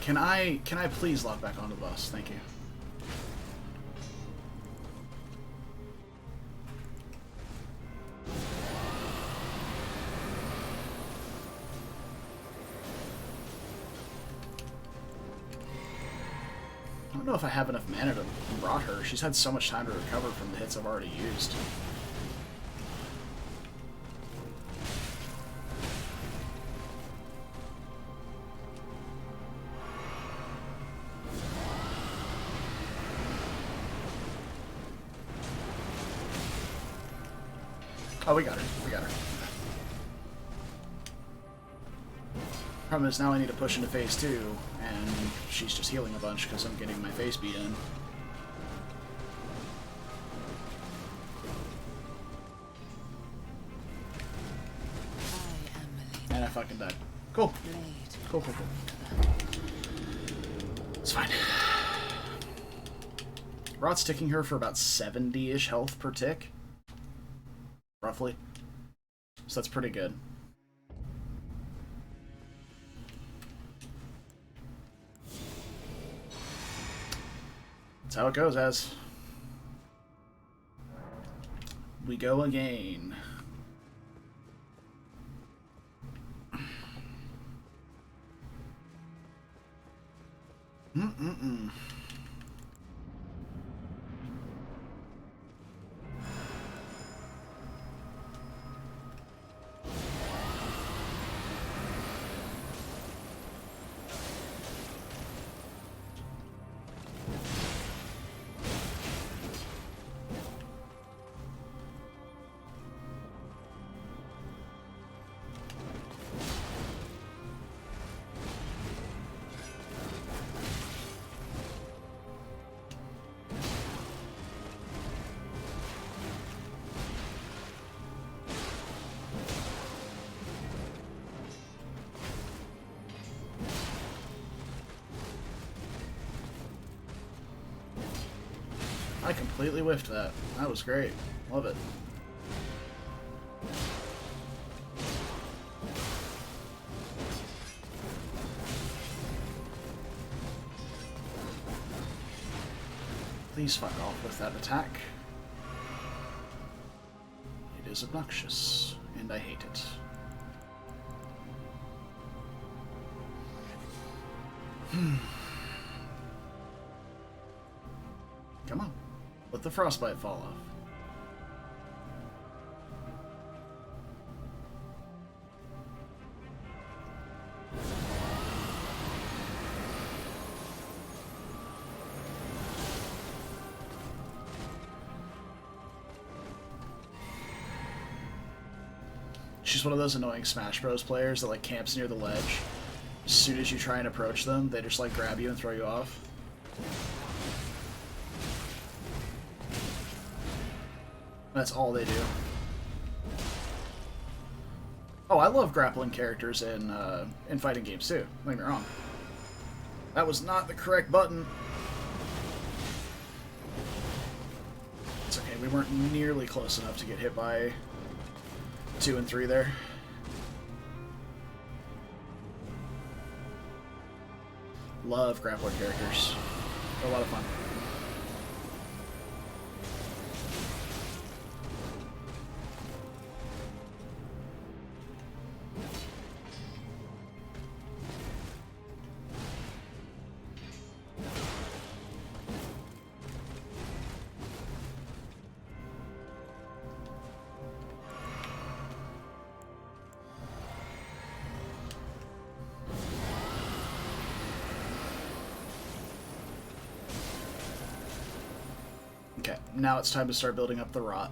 Can I please lock back onto the bus? Thank you. I don't know if I have enough mana to rot her. She's had so much time to recover from the hits I've already used. Oh, we got her. We got her. Problem is now I need to push into phase 2, and she's just healing a bunch because I'm getting my face beat in. And I fucking died. Cool. Cool. It's fine. Rot's ticking her for about 70-ish health per tick. Roughly. So that's pretty good. That's how it goes, as we go again. I completely whiffed that. That was great. Love it. Please fuck off with that attack. It is obnoxious, and I hate it. Come on. Let the frostbite fall off. She's one of those annoying Smash Bros. Players that like camps near the ledge. As soon as you try and approach them, they just like grab you and throw you off. That's all they do. Oh, I love grappling characters in fighting games too. Don't get me wrong. That was not the correct button. It's okay, we weren't nearly close enough to get hit by 2 and 3 there. Love grappler characters. They're a lot of fun. Okay, now it's time to start building up the rot.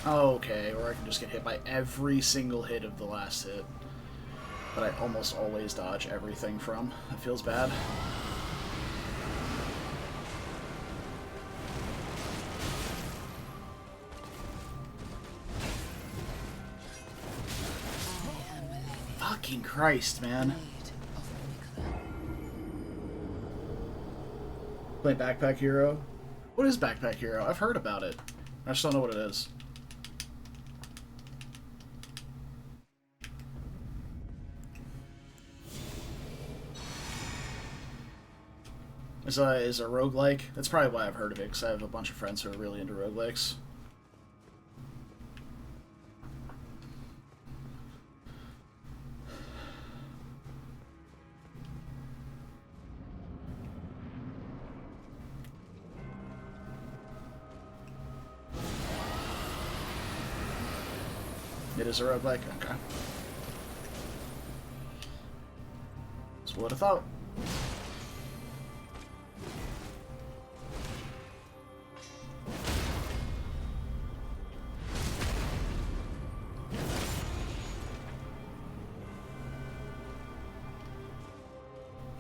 Okay, or I can just get hit by every single hit of the last hit. But I almost always dodge everything from. That feels bad. Fucking Christ, man. Blade of Mikla. Play Backpack Hero? What is Backpack Hero? I've heard about it. I just don't know what it is. Is a roguelike? That's probably why I've heard of it, because I have a bunch of friends who are really into roguelikes. It is a roguelike? Okay. That's what I thought.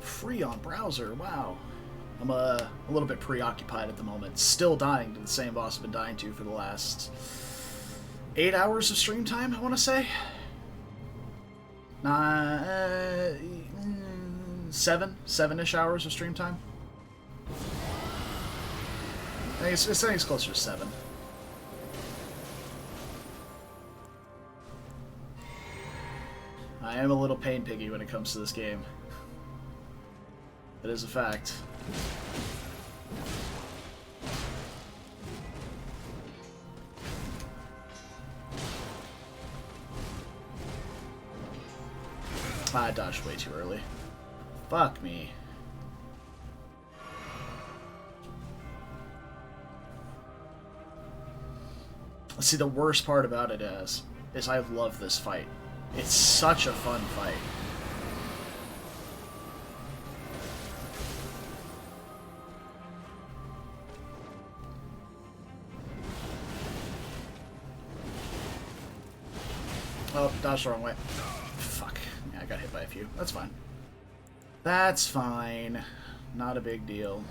Free on browser, wow. I'm a little bit preoccupied at the moment. Still dying to the same boss I've been dying to for the last 8 hours of stream time, I want to say. Seven-ish hours of stream time. I think it's closer to 7. I am a little pain piggy when it comes to this game. That is a fact. I dodged way too early. Fuck me. See, the worst part about it is I love this fight. It's such a fun fight. Oh, dodged the wrong way. Fuck. Yeah, I got hit by a few. That's fine. That's fine. Not a big deal.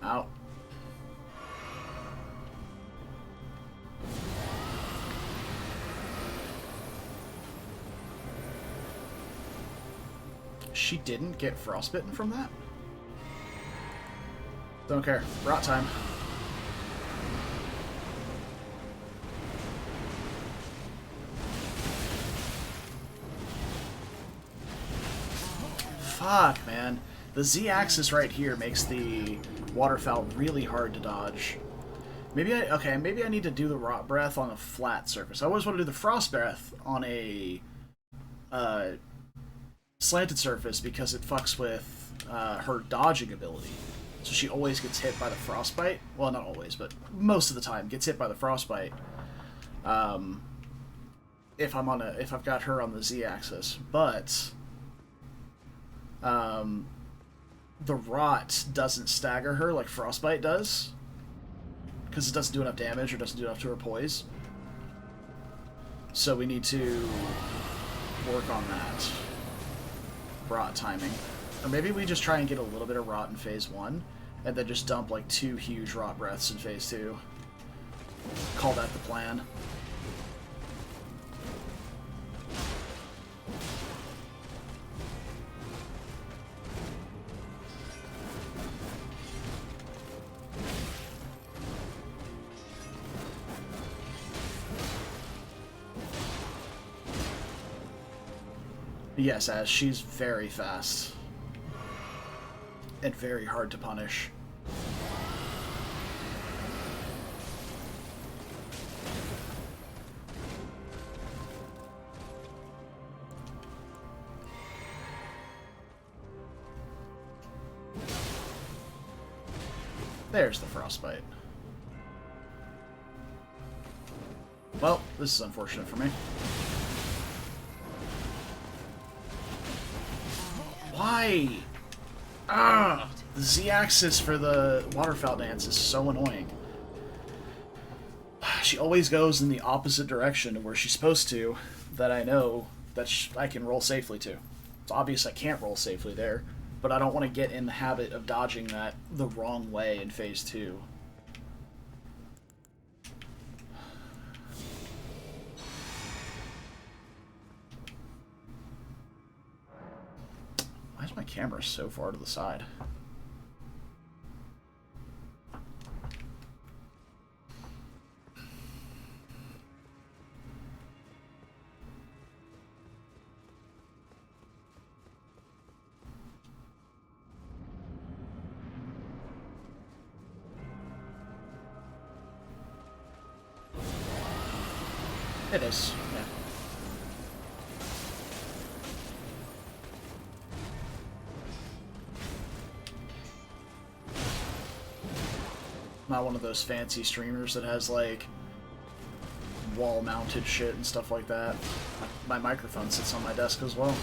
Out. She didn't get frostbitten from that? Don't care. Rot time. Fuck, man. The Z-axis right here makes the waterfowl really hard to dodge. Maybe I need to do the rot breath on a flat surface. I always want to do the frost breath on a slanted surface because it fucks with her dodging ability. So she always gets hit by the frostbite. Well, not always, but most of the time gets hit by the frostbite. If I've got her on the Z-axis, but the rot doesn't stagger her like frostbite does, because it doesn't do enough damage or doesn't do enough to her poise. So we need to work on that rot timing. Or maybe we just try and get a little bit of rot in phase 1, and then just dump like 2 huge rot breaths in phase 2. Call that the plan. Yes, as she's very fast. And very hard to punish. There's the frostbite. Well, this is unfortunate for me. Why? Ah! The Z-axis for the waterfowl dance is so annoying. She always goes in the opposite direction of where she's supposed to, that I know that I can roll safely to. It's obvious I can't roll safely there, but I don't want to get in the habit of dodging that the wrong way in phase 2. Why is my camera so far to the side? It is, yeah. Not one of those fancy streamers that has, like, wall-mounted shit and stuff like that. My microphone sits on my desk as well.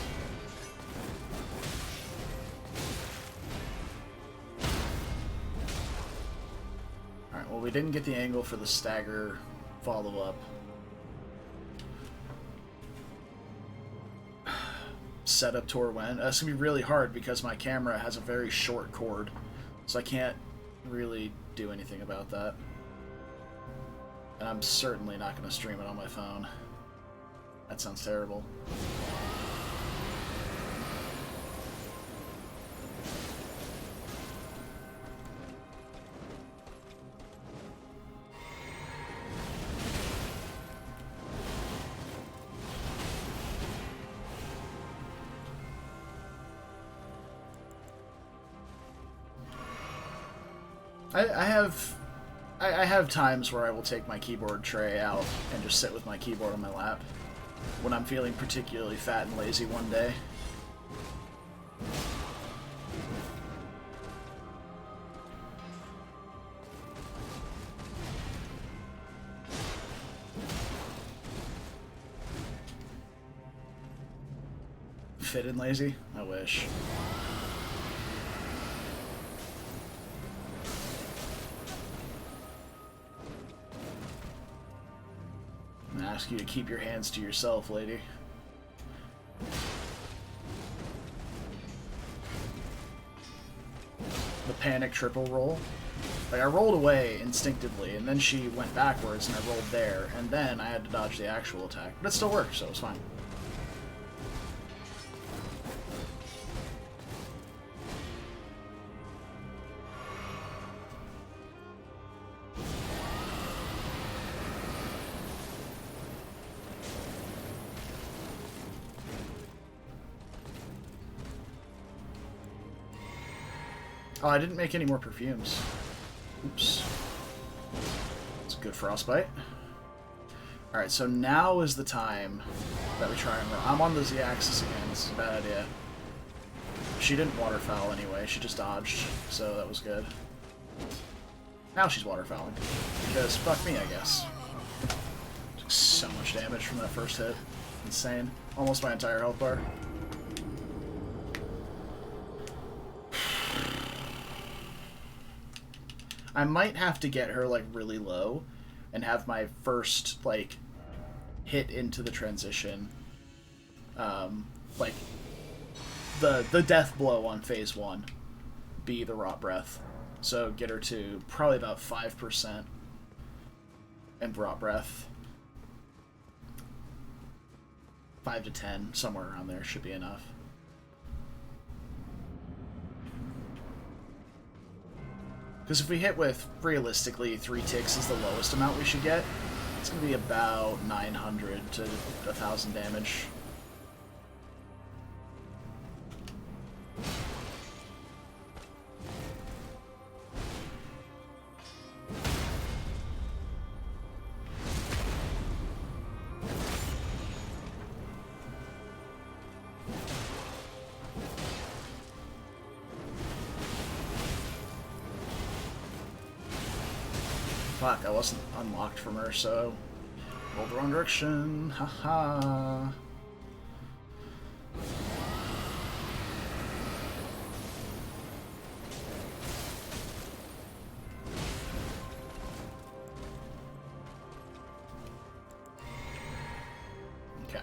Alright, well, we didn't get the angle for the stagger follow-up. Setup tour when. It's gonna be really hard because my camera has a very short cord, so I can't really do anything about that. And I'm certainly not gonna stream it on my phone. That sounds terrible. I have times where I will take my keyboard tray out and just sit with my keyboard on my lap when I'm feeling particularly fat and lazy one day. Fit and lazy? I wish. Ask you to keep your hands to yourself, lady. The panic triple roll. Like, I rolled away instinctively, and then she went backwards, and I rolled there, and then I had to dodge the actual attack. But it still worked, so it was fine. Oh, I didn't make any more perfumes. Oops. It's a good frostbite. Alright, so now is the time that we try and run. I'm on the Z-axis again. This is a bad idea. She didn't waterfowl anyway. She just dodged, so that was good. Now she's waterfowling. Because fuck me, I guess. Took so much damage from that first hit. Insane. Almost my entire health bar. I might have to get her, like, really low and have my first, like, hit into the transition, like, the death blow on phase 1 be the Rot Breath. So get her to probably about 5% and Rot Breath. 5 to 10, somewhere around there should be enough. Because if we hit with, realistically, 3 ticks is the lowest amount we should get, it's going to be about 900 to 1,000 damage. Fuck, I wasn't unlocked from her, so... rolled the wrong direction. Haha. Okay.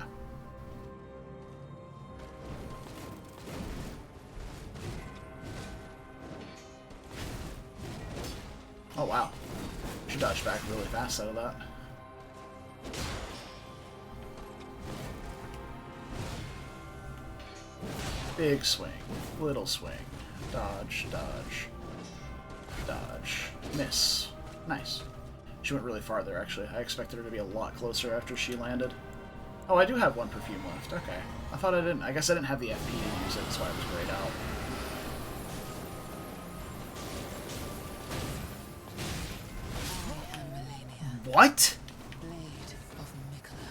Oh, wow. She dodged back really fast out of that. Big swing. Little swing. Dodge, dodge. Dodge. Miss. Nice. She went really far there, actually. I expected her to be a lot closer after she landed. Oh, I do have one perfume left. Okay. I thought I didn't. I guess I didn't have the FP to use it. That's why it was grayed out. I am Melania, What? Blade of Mikula.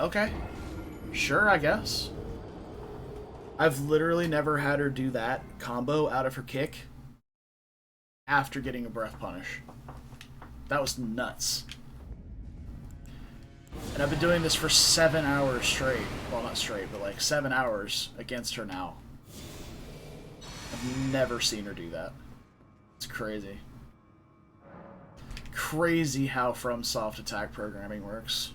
Okay. Sure, I guess. I've literally never had her do that combo out of her kick after getting a breath punish. That was nuts. And I've been doing this for 7 hours straight. Well, not straight, but like 7 hours against her now. I've never seen her do that. It's crazy. Crazy how FromSoft attack programming works.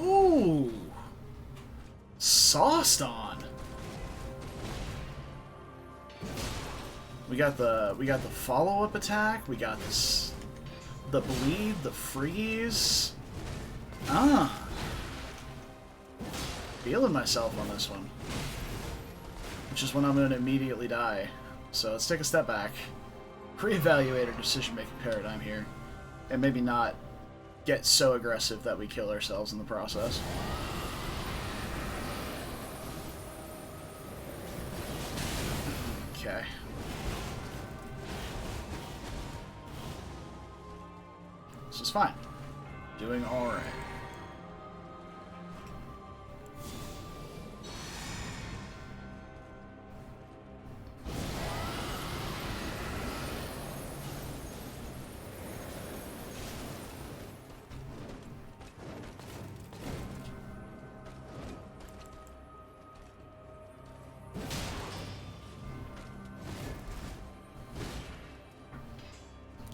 Ooh, sauced on. We got the follow-up attack. We got this, the bleed, the freeze. Ah, feeling myself on this one. Which is when I'm going to immediately die. So let's take a step back, reevaluate our decision-making paradigm here, and maybe not get so aggressive that we kill ourselves in the process. Okay. This is fine. Doing alright.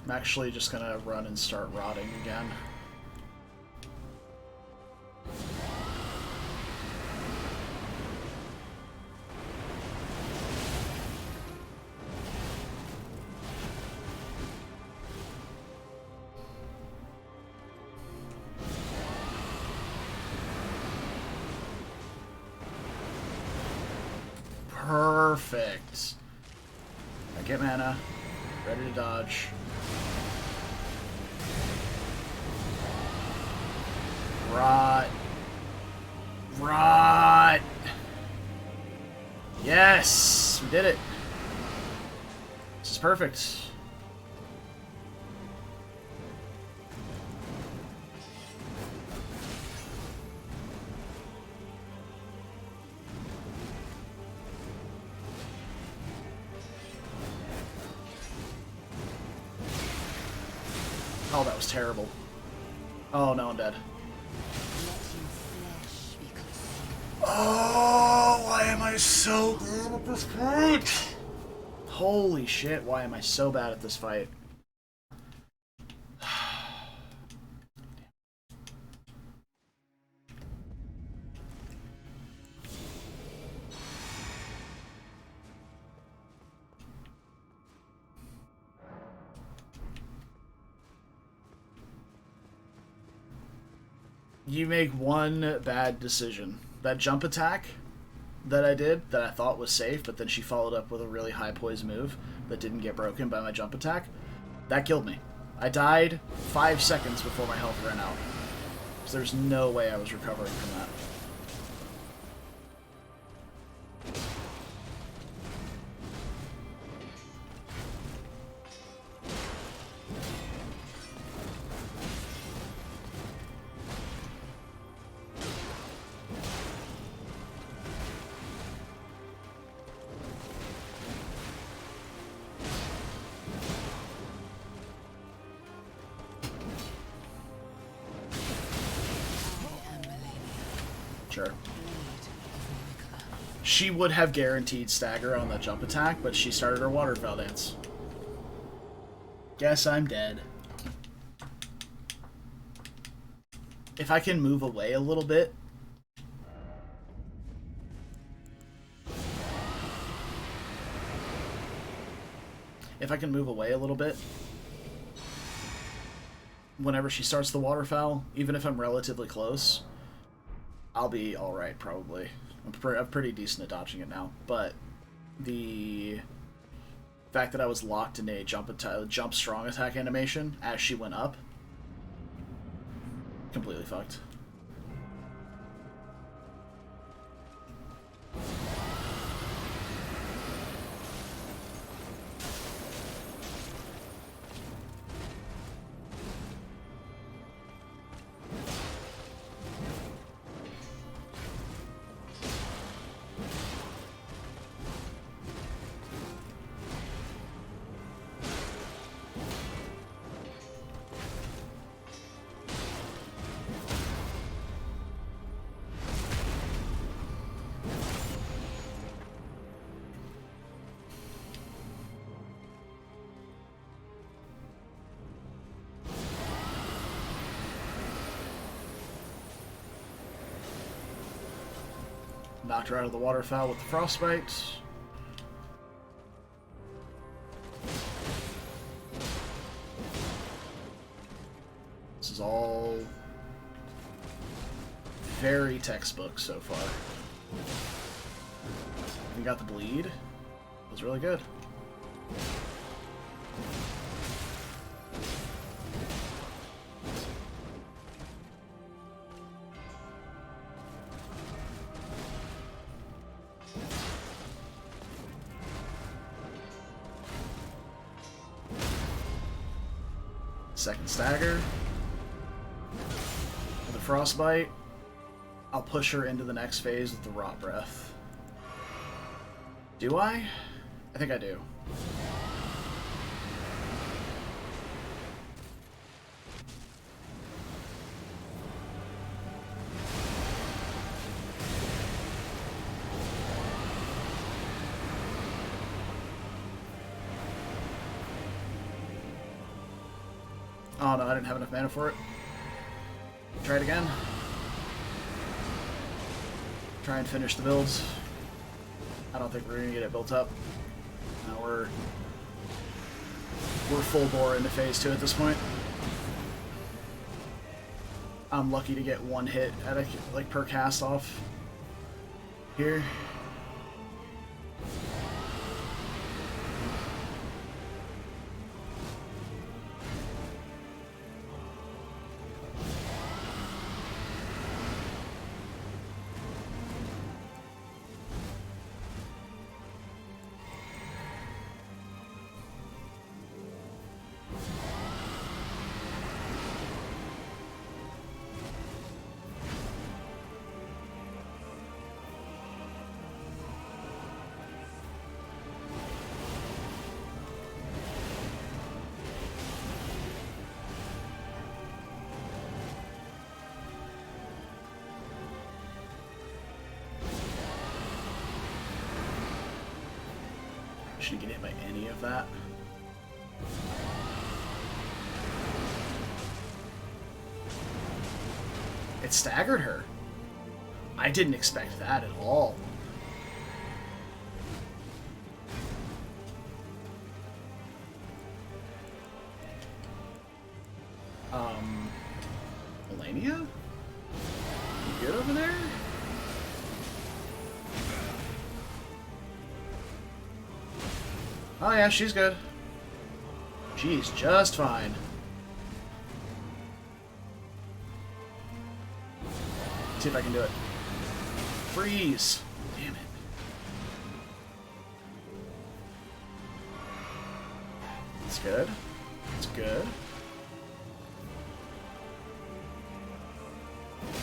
I'm actually just gonna run and start rotting again. Perfect. I get mana. Ready to dodge. Rot. Rot. Yes! We did it. This is perfect. Oh, that was terrible. Oh, no, I'm dead. Oh, why am I so good at this fight? Holy shit, why am I so bad at this fight? You make one bad decision. That jump attack that I did, that I thought was safe, but then she followed up with a really high poise move that didn't get broken by my jump attack, that killed me. I died 5 seconds before my health ran out. Because there's no way I was recovering from that. I am Melania, Sure. Blade of Oricla. She would have guaranteed stagger on the jump attack, but she started her waterfowl dance. Guess I'm dead. If I can move away a little bit. If I can move away a little bit. Whenever she starts the waterfowl, even if I'm relatively close, I'll be alright, probably. I'm pretty decent at dodging it now, but the fact that I was locked in a jump strong attack animation as she went up, completely fucked. Knocked her out of the waterfowl with the frostbite. This is all very textbook so far. We got the bleed. It was really good. Second stagger. With a frostbite, I'll push her into the next phase with the rot breath. Do I? I think I do. Oh no, I didn't have enough mana for it. Try it again. Try and finish the builds. I don't think we're gonna get it built up. No, we're full bore into phase 2 at this point. I'm lucky to get one hit at a, like, per cast off here. She didn't get hit by any of that. It staggered her. I didn't expect that at all. Melania? You good over there? Oh yeah, she's good. She's just fine. See if I can do it. Freeze! Damn it. That's good. That's good.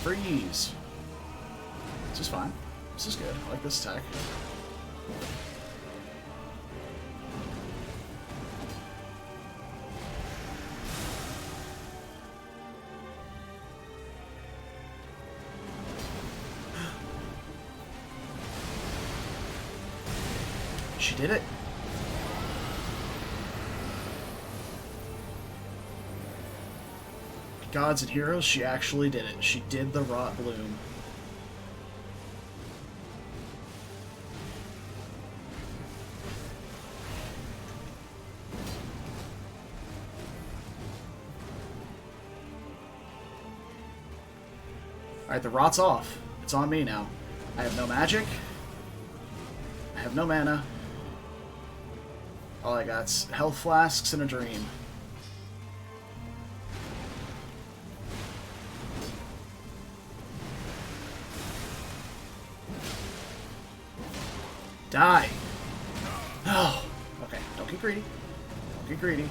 Freeze! This is fine. This is good. I like this attack. She did it. Gods and heroes, she actually did it. She did the Rot Bloom. Alright, the Rot's off. It's on me now. I have no magic. I have no mana. All I got's health flasks and a dream. Die! Oh! Okay, don't get greedy. Don't get greedy.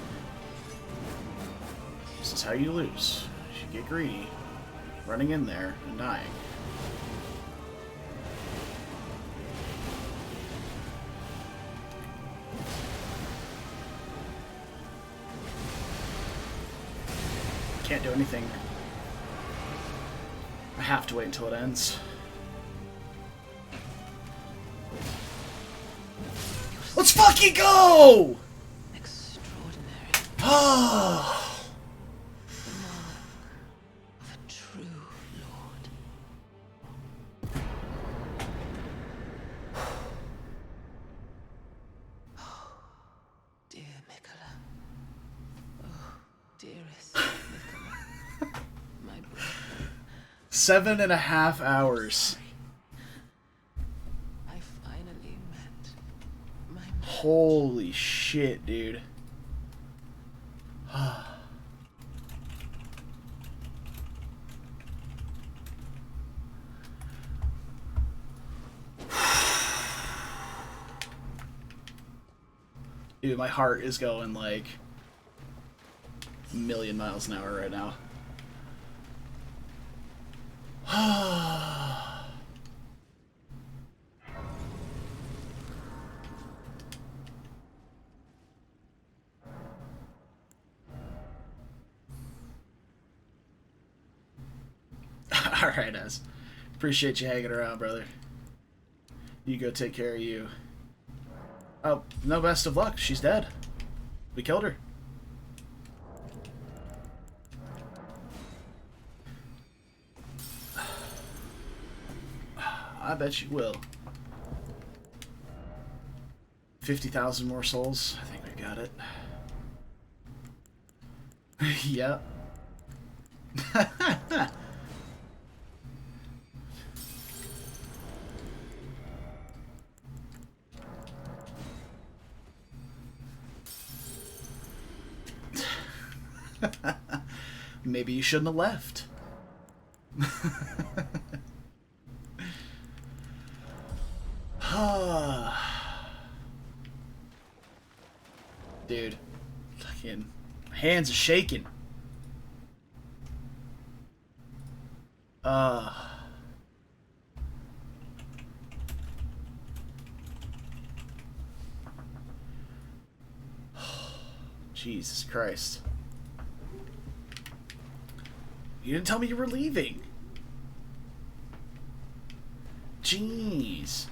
This is how you lose. You get greedy. Running in there and dying. Can't do anything. I have to wait until it ends. Let's fucking go! Extraordinary. Oh! The mark of a true lord. Oh, dear Mikola. Oh, dearest Mikola. My brother. 7.5 hours. I finally met my man. Holy shit, dude. Dude, my heart is going like a million miles an hour right now. Alright, Ez. Appreciate you hanging around, brother. You go take care of you. Oh, no best of luck. She's dead. We killed her. I bet you will. 50,000 more souls. I think we got it. Yep. Maybe you shouldn't have left. Dude, fucking hands are shaking. Jesus Christ. You didn't tell me you were leaving. Jeez.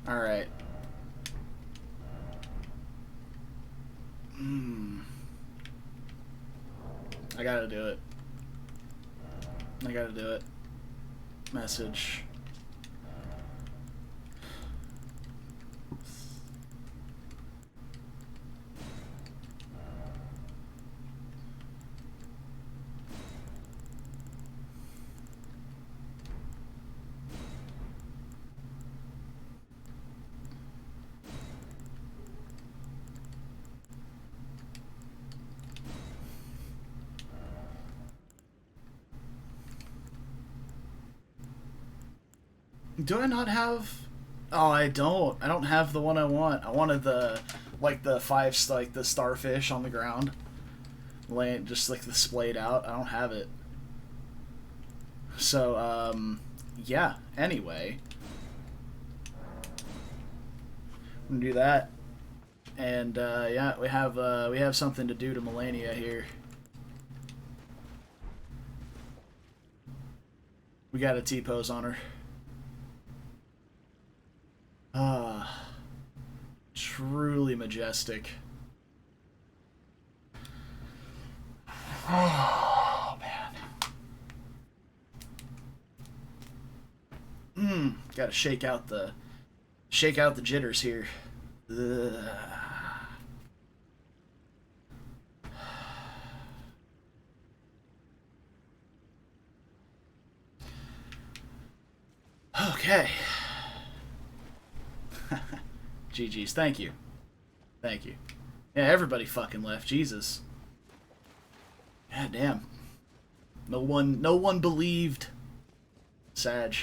Alright. I gotta do it. I gotta do it. Message. Do I not have? Oh, I don't. I don't have the one I want. I wanted the, like the like the starfish on the ground, laying just like the splayed out. I don't have it. So, yeah. Anyway, I'm gonna do that, and yeah, we have something to do to Melania here. We got a T-pose on her. Ah, truly majestic. Oh man. Gotta shake out the jitters here. Ugh. Okay. GG's. Thank you. Thank you. Yeah, everybody fucking left. Jesus. God damn. No one believed. Sag.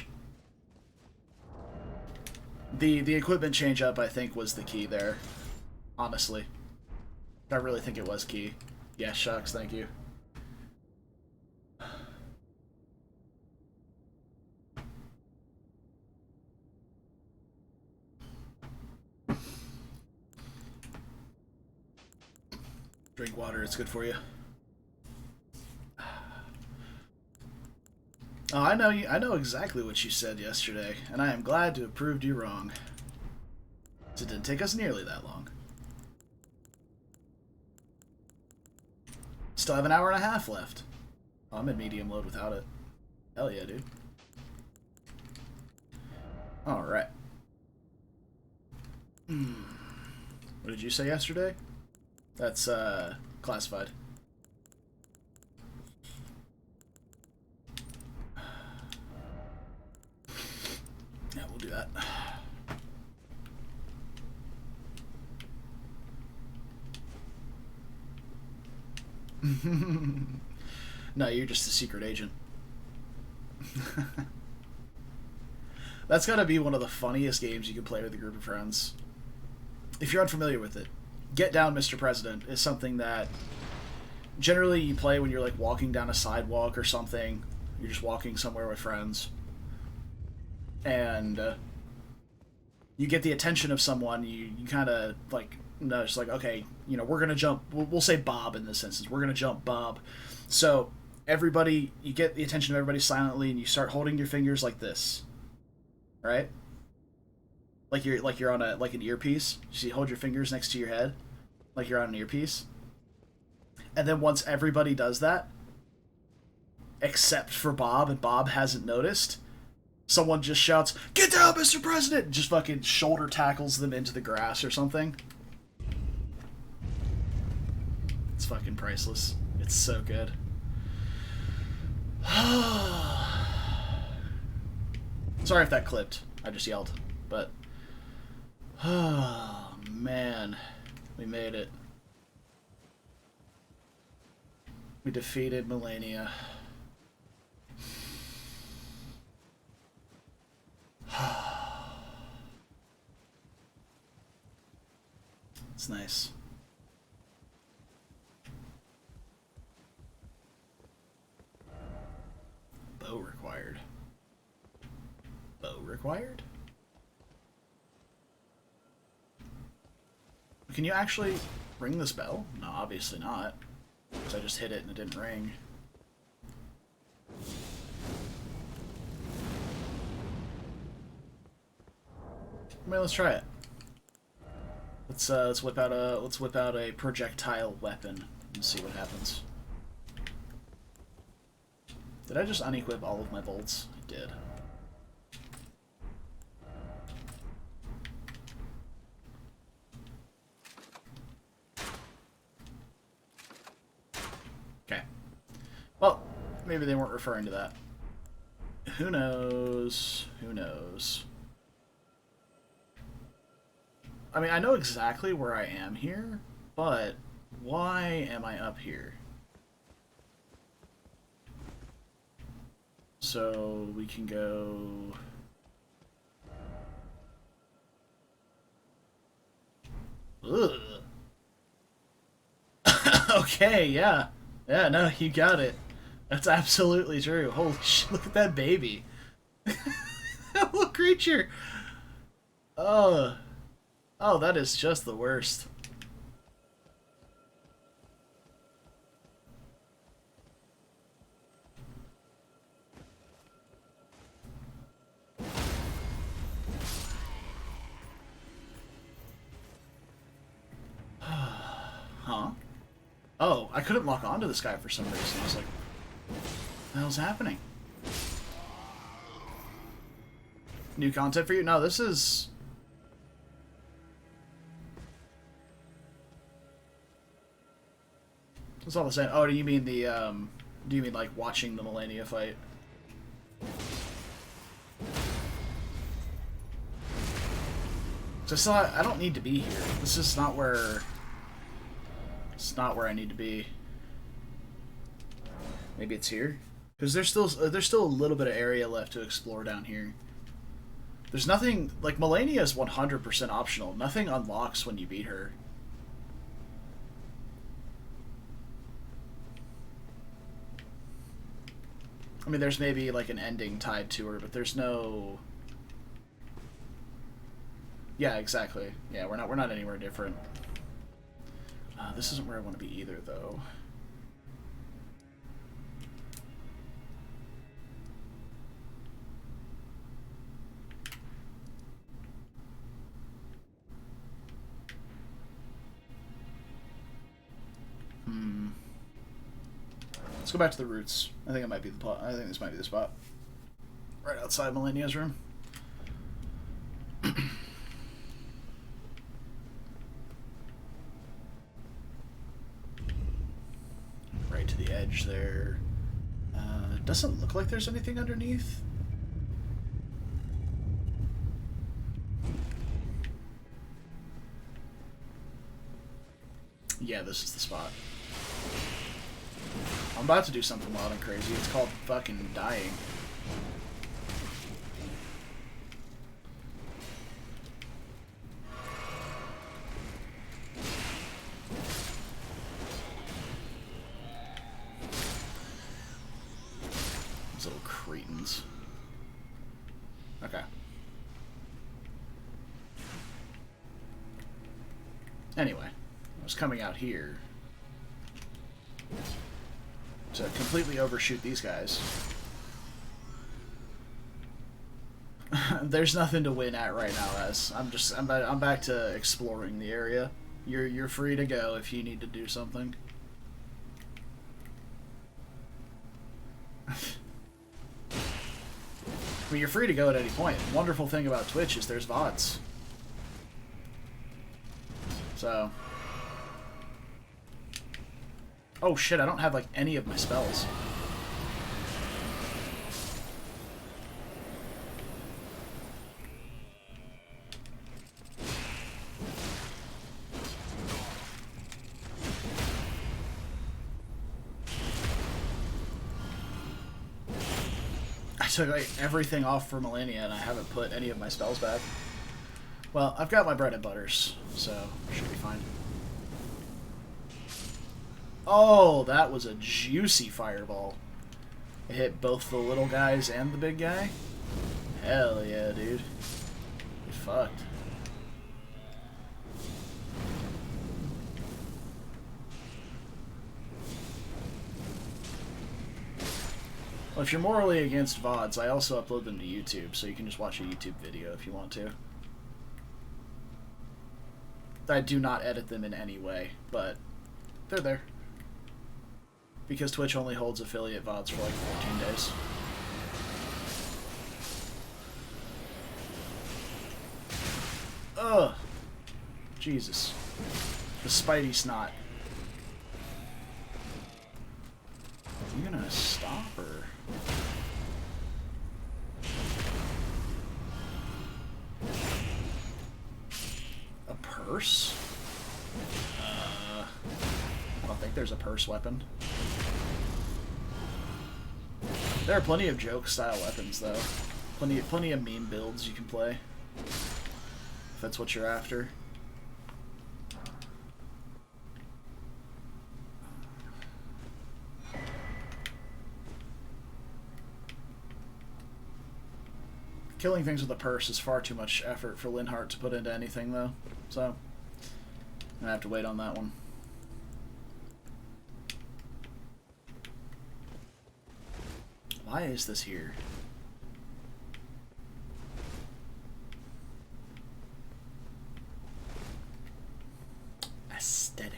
The equipment change up I think was the key there. Honestly. I really think it was key. Yeah, shucks, thank you. Drink water, it's good for you. Oh, I know exactly what you said yesterday, and I am glad to have proved you wrong. It didn't take us nearly that long. Still have an hour and a half left. Oh, I'm in medium load without it. Hell yeah, dude. Alright. What did you say yesterday? That's, classified. Yeah, we'll do that. No, you're just a secret agent. That's gotta be one of the funniest games you can play with a group of friends. If you're unfamiliar with it, Get Down, Mr. President is something that generally you play when you're like walking down a sidewalk or something. You're just walking somewhere with friends. And you get the attention of someone, you kind of like, no, it's like, okay, you know, we're going to jump, we'll say Bob in this instance. We're going to jump Bob. So everybody, you get the attention of everybody silently and you start holding your fingers like this. Right? Like you're on an earpiece. So you hold your fingers next to your head, like you're on an earpiece. And then once everybody does that, except for Bob, and Bob hasn't noticed, someone just shouts, "Get down, Mr. President!" and just fucking shoulder tackles them into the grass or something. It's fucking priceless. It's so good. Sorry if that clipped. I just yelled. But oh man, we made it. We defeated Melania. It's nice. Bow required. Bow required? Can you actually ring this bell? No, obviously not. Because I just hit it and it didn't ring. I mean, let's try it. Let's whip out a projectile weapon and see what happens. Did I just unequip all of my bolts? I did. Okay. Well, maybe they weren't referring to that. Who knows? Who knows? I mean, I know exactly where I am here, but why am I up here? So we can go Ugh. Okay, yeah. Yeah, no, you got it. That's absolutely true. Holy shit, look at that baby. That little creature. Oh. Oh, that is just the worst. Huh? Oh, I couldn't lock onto this guy for some reason. I was like, what the hell's happening? New content for you? No, this is... It's all the same. Oh, do you mean the, do you mean, like, watching the Melania fight? So I don't need to be here. This is not where... It's not where I need to be. Maybe it's here? Because there's still a little bit of area left to explore down here. There's nothing... Like, Melania is 100% optional. Nothing unlocks when you beat her. I mean, there's maybe, like, an ending tied to her, but there's no... Yeah, exactly. Yeah, we're not anywhere different. This isn't where I want to be either, though. Let's go back to the roots. I think it might be the plot. I think this might be the spot. Right outside Melania's room. Right to the edge there. Doesn't look like there's anything underneath. Yeah, this is the spot. I'm about to do something wild and crazy. It's called fucking dying. These little cretins. Okay. Anyway, I was coming out here to completely overshoot these guys. There's nothing to win at right now, as I'm back to exploring the area. You're free to go if you need to do something. I mean, you're free to go at any point. The wonderful thing about Twitch is there's VODs. So... Oh shit, I don't have, like, any of my spells. I took, like, everything off for Melania, and I haven't put any of my spells back. Well, I've got my bread and butters, so I should be fine. Oh, that was a juicy fireball. It hit both the little guys and the big guy. Hell yeah, dude. Get fucked. Well, if you're morally against VODs, I also upload them to YouTube, so you can just watch a YouTube video if you want to. I do not edit them in any way, but they're there. Because Twitch only holds affiliate VODs for like 14 days. Ugh. Jesus. The Spidey snot. Are you gonna stop or... A purse? I don't think there's a purse weapon. There are plenty of joke-style weapons, though. Plenty of meme builds you can play. If that's what you're after. Killing things with a purse is far too much effort for Linhardt to put into anything, though. So, I'm gonna have to wait on that one. Why is this here? Aesthetic.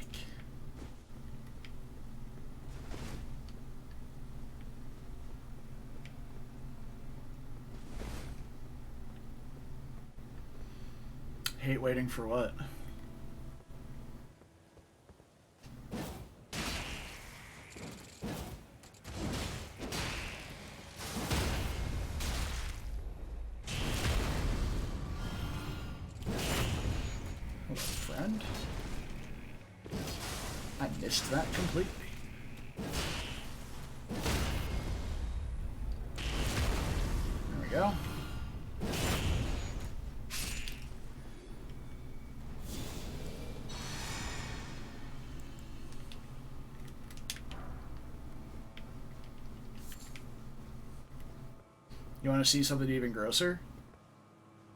Hate waiting for what? Hello, friend. I missed that completely. There we go. You want to see something even grosser?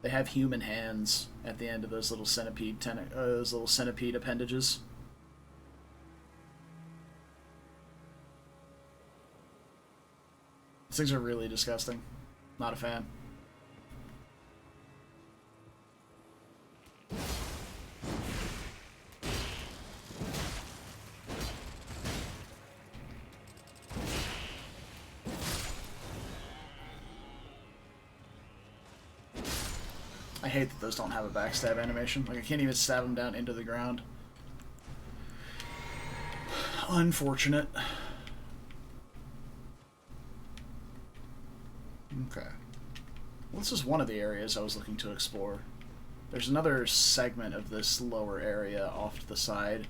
They have human hands at the end of those little centipede appendages. These things are really disgusting. Not a fan. I hate that those don't have a backstab animation. Like, I can't even stab them down into the ground. Unfortunate. Okay. Well, this is one of the areas I was looking to explore. There's another segment of this lower area off to the side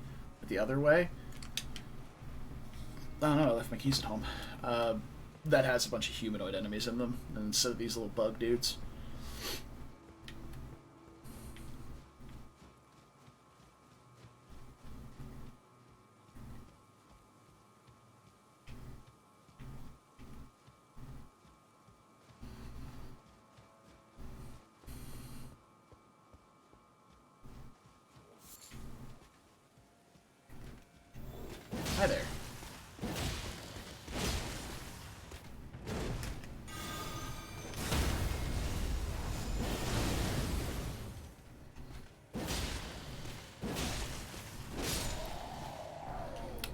the other way. Oh no, I left my keys at home. That has a bunch of humanoid enemies in them, instead of these little bug dudes. Hi there.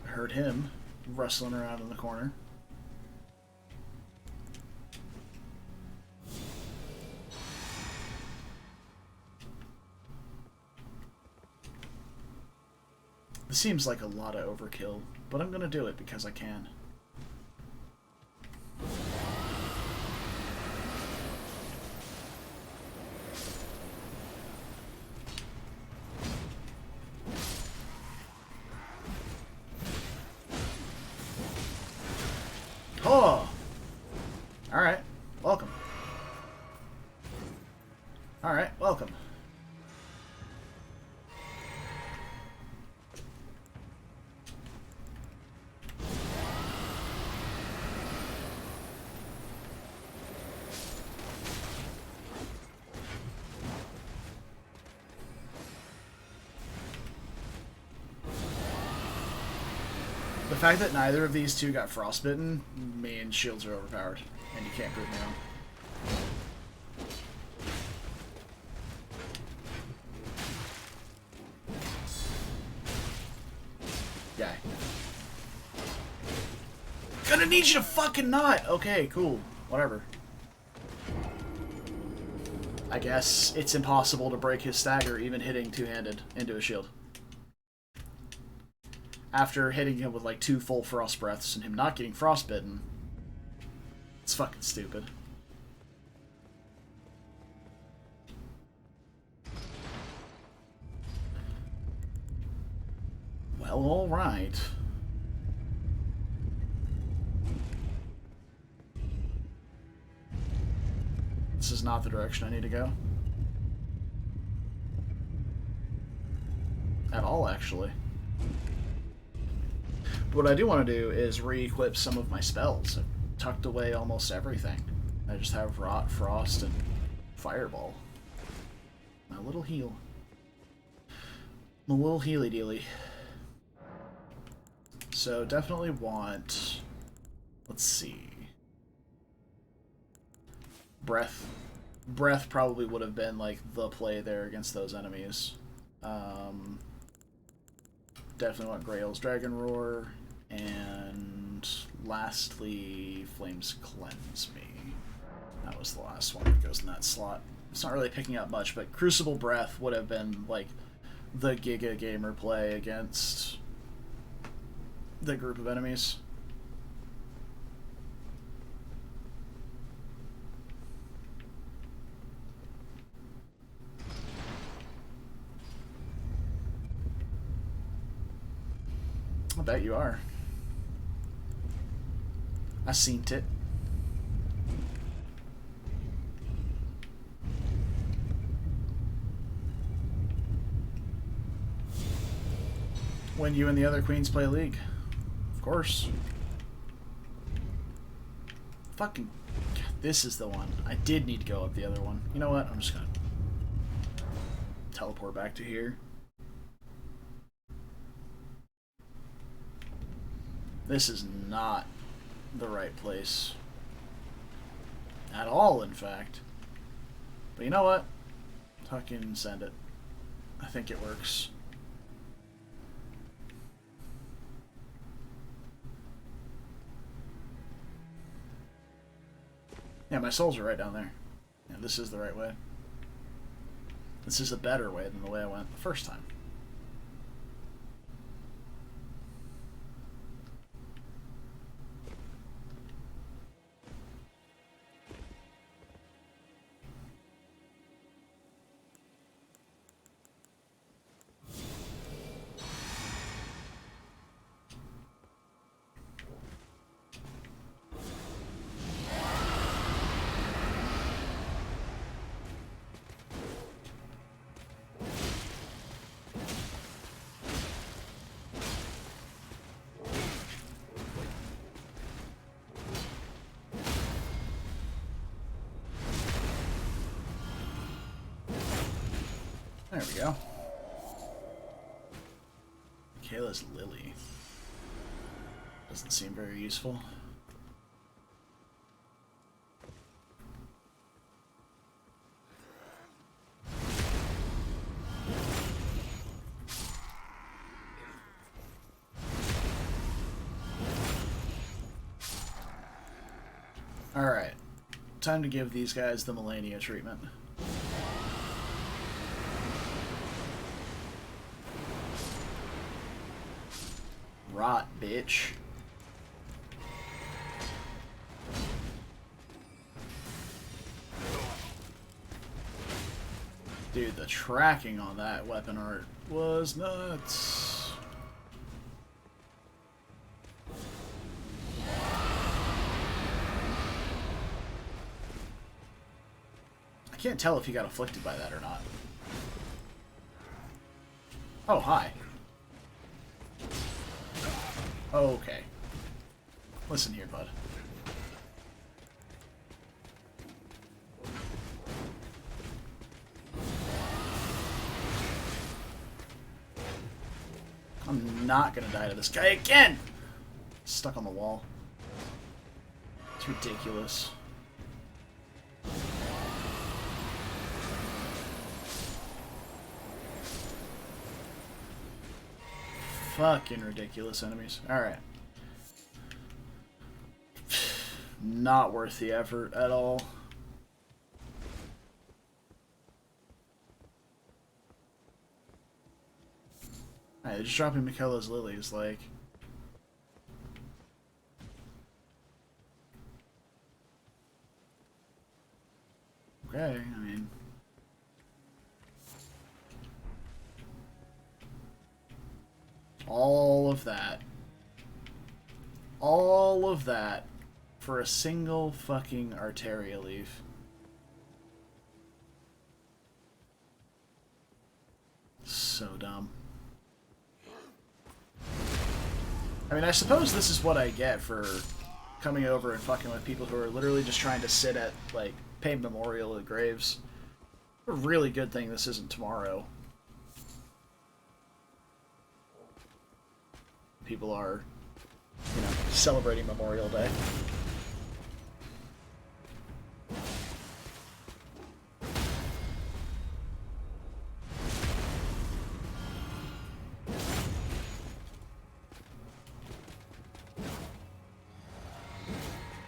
I heard him rustling around in the corner. This seems like a lot of overkill, but I'm gonna do it because I can. Oh! Alright, welcome. Alright, welcome. The fact that neither of these two got frostbitten means shields are overpowered, and you can't prove me wrong. Guy. Gonna need you to fucking not! Okay, cool. Whatever. I guess it's impossible to break his stagger even hitting two-handed into a shield. After hitting him with like 2 full frost breaths and him not getting frostbitten, it's fucking stupid. Well, alright. This is not the direction I need to go. At all, actually. What I do want to do is re-equip some of my spells. I've tucked away almost everything. I just have Rot, Frost, and Fireball. My little heal. My little healy dealy. So definitely want... Let's see. Breath. Breath probably would have been like the play there against those enemies. Definitely want Grail's Dragon Roar. And lastly, Flames Cleanse Me. That was the last one that goes in that slot. It's not really picking up much, but Crucible Breath would have been like the Giga Gamer play against the group of enemies. I bet you are. I seen it. When you and the other queens play League. Of course. Fucking... God, this is the one. I did need to go up the other one. You know what? I'm just gonna... teleport back to here. This is not the right place. At all, in fact. But you know what? Fucking send it. I think it works. Yeah, my souls are right down there. Yeah, this is the right way. This is a better way than the way I went the first time. There we go. Kayla's Lily. Doesn't seem very useful. Alright. Time to give these guys the Melania treatment. Rot, bitch. Dude, the tracking on that weapon art was nuts. I can't tell if he got afflicted by that or not. Oh, hi. Okay. Listen here, bud. I'm not gonna die to this guy again! Stuck on the wall. It's ridiculous. Fucking ridiculous enemies. Alright. Not worth the effort at all. Alright, just dropping Michaela's lilies, like... Okay, I mean... All of that. All of that for a single fucking Arteria leaf. So dumb. I mean, I suppose this is what I get for coming over and fucking with people who are literally just trying to sit at, like, pay memorial at graves. A really good thing this isn't tomorrow. People are, celebrating Memorial Day.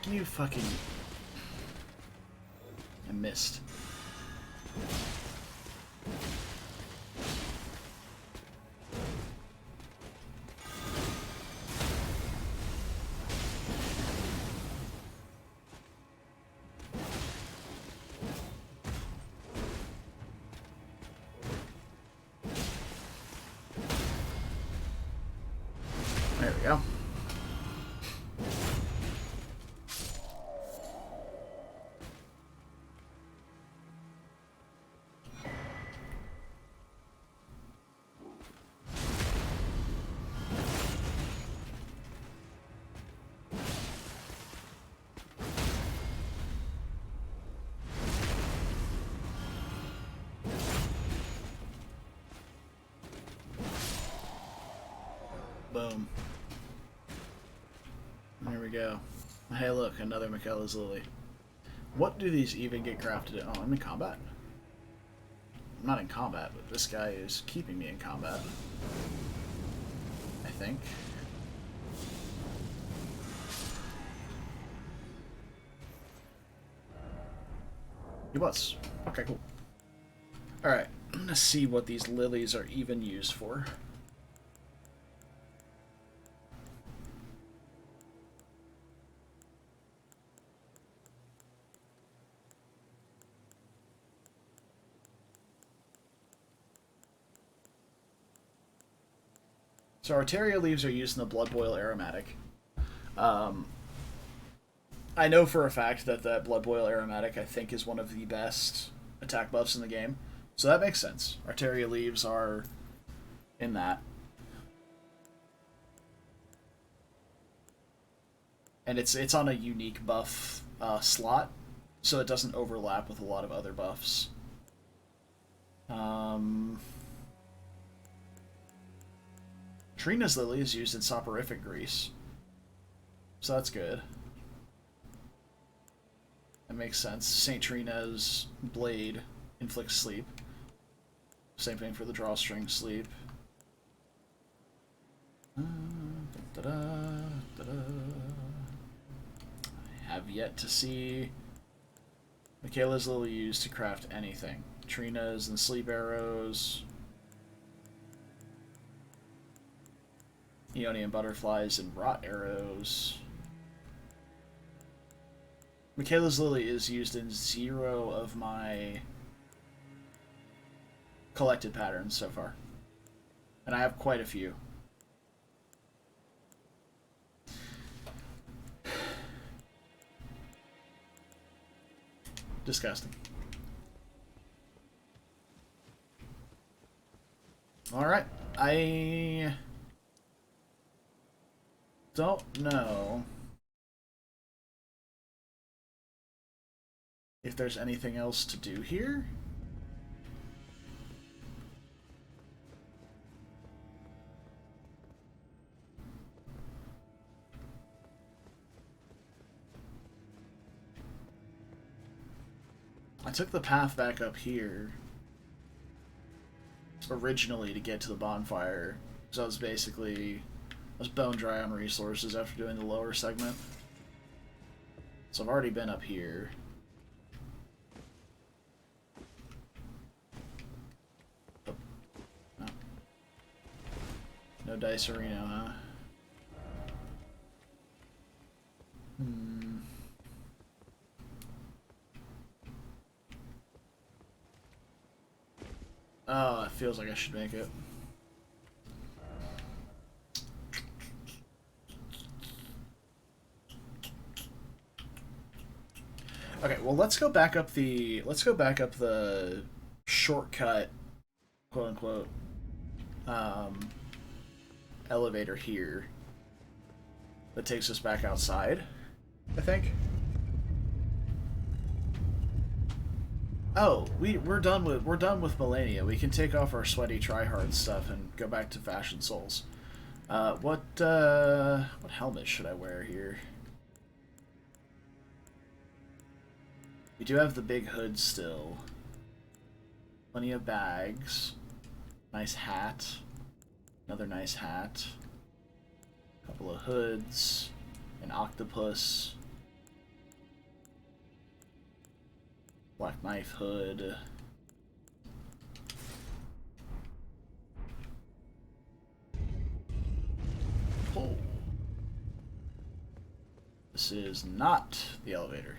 You fucking... I missed. There we go. Boom. There we go. Hey look, another Michaela's Lily. What do these even get crafted in? Oh, I'm in combat. I'm not in combat, but this guy is keeping me in combat. I think. He was. Okay, cool. Alright, I'm gonna see what these lilies are even used for. So Arteria leaves are used in the Blood Boil Aromatic. I know for a fact that that Blood Boil Aromatic, I think, is one of the best attack buffs in the game. So that makes sense. Arteria leaves are in that. And it's on a unique buff slot, so it doesn't overlap with a lot of other buffs. Trina's Lily is used in soporific grease, so that's good. That makes sense. St. Trina's blade inflicts sleep. Same thing for the drawstring sleep. I have yet to see Michaela's Lily used to craft anything. Trina's and sleep arrows. Eonian butterflies and rot arrows. Michaela's Lily is used in 0 of my collected patterns so far. And I have quite a few. Disgusting. Alright, I don't know if there's anything else to do here. I took the path back up here originally to get to the bonfire, so I was bone dry on resources after doing the lower segment. So I've already been up here. Oh. No. No dice arena, huh? Oh, it feels like I should make it. Okay, well let's go back up the shortcut, quote unquote, elevator here that takes us back outside, I think. Oh, we're done with Melania. We can take off our sweaty tryhard stuff and go back to Fashion Souls. What helmet should I wear here? We do have the big hood still. Plenty of bags. Nice hat. Another nice hat. Couple of hoods. An octopus. Black knife hood. Oh. This is not the elevator.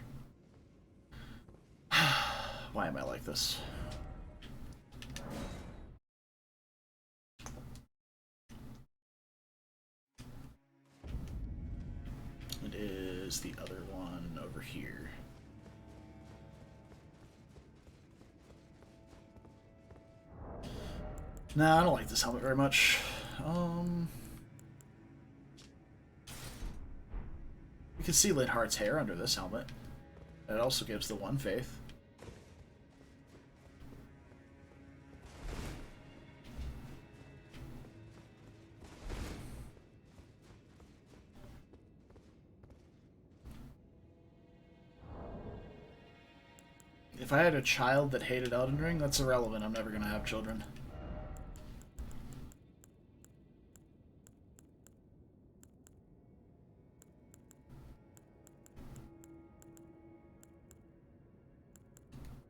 Why am I like this? It is the other one over here. Nah, I don't like this helmet very much. You can see Linhardt's hair under this helmet. It also gives the one faith. If I had a child that hated Elden Ring, that's irrelevant. I'm never gonna have children.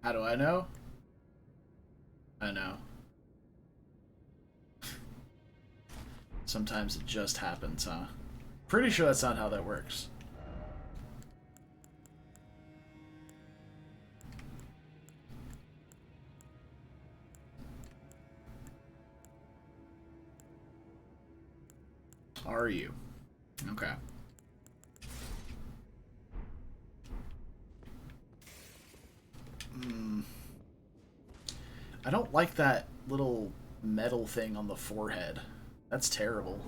How do I know? I know. Sometimes it just happens, huh? Pretty sure that's not how that works. Are you? Okay. I don't like that little metal thing on the forehead. That's terrible.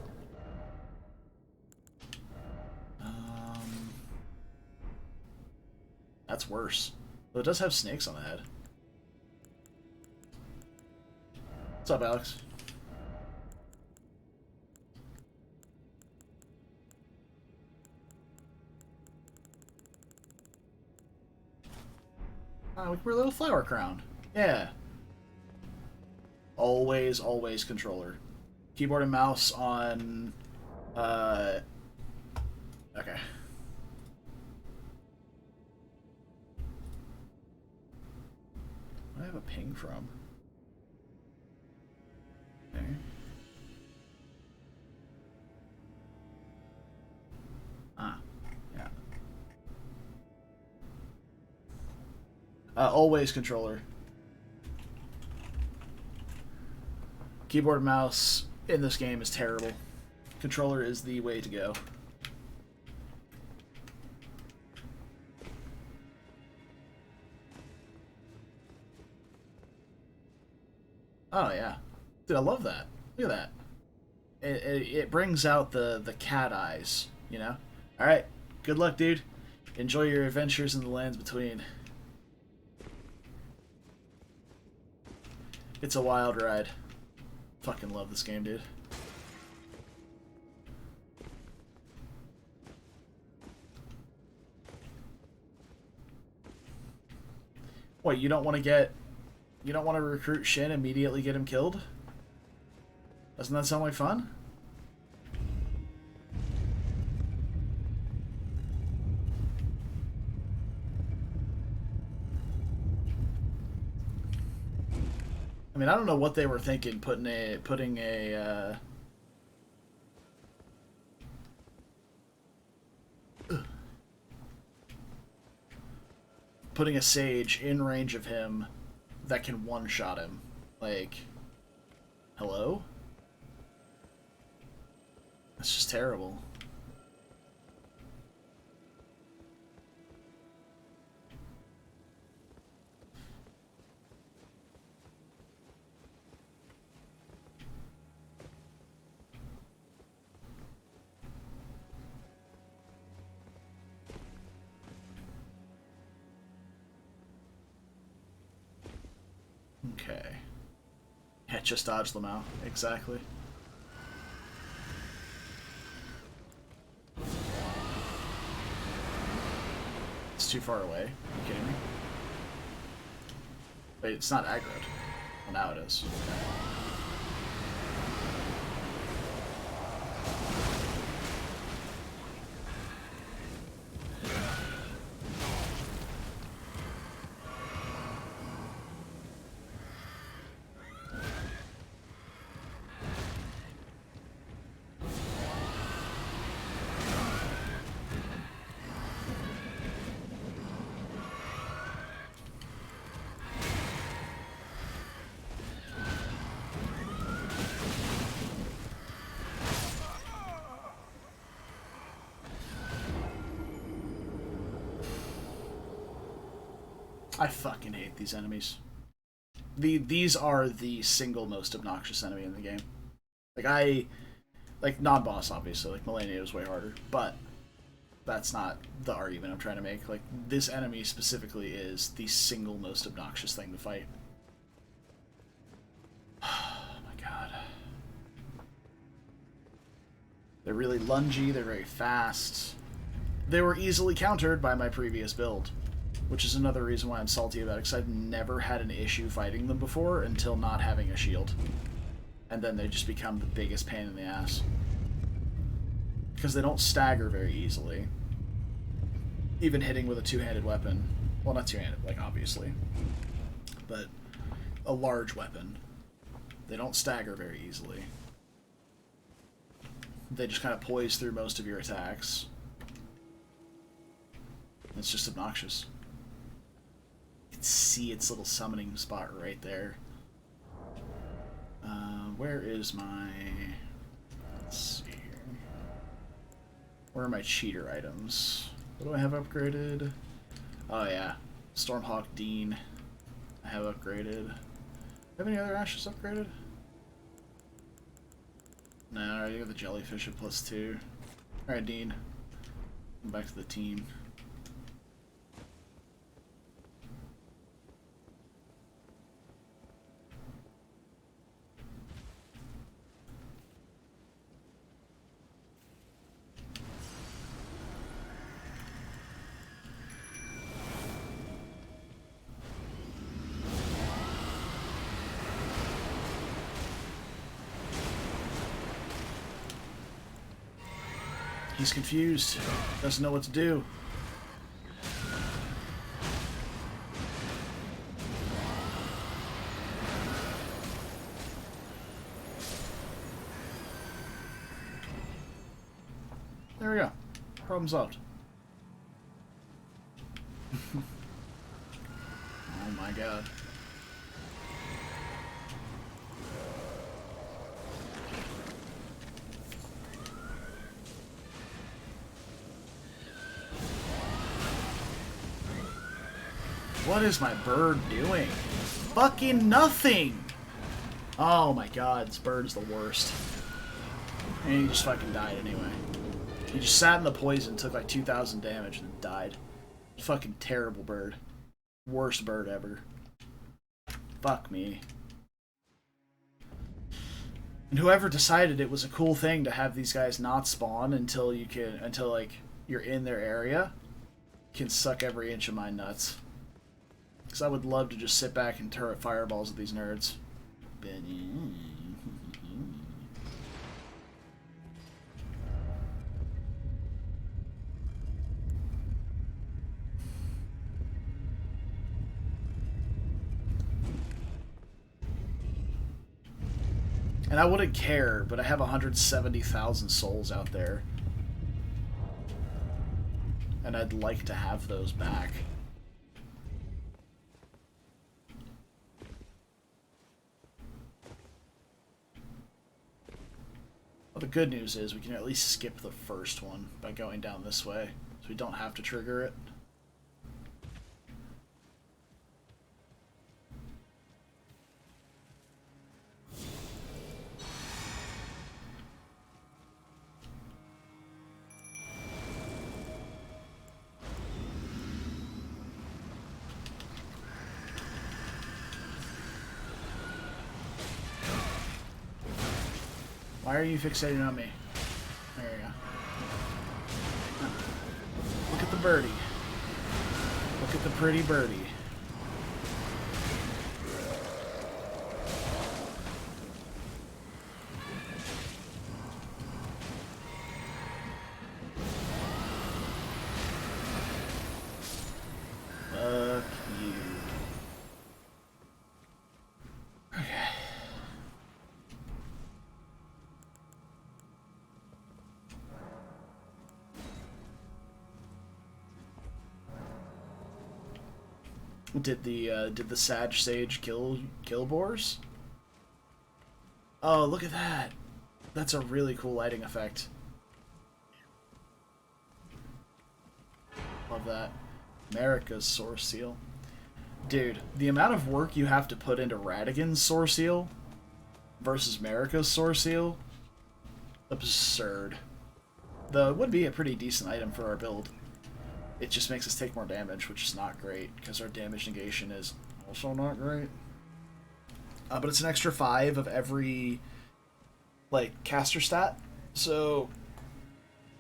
That's worse. Though it does have snakes on the head. What's up, Alex? We can wear a little flower crown. Yeah. Always, always controller. Keyboard and mouse on... Okay. Where do I have a ping from? There. Ah, yeah. Always controller. Keyboard and mouse in this game is terrible. Controller is the way to go. Oh yeah, dude, I love that. Look at that. It brings out the cat eyes, you know. All right, good luck, dude. Enjoy your adventures in the lands between. It's a wild ride. Fucking love this game, dude. What, you don't want to get... You don't want to recruit Shin, immediately get him killed? Doesn't that sound like fun? I mean, I don't know what they were thinking putting a sage in range of him that can one-shot him. Like, hello? That's just terrible. Yeah, just dodge them out. Exactly. It's too far away. Are you kidding me? Wait, it's not aggroed. Well, now it is. I fucking hate these enemies. These are the single most obnoxious enemy in the game. Like non-boss obviously, like Melania is way harder, but that's not the argument I'm trying to make. Like, this enemy specifically is the single most obnoxious thing to fight. Oh my god. They're really lungy, they're very fast. They were easily countered by my previous build, which is another reason why I'm salty about it, because I've never had an issue fighting them before until not having a shield. And then they just become the biggest pain in the ass. Because they don't stagger very easily. Even hitting with a two-handed weapon. Well, not two-handed, like, obviously. But a large weapon. They don't stagger very easily. They just kind of poise through most of your attacks. It's just obnoxious. You can see its little summoning spot right there. Where is my... Let's see here. Where are my cheater items? What do I have upgraded? Oh yeah, Stormhawk Dean. I have upgraded. Have any other ashes upgraded? No, you got the jellyfish at +2. Alright, Dean. Come back to the team. He's confused. Doesn't know what to do. There we go. Problem solved. Oh my god. What is my bird doing? Fucking nothing! Oh my god, this bird is the worst. And he just fucking died anyway. He just sat in the poison, took like 2,000 damage, and then died. Fucking terrible bird. Worst bird ever. Fuck me. And whoever decided it was a cool thing to have these guys not spawn until like you're in their area, can suck every inch of my nuts. Because I would love to just sit back and turret fireballs at these nerds. And I wouldn't care, but I have 170,000 souls out there. And I'd like to have those back. Well, the good news is we can at least skip the first one by going down this way, so we don't have to trigger it. Why are you fixating on me? There you go. Look at the birdie. Look at the pretty birdie. Fuck you. Okay. Did the Sag Sage kill boars? Oh, look at that. That's a really cool lighting effect. Love that. America's Source Seal. Dude, the amount of work you have to put into Radigan's Source Seal versus America's Source Seal, absurd. Though it would be a pretty decent item for our build. It just makes us take more damage, which is not great, because our damage negation is also not great. But it's an extra 5 of every, like, caster stat. So,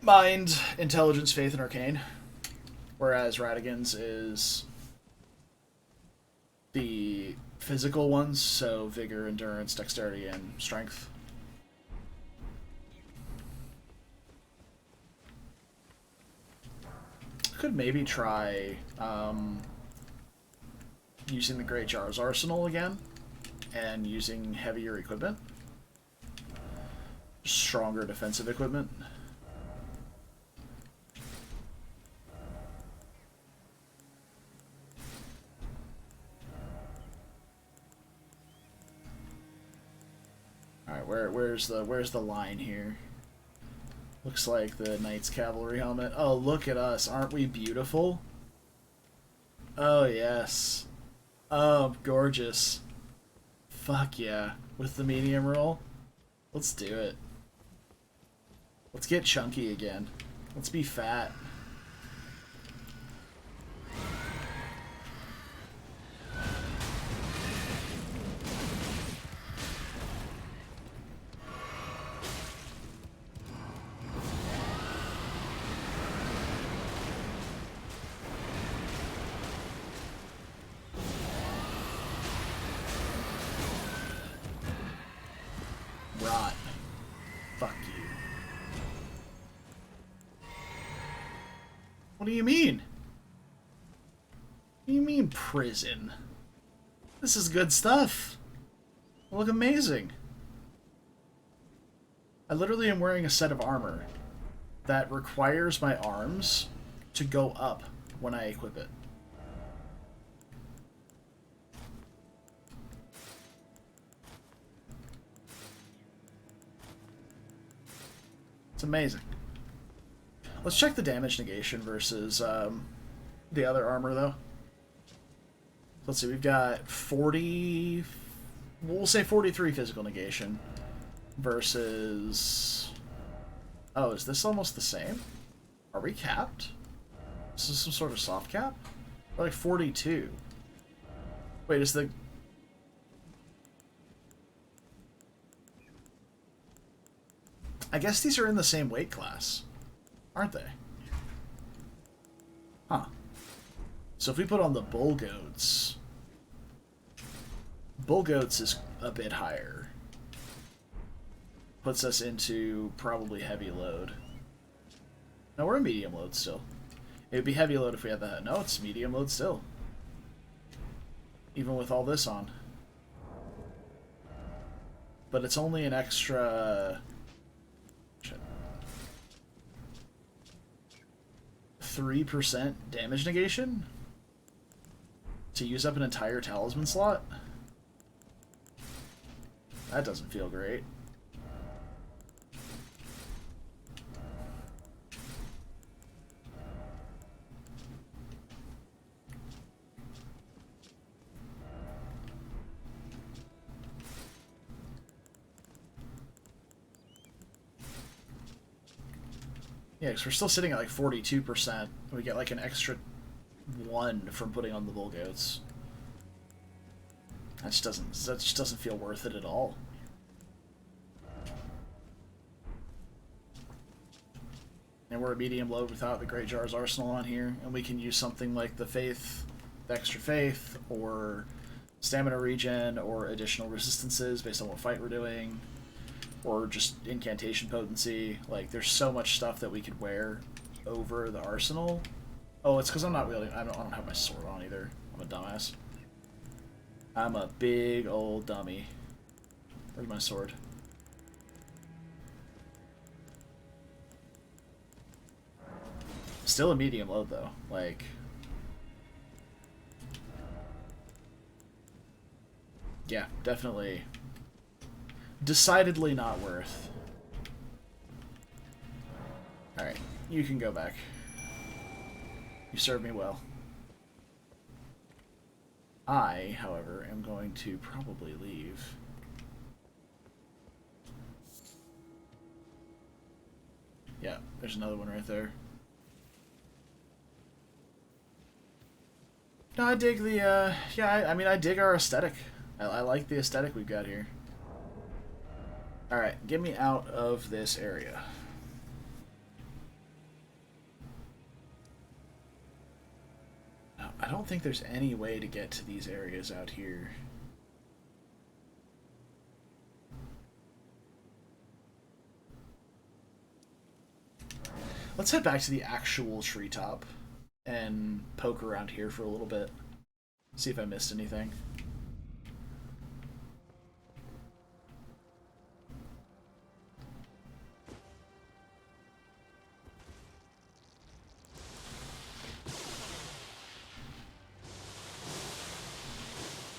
Mind, Intelligence, Faith, and Arcane. Whereas Radigan's is the physical ones, so Vigor, Endurance, Dexterity, and Strength. Could maybe try using the Great Jar's Arsenal again and using heavier equipment. Stronger defensive equipment. Alright, where's the line here? Looks like the Knight's Cavalry helmet. Oh, look at us. Aren't we beautiful? Oh, yes. Oh, gorgeous. Fuck yeah. With the medium roll? Let's do it. Let's get chunky again. Let's be fat. Rot. Fuck you. What do you mean? What do you mean prison? This is good stuff. I look amazing. I literally am wearing a set of armor that requires my arms to go up when I equip it. It's amazing. Let's check the damage negation versus the other armor, though. Let's see, we've got 40... We'll say 43 physical negation versus... Oh, is this almost the same? Are we capped? This is some sort of soft cap? Or like 42. Wait, is the... I guess these are in the same weight class, aren't they? Huh. So if we put on the Bull Goats... Bull Goats is a bit higher. Puts us into probably heavy load. No, we're a medium load still. It would be heavy load if we had that. No, it's medium load still. Even with all this on. But it's only an extra... 3% damage negation? To use up an entire talisman slot? That doesn't feel great. Yeah, because we're still sitting at like 42%. We get like an extra 1 from putting on the Bull Goats. That just doesn't feel worth it at all. And we're a medium load without the Great Jar's Arsenal on here, and we can use something like the Faith, the Extra Faith, or Stamina Regen, or additional resistances based on what fight we're doing, or just Incantation Potency. Like, there's so much stuff that we could wear over the Arsenal. Oh, it's because I'm not really... I don't have my sword on either. I'm a dumbass. I'm a big old dummy. Where's my sword? Still a medium load, though. Like... yeah, definitely. Decidedly not worth. Alright, you can go back. You served me well. I, however, am going to probably leave. Yeah, there's another one right there. No, I dig the, yeah, I mean, I dig our aesthetic. I like the aesthetic we've got here. Alright, get me out of this area. I don't think there's any way to get to these areas out here. Let's head back to the actual treetop and poke around here for a little bit. See if I missed anything.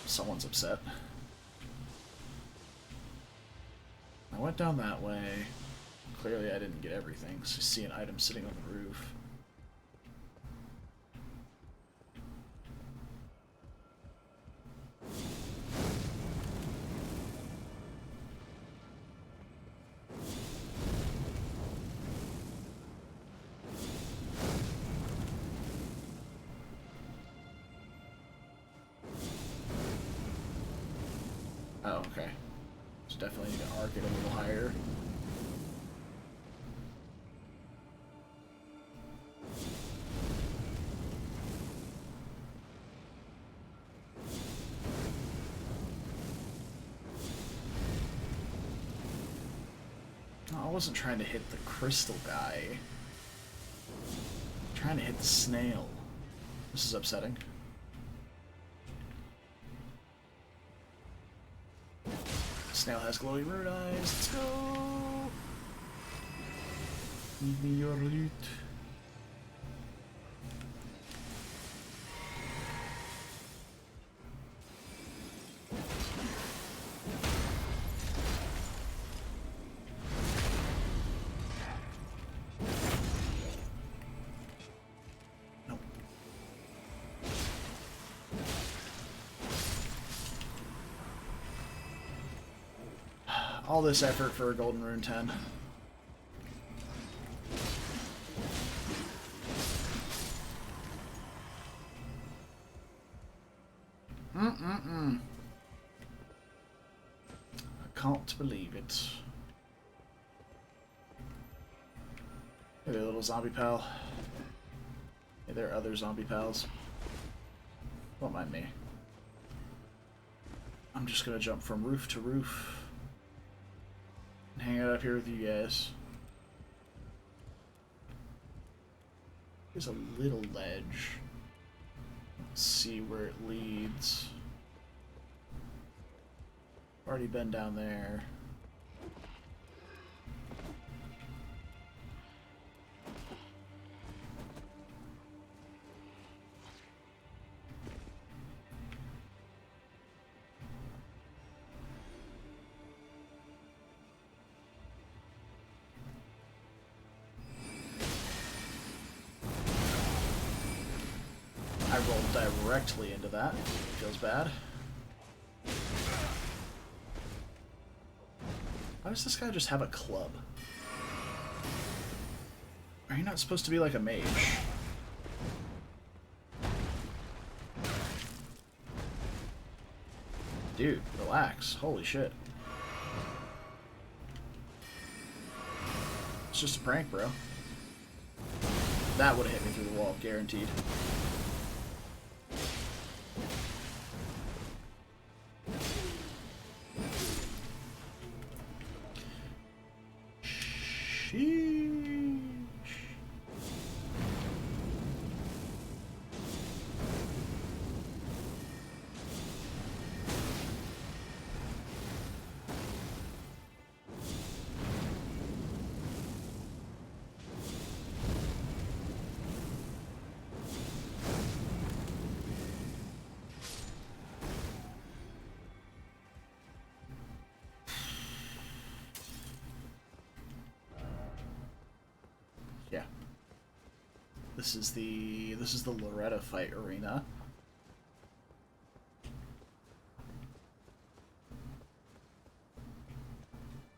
Someone's upset. I went down that way. Clearly I didn't get everything, so I see an item sitting on the roof. Oh, okay. So definitely need to arc it a little higher. No, I wasn't trying to hit the crystal guy. I'm trying to hit the snail. This is upsetting. Snail has glowing rune eyes. Let's go! Give me your loot. Nope. All this effort for a golden rune 10. I can't believe it. Hey there, little zombie pal. Hey there, other zombie pals. Don't mind me. I'm just gonna jump from roof to roof. Hang out up here with you guys. There's a little ledge. Let's see where it leads. Already been down there. I rolled directly into that. Feels bad. Why does this guy just have a club? Are you not supposed to be like a mage? Dude, relax. Holy shit. It's just a prank, bro. That would have hit me through the wall, guaranteed. Sheesh. Yeah. This is the Loretta fight arena.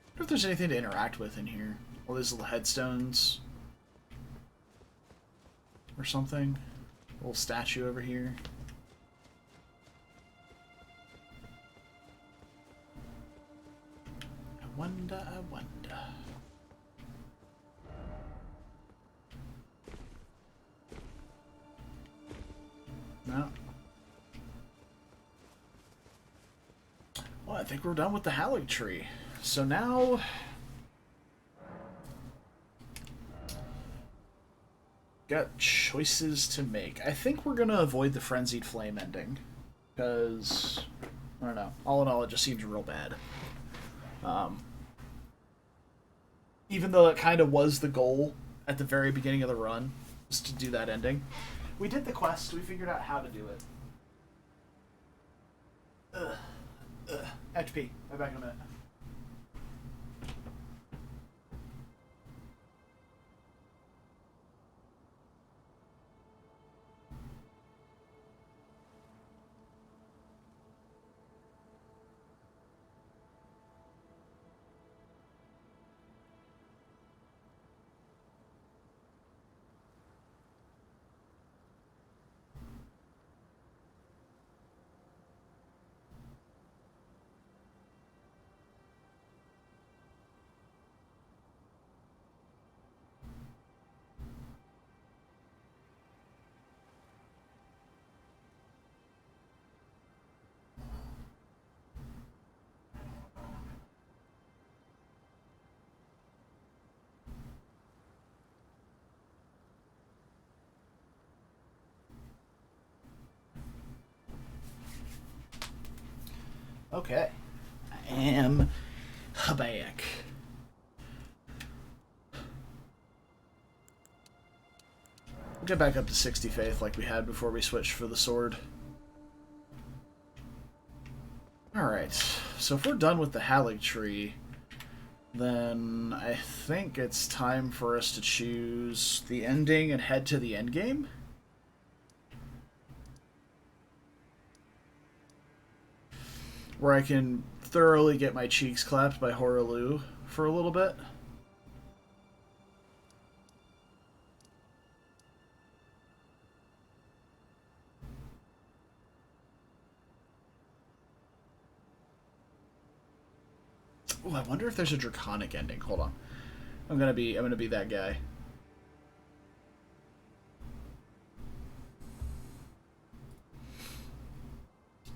I wonder if there's anything to interact with in here. All these little headstones. Or something. A little statue over here. I wonder, I wonder. No. Well, I think we're done with the Halleck tree. So now... got choices to make. I think we're gonna avoid the Frenzied Flame ending. Because... I don't know. All in all, it just seems real bad. Even though it kind of was the goal at the very beginning of the run, was to do that ending. We did the quest. We figured out how to do it. I have to pee. I'll be back in a minute. Okay. I am back. We'll get back up to 60 faith like we had before we switched for the sword. Alright, so if we're done with the Halleck tree, then I think it's time for us to choose the ending and head to the endgame. Where I can thoroughly get my cheeks clapped by Horaloo for a little bit. Oh, I wonder if there's a draconic ending. Hold on. I'm gonna be that guy.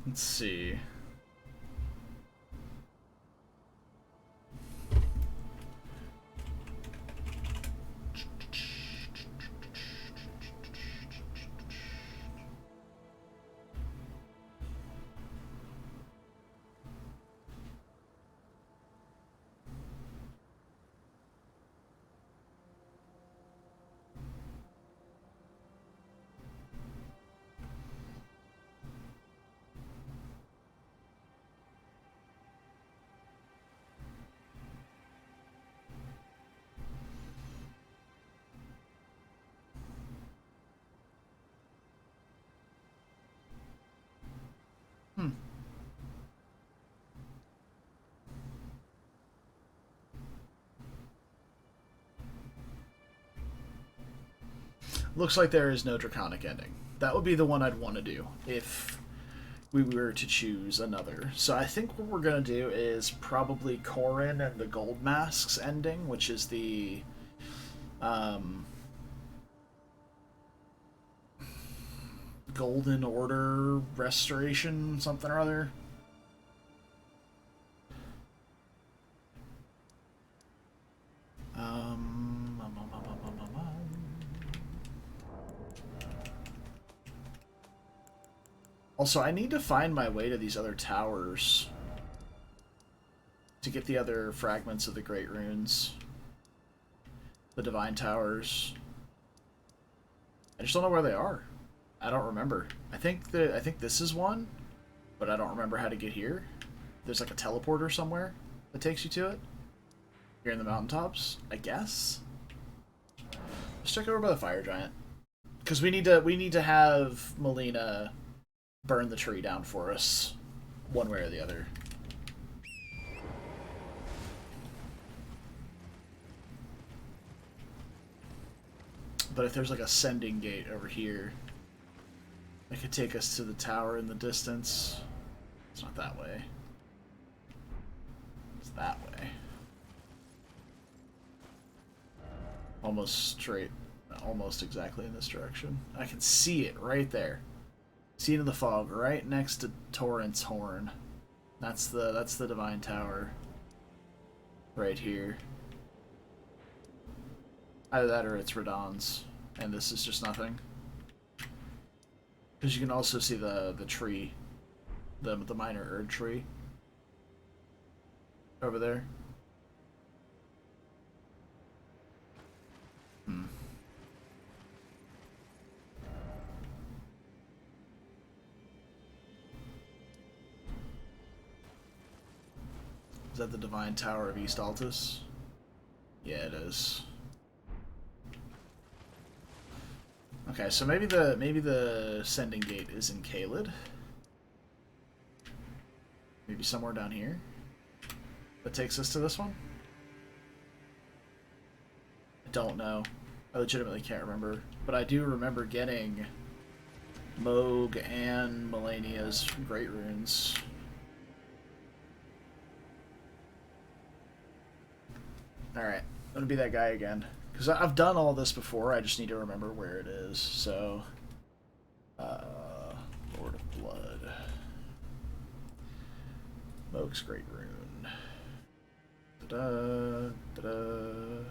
Let's see. Looks like there is no draconic ending. That would be the one I'd want to do if we were to choose another. So I think what we're going to do is probably Corrin and the Gold Masks ending, which is the Golden Order Restoration, something or other. Also, I need to find my way to these other towers to get the other fragments of the Great Runes. The Divine Towers. I just don't know where they are. I don't remember. I think this is one, but I don't remember how to get here. There's like a teleporter somewhere that takes you to it. Here in the mountaintops, I guess. Let's check over by the fire giant. Because we need to have Melina burn the tree down for us, one way or the other. But if there's like a sending gate over here, that could take us to the tower in the distance. It's not that way. It's that way. Almost straight, almost exactly in this direction. I can see it right there. See it in the fog, right next to Torrent's Horn. That's the Divine Tower. Right here. Either that or it's Radahn's, and this is just nothing. Because you can also see the tree, the minor Erd tree over there. Is that the Divine Tower of East Altus? Yeah, it is. Okay, so maybe the sending gate is in Caelid. Maybe somewhere down here. That takes us to this one? I don't know. I legitimately can't remember. But I do remember getting Moog and Melania's Great Runes. Alright, I'm gonna be that guy again. Because I've done all this before, I just need to remember where it is. So, Lord of Blood. Moog's Great Rune. Da-da, da-da.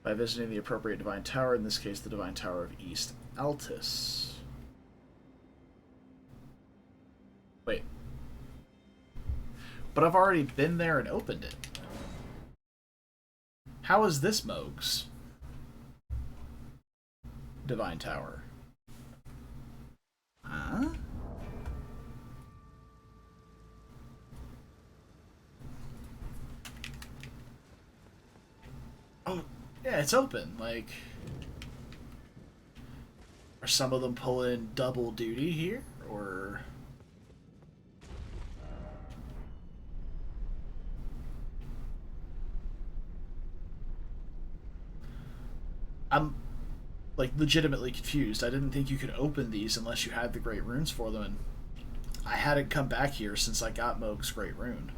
By visiting the appropriate Divine Tower, in this case the Divine Tower of East Altus. Wait. But I've already been there and opened it. How is this Moog's Divine Tower? Huh? Oh, yeah, it's open. Like, are some of them pulling double duty here? Or... I'm, like, legitimately confused. I didn't think you could open these unless you had the Great Runes for them, and I hadn't come back here since I got Moog's Great Rune.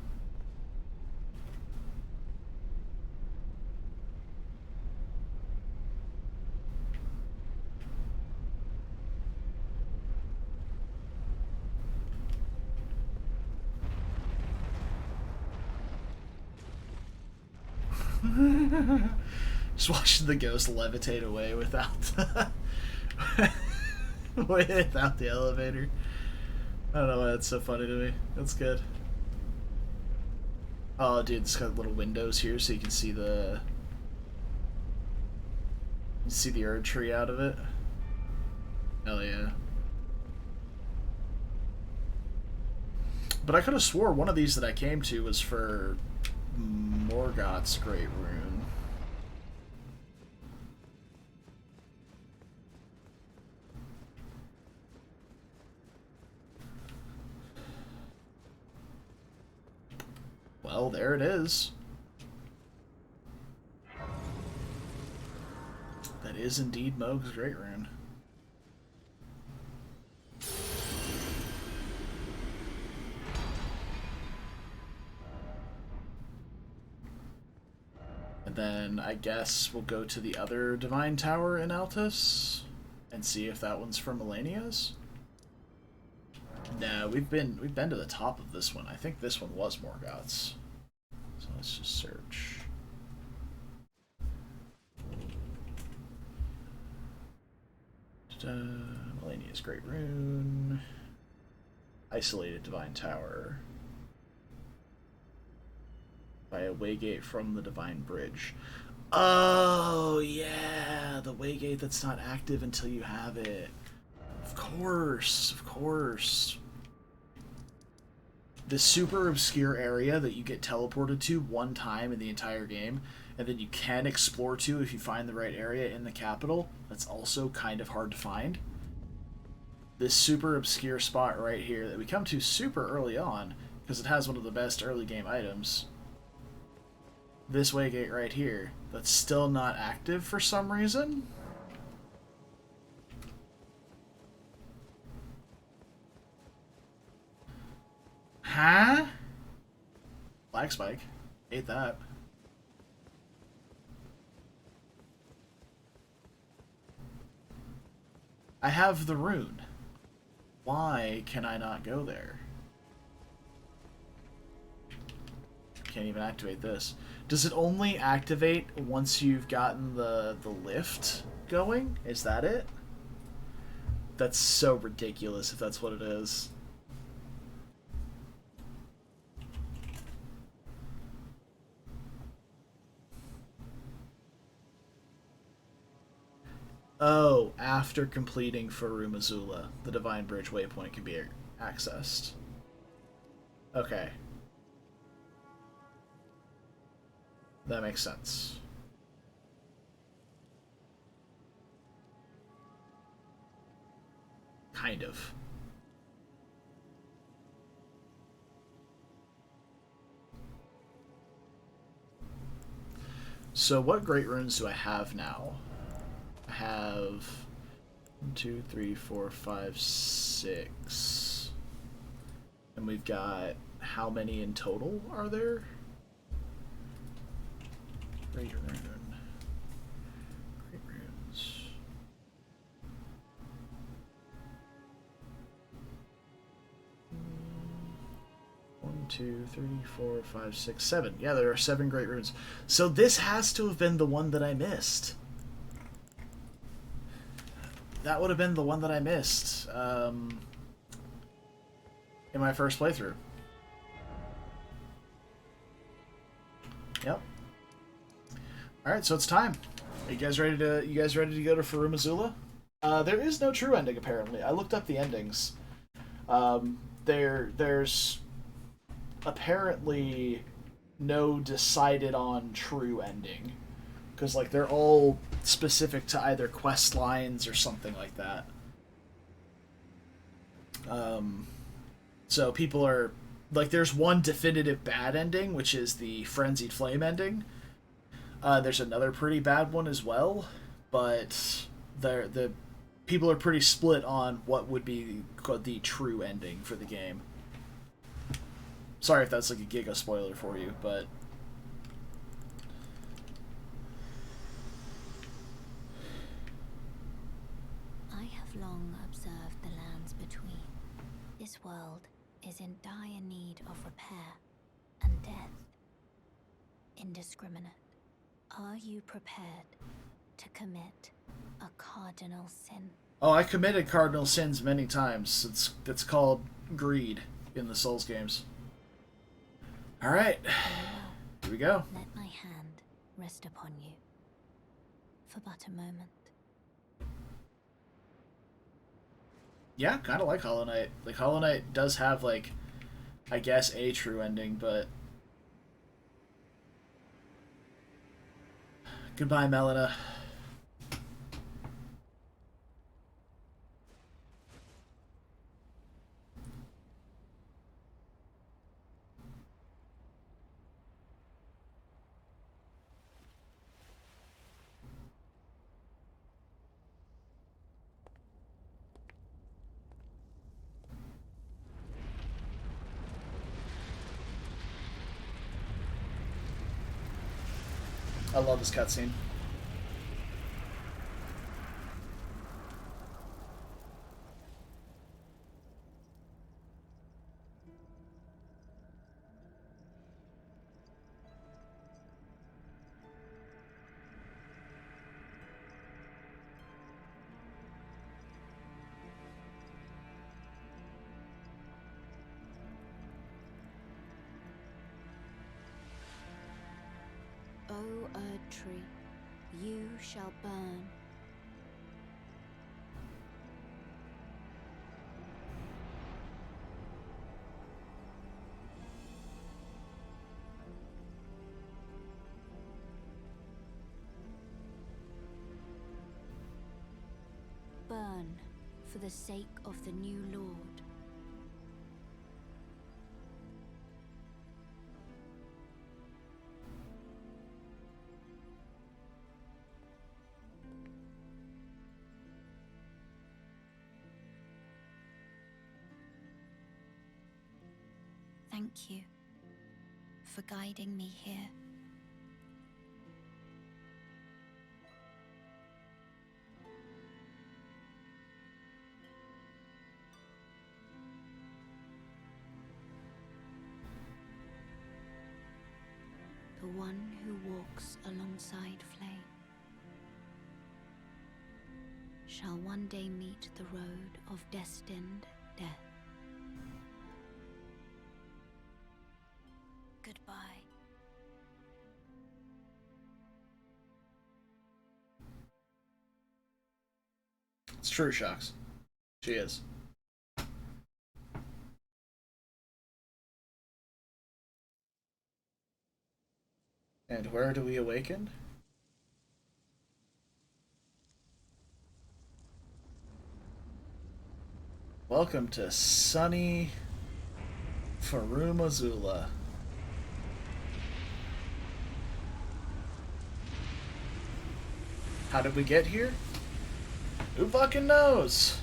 Just watching the ghost levitate away without without the elevator. I don't know why that's so funny to me. That's good. Oh, dude, it's got little windows here so you can see the Erd tree out of it. Hell yeah. But I could have swore one of these that I came to was for Morgoth's Great Rune. Well, there it is. That is indeed Moog's Great Rune. And then I guess we'll go to the other Divine Tower in Altus and see if that one's for Melania's. No, we've been to the top of this one. I think this one was Morgoth's. So let's just search. Melania's Great Rune. Isolated Divine Tower. By a waygate from the Divine Bridge. Oh, yeah! The waygate that's not active until you have it. Of course, of course. The super obscure area that you get teleported to one time in the entire game, and then you can explore to if you find the right area in the capital, that's also kind of hard to find. This super obscure spot right here that we come to super early on, because it has one of the best early game items. This waygate right here, that's still not active for some reason. Huh? Black Spike. Ate that. I have the rune. Why can I not go there? Can't even activate this. Does it only activate once you've gotten the lift going? Is that it? That's so ridiculous if that's what it is. Oh, after completing Farum Azula, the Divine Bridge waypoint can be accessed. Okay. That makes sense. Kind of. So what great runes do I have now? I have 1, 2, 3, 4, 5, 6. And we've got how many in total are there? Great rune. Great runes. 1, 2, 3, 4, 5, 6, 7. Yeah, there are 7 great runes. So this has to have been the one that I missed. That would have been the one that I missed in my first playthrough. Yep. All right, so it's time. Are you guys ready to go to Farum Azula? There is no true ending apparently. I looked up the endings. There's apparently no decided on true ending, because like they're all specific to either quest lines or something like that. So people are like, there's one definitive bad ending, which is the Frenzied Flame ending. There's another pretty bad one as well, but the people are pretty split on what would be the true ending for the game. Sorry if that's like a giga spoiler for you, but I have long observed the lands between. This world is in dire need of repair and death. Indiscriminate. Are you prepared to commit a cardinal sin? oh, I committed cardinal sins many times. It's called greed in the Souls games. All right, here we go. Let my hand rest upon you for but a moment. Yeah, kind of like Hollow Knight. Like Hollow Knight does have like, I guess, a true ending, but goodbye, Melania. I love this cutscene. O Erd tree, you shall burn. Burn for the sake of the new Lord. Thank you for guiding me here. The one who walks alongside flame shall one day meet the road of destined death. Goodbye. It's true, Shocks. She is. And where do we awaken? Welcome to sunny Farum Azula. How did we get here? Who fucking knows?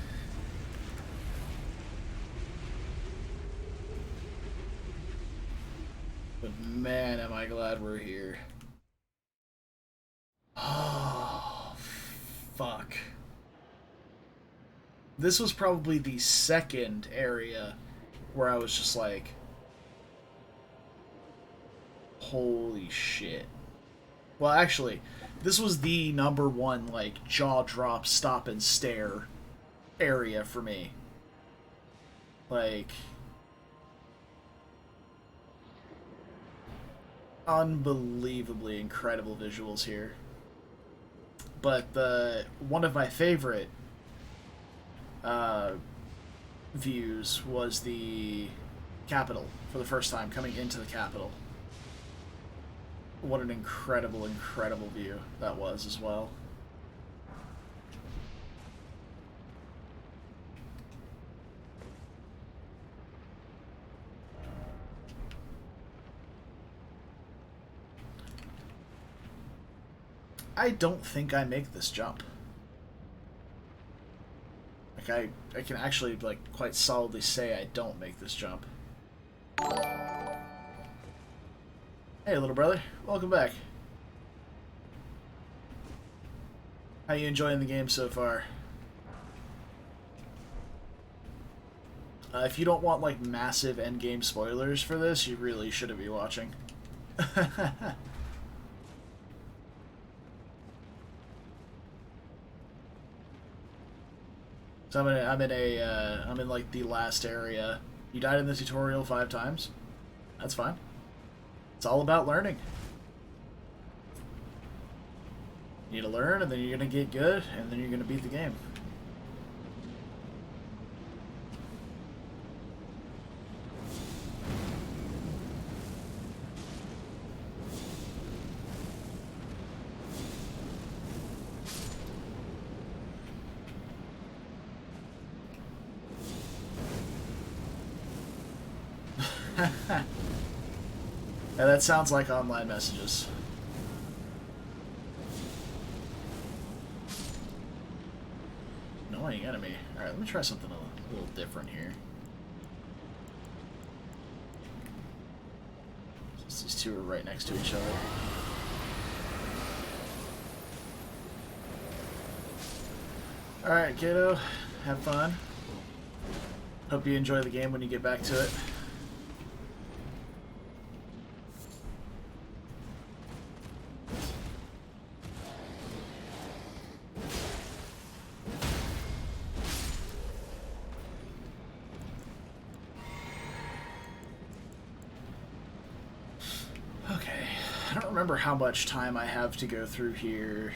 But man, am I glad we're here. Oh, fuck. This was probably the second area where I was just like, holy shit. Well, actually, this was the number one, like, jaw drop, stop and stare area for me. Like, unbelievably incredible visuals here. But one of my favorite views was the Capitol for the first time, coming into the Capitol. What an incredible, incredible view that was as well. I don't think I make this jump. Like, I can actually, like, quite solidly say I don't make this jump. Hey, little brother. Welcome back. How you enjoying the game so far? If you don't want, like, massive endgame spoilers for this, you really shouldn't be watching. So I'm in like the last area. You died in the tutorial 5 times. That's fine. It's all about learning. You need to learn, and then you're gonna get good, and then you're gonna beat the game. Yeah, that sounds like online messages. Annoying enemy. Alright, let me try something a little different here. Since these two are right next to each other. Alright, kiddo. Have fun. Hope you enjoy the game when you get back to it. Okay. I don't remember how much time I have to go through here.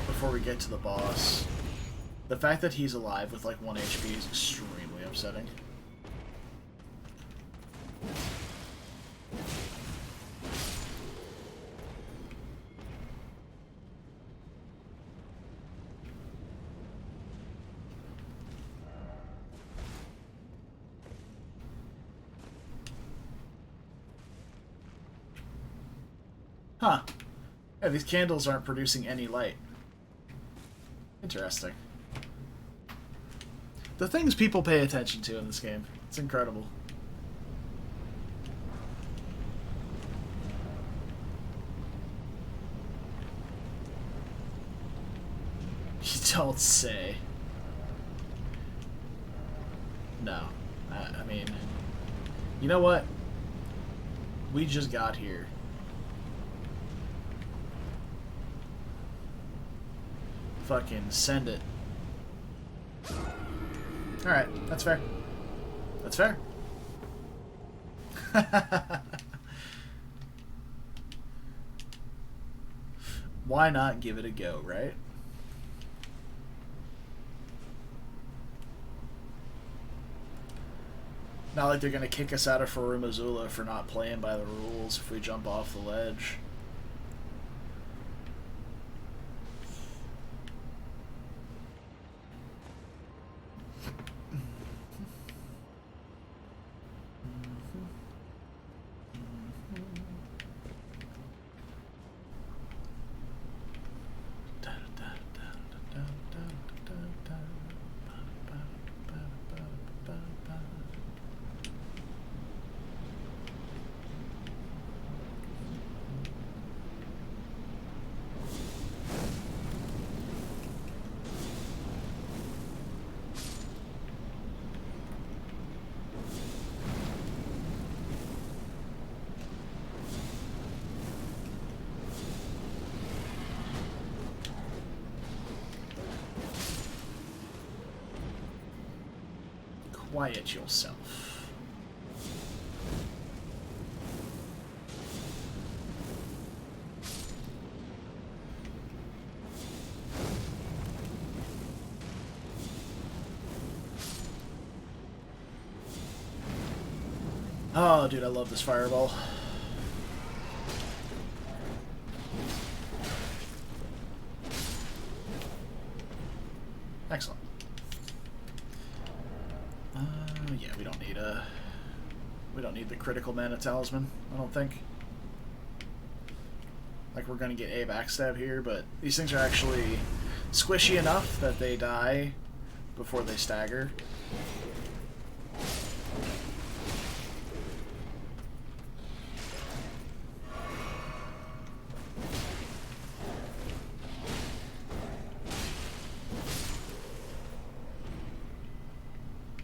Before we get to the boss. The fact that he's alive with like 1 HP is extremely upsetting. Huh. Yeah, these candles aren't producing any light. Interesting. The things people pay attention to in this game. It's incredible. You don't say. No. I mean... You know what? We just got here. Fucking send it. Alright, that's fair. That's fair. Why not give it a go, right? Not like they're gonna kick us out of Farumazula for not playing by the rules if we jump off the ledge. Quiet yourself. Oh, dude, I love this fireball. Excellent. Yeah, we don't need the critical mana talisman, I don't think. Like, we're gonna get a backstab here, but these things are actually squishy enough that they die before they stagger.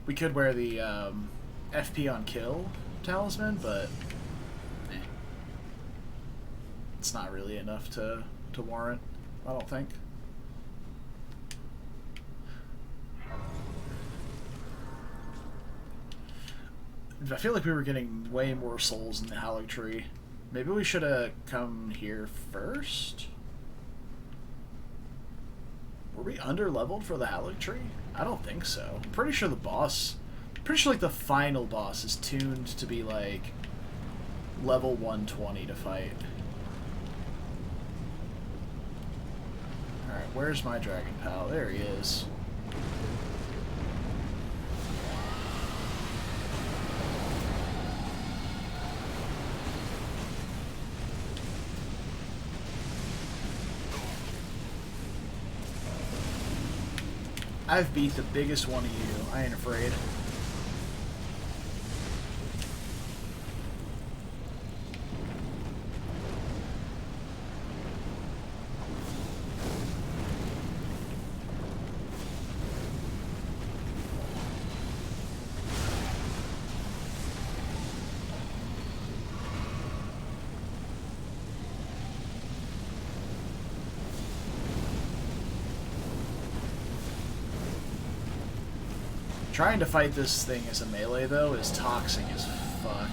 We could wear the FP on kill talisman, but it's not really enough to warrant, I don't think. I feel like we were getting way more souls in the Hallowed Tree. Maybe we should have come here first? Were we under-leveled for the Hallowed Tree? I don't think so. I'm pretty sure the boss... Pretty sure, like, the final boss is tuned to be, like, level 120 to fight. Alright, where's my dragon pal? There he is. I've beat the biggest one of you. I ain't afraid. Trying to fight this thing as a melee, though, is toxic as fuck.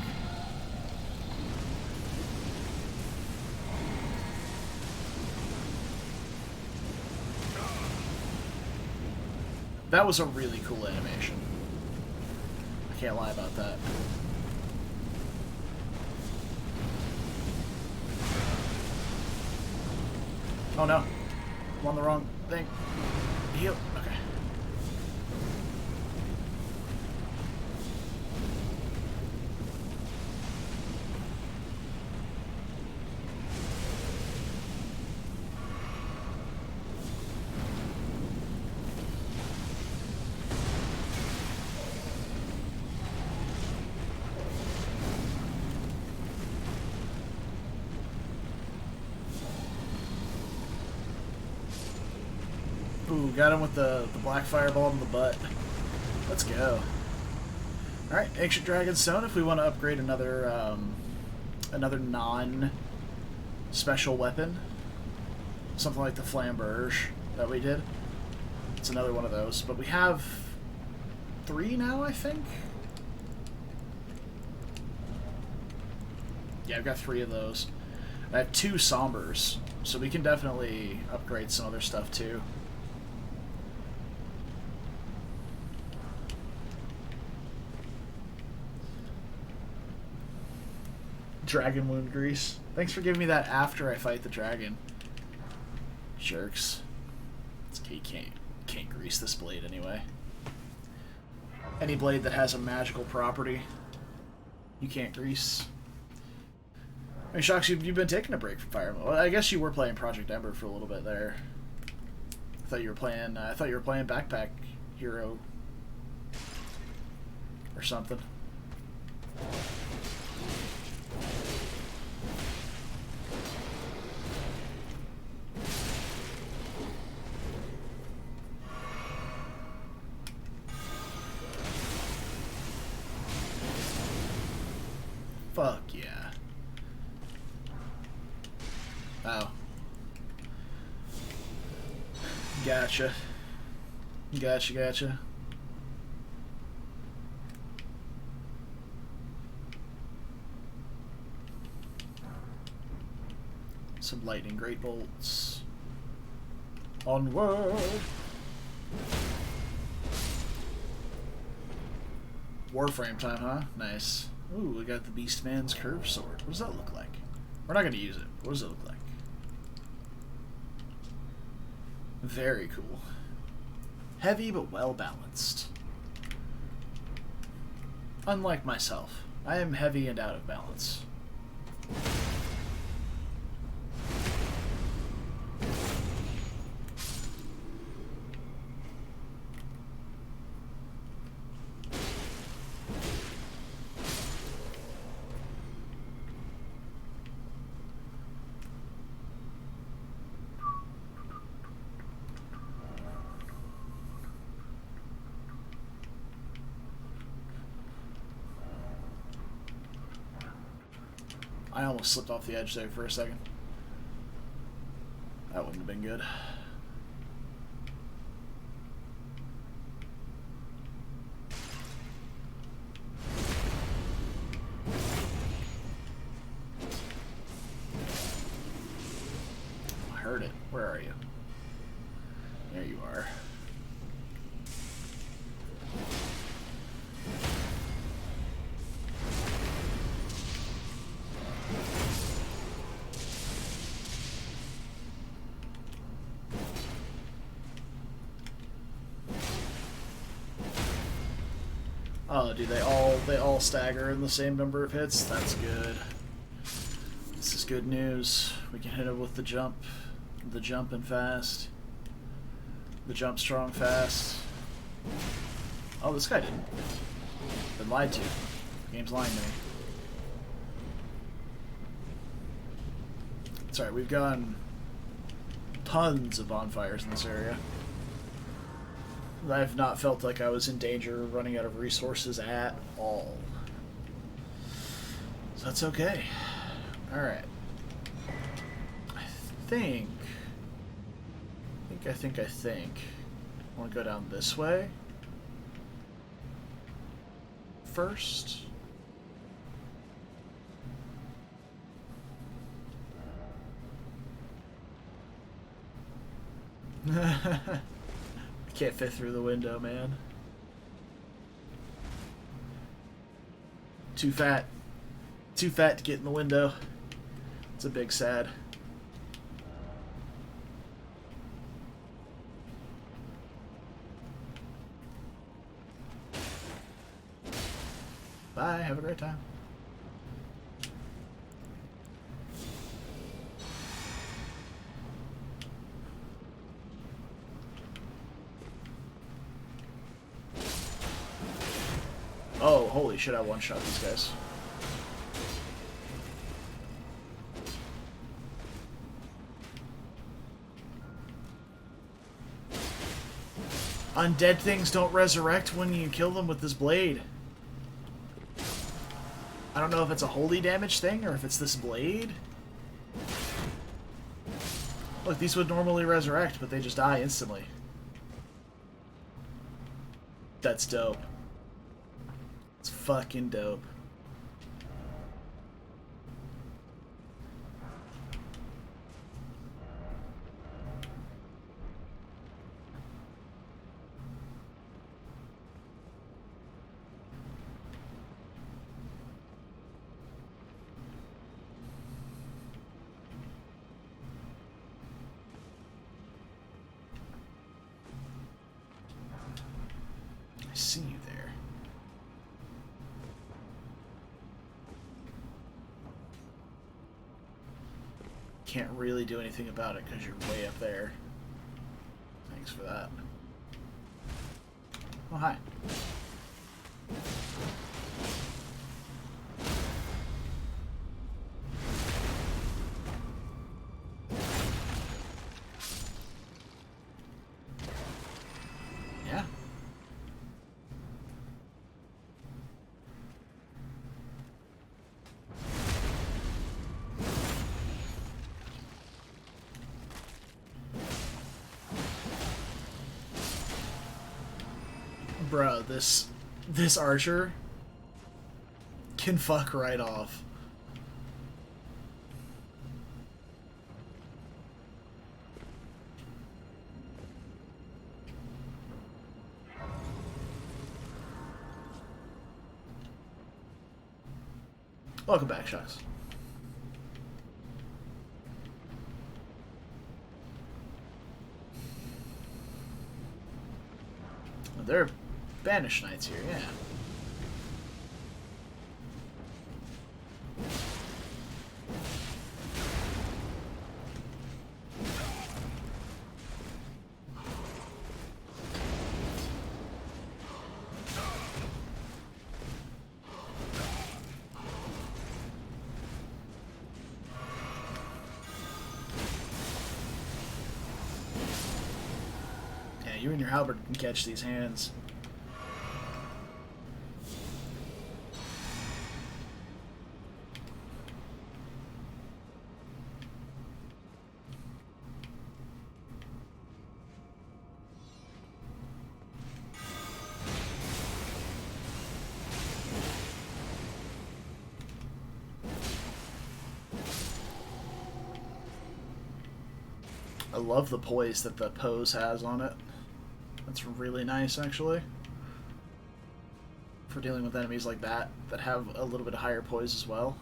That was a really cool animation. I can't lie about that. Oh no. I'm on the wrong thing. Heal. Okay. Ooh, got him with the black fireball in the butt. Let's go. Alright, Ancient Dragon Stone if we want to upgrade another another non-special weapon. Something like the Flamberge that we did. It's another one of those. But we have 3 now, I think? Yeah, I've got 3 of those. I have 2 Sombers, so we can definitely upgrade some other stuff too. Dragon wound grease. Thanks for giving me that after I fight the dragon. Jerks. You can't grease this blade anyway. Any blade that has a magical property, you can't grease. I mean, Shocks, you've been taking a break from Fire Emblem. Well, I guess you were playing Project Ember for a little bit there. I thought you were playing Backpack Hero or something. Fuck yeah. Oh. Gotcha. Gotcha. Some lightning great bolts. Onward! Warframe time, huh? Nice. Ooh, we got the Beastman's Curved Sword. What does that look like? We're not going to use it. What does it look like? Very cool. Heavy but well balanced. Unlike myself, I am heavy and out of balance. I almost slipped off the edge there for a second. That wouldn't have been good. I heard it. Where are you? There you are. Oh, do they all stagger in the same number of hits? That's good. This is good news. We can hit it with the jump and fast. The jump strong fast. Oh, this guy didn't. Been lied to. The game's lying to me. It's alright, we've gone tons of bonfires in this area. I've not felt like I was in danger of running out of resources at all. So that's okay. Alright. I think. I want to go down this way. first. I can't fit through the window, man. Too fat. Too fat to get in the window. It's a big sad. Bye, have a great time. Oh, holy shit, I one-shot these guys. Undead things don't resurrect when you kill them with this blade. I don't know if it's a holy damage thing or if it's this blade. Look, these would normally resurrect, but they just die instantly. That's dope. It's fucking dope. I see you there. Can't really do anything about it because you're way up there. Thanks for that. Oh, hi. Yeah. Bro, this archer can fuck right off. Welcome back, Shucks. There are Banished Knights here, yeah. Yeah, you and your halberd can catch these hands. I love the poise that the pose has on it. That's really nice, actually. For dealing with enemies like that have a little bit higher poise as well.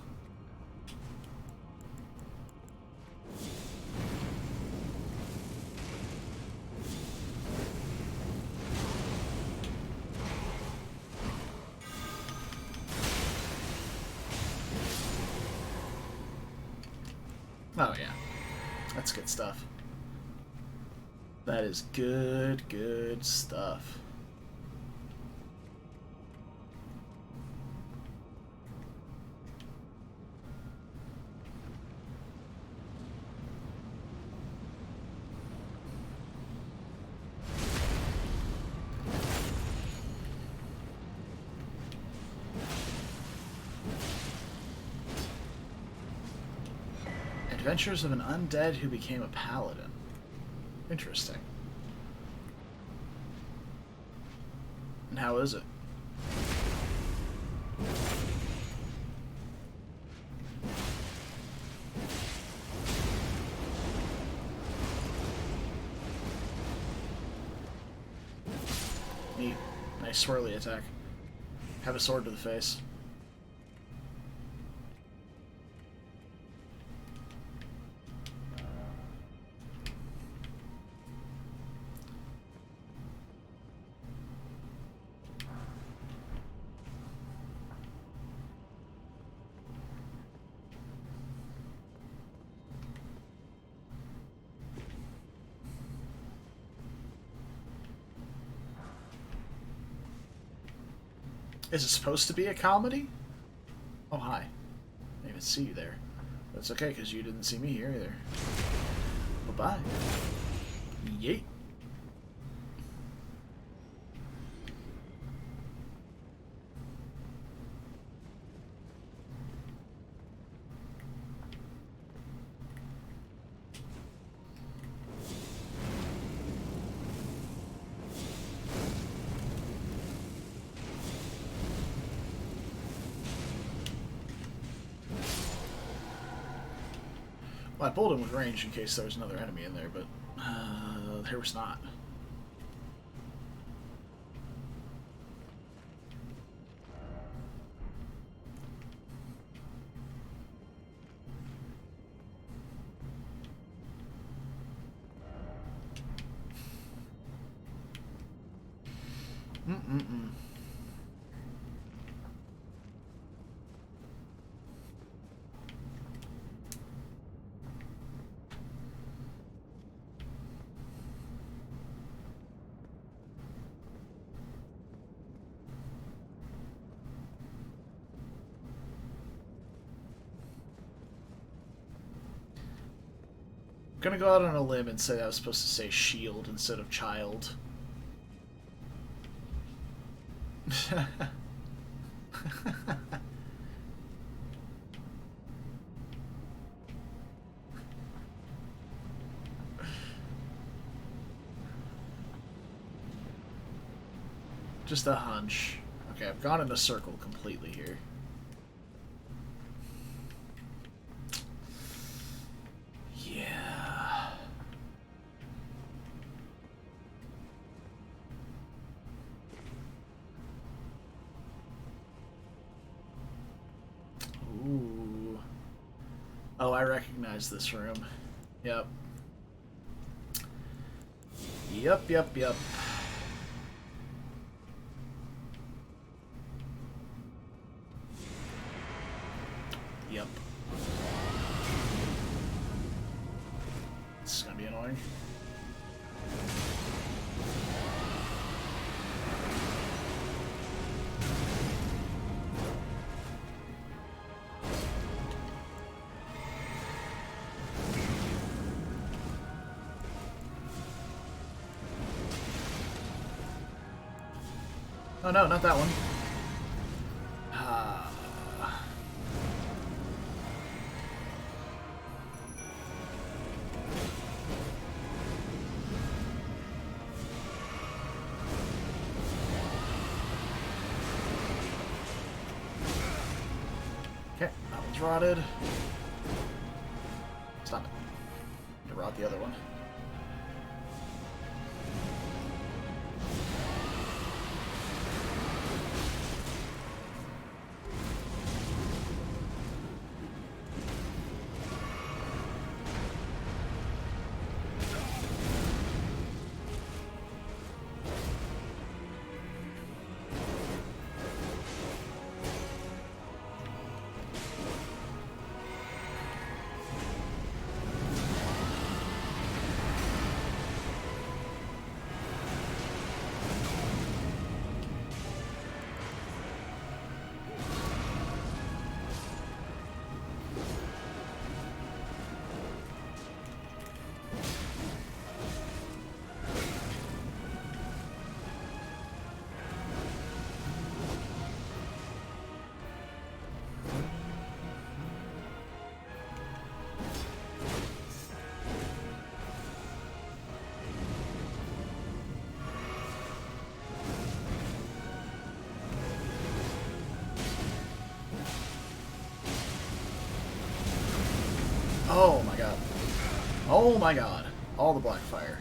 Oh yeah, that's good stuff. That is good stuff. Adventures of an undead who became a paladin. Interesting. And how is it? Nice swirly attack. Have a sword to the face. Is it supposed to be a comedy? Oh, hi. I didn't even see you there. That's okay, because you didn't see me here either. Bye-bye. Yeet. Well, I pulled him with range in case there was another enemy in there, but there was not. Mm-mm-mm. I'm gonna go out on a limb and say I was supposed to say shield instead of child. Just a hunch. Okay, I've gone in a circle completely here. Yeah. Ooh. Oh, I recognize this room. Yep. Yep. Yep. This is gonna be annoying. Oh no, not that one. Okay, that one's rotted. Stop it. To rot the other one. Oh my god. Oh my god. All the black fire.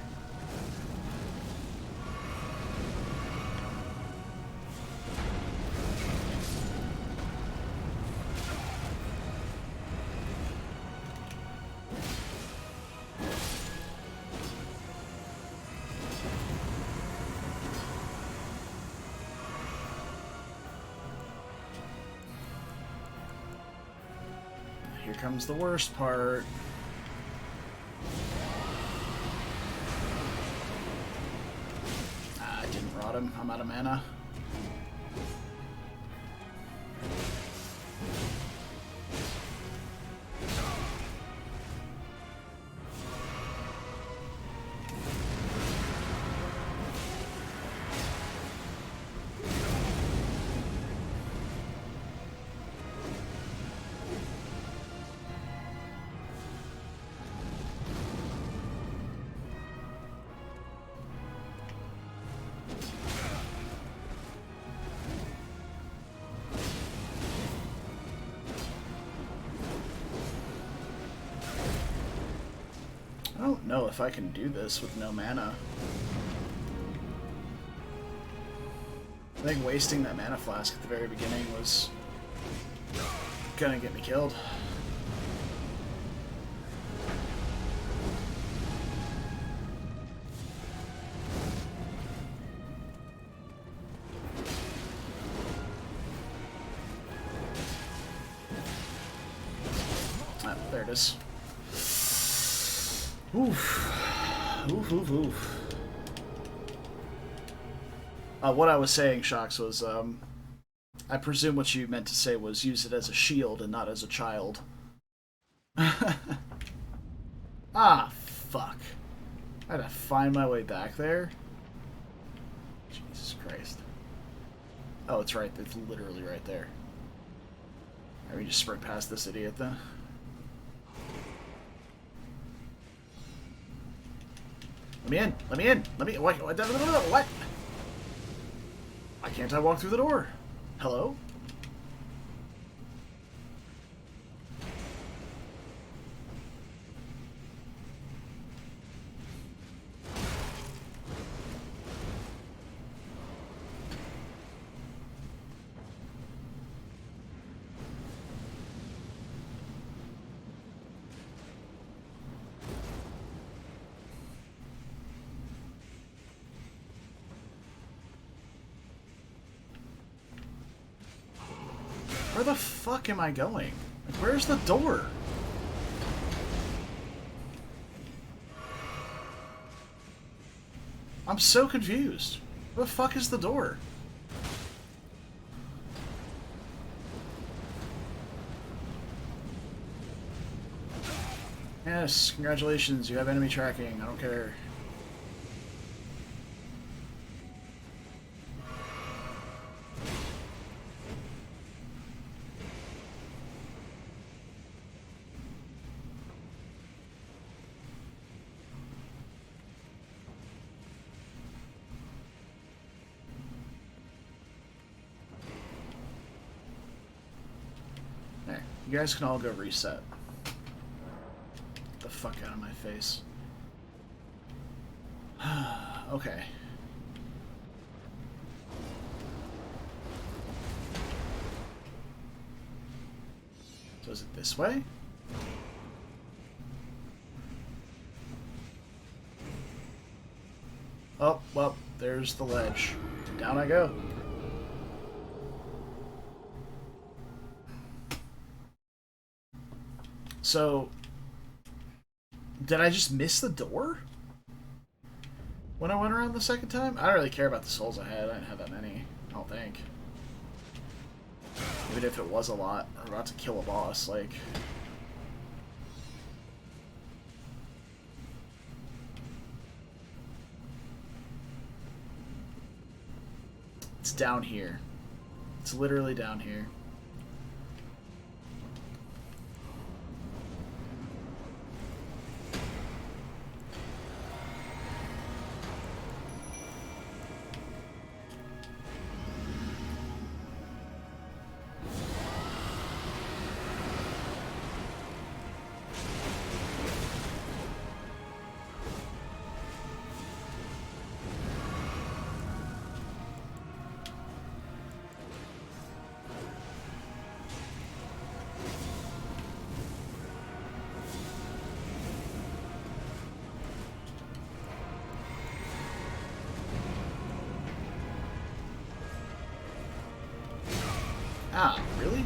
here comes the worst part. Ah, I didn't rot him. I'm out of mana. I don't know if I can do this with no mana. I think wasting that mana flask at the very beginning was gonna get me killed. Ah, there it is. Oof. Oof, oof, oof. What I was saying, Shox, was, I presume what you meant to say was use it as a shield and not as a child. Ah, fuck. I had to find my way back there. Jesus Christ. Oh, it's right. It's literally right there. Alright, we just sprint past this idiot then. Let me in! Let me in! Let me... What? What? Why can't I walk through the door? Hello? Where the fuck am I going? Like, where's the door? I'm so confused. Where the fuck is the door? Yes, congratulations, you have enemy tracking. I don't care. There, you guys can all go reset. Get the fuck out of my face. Okay. So is it this way? Oh, well, there's the ledge. Down I go. So, did I just miss the door? When I went around the second time? I don't really care about the souls I had. I didn't have that many, I don't think. Even if it was a lot, I'm about to kill a boss, like... It's down here. It's literally down here. Ah, really?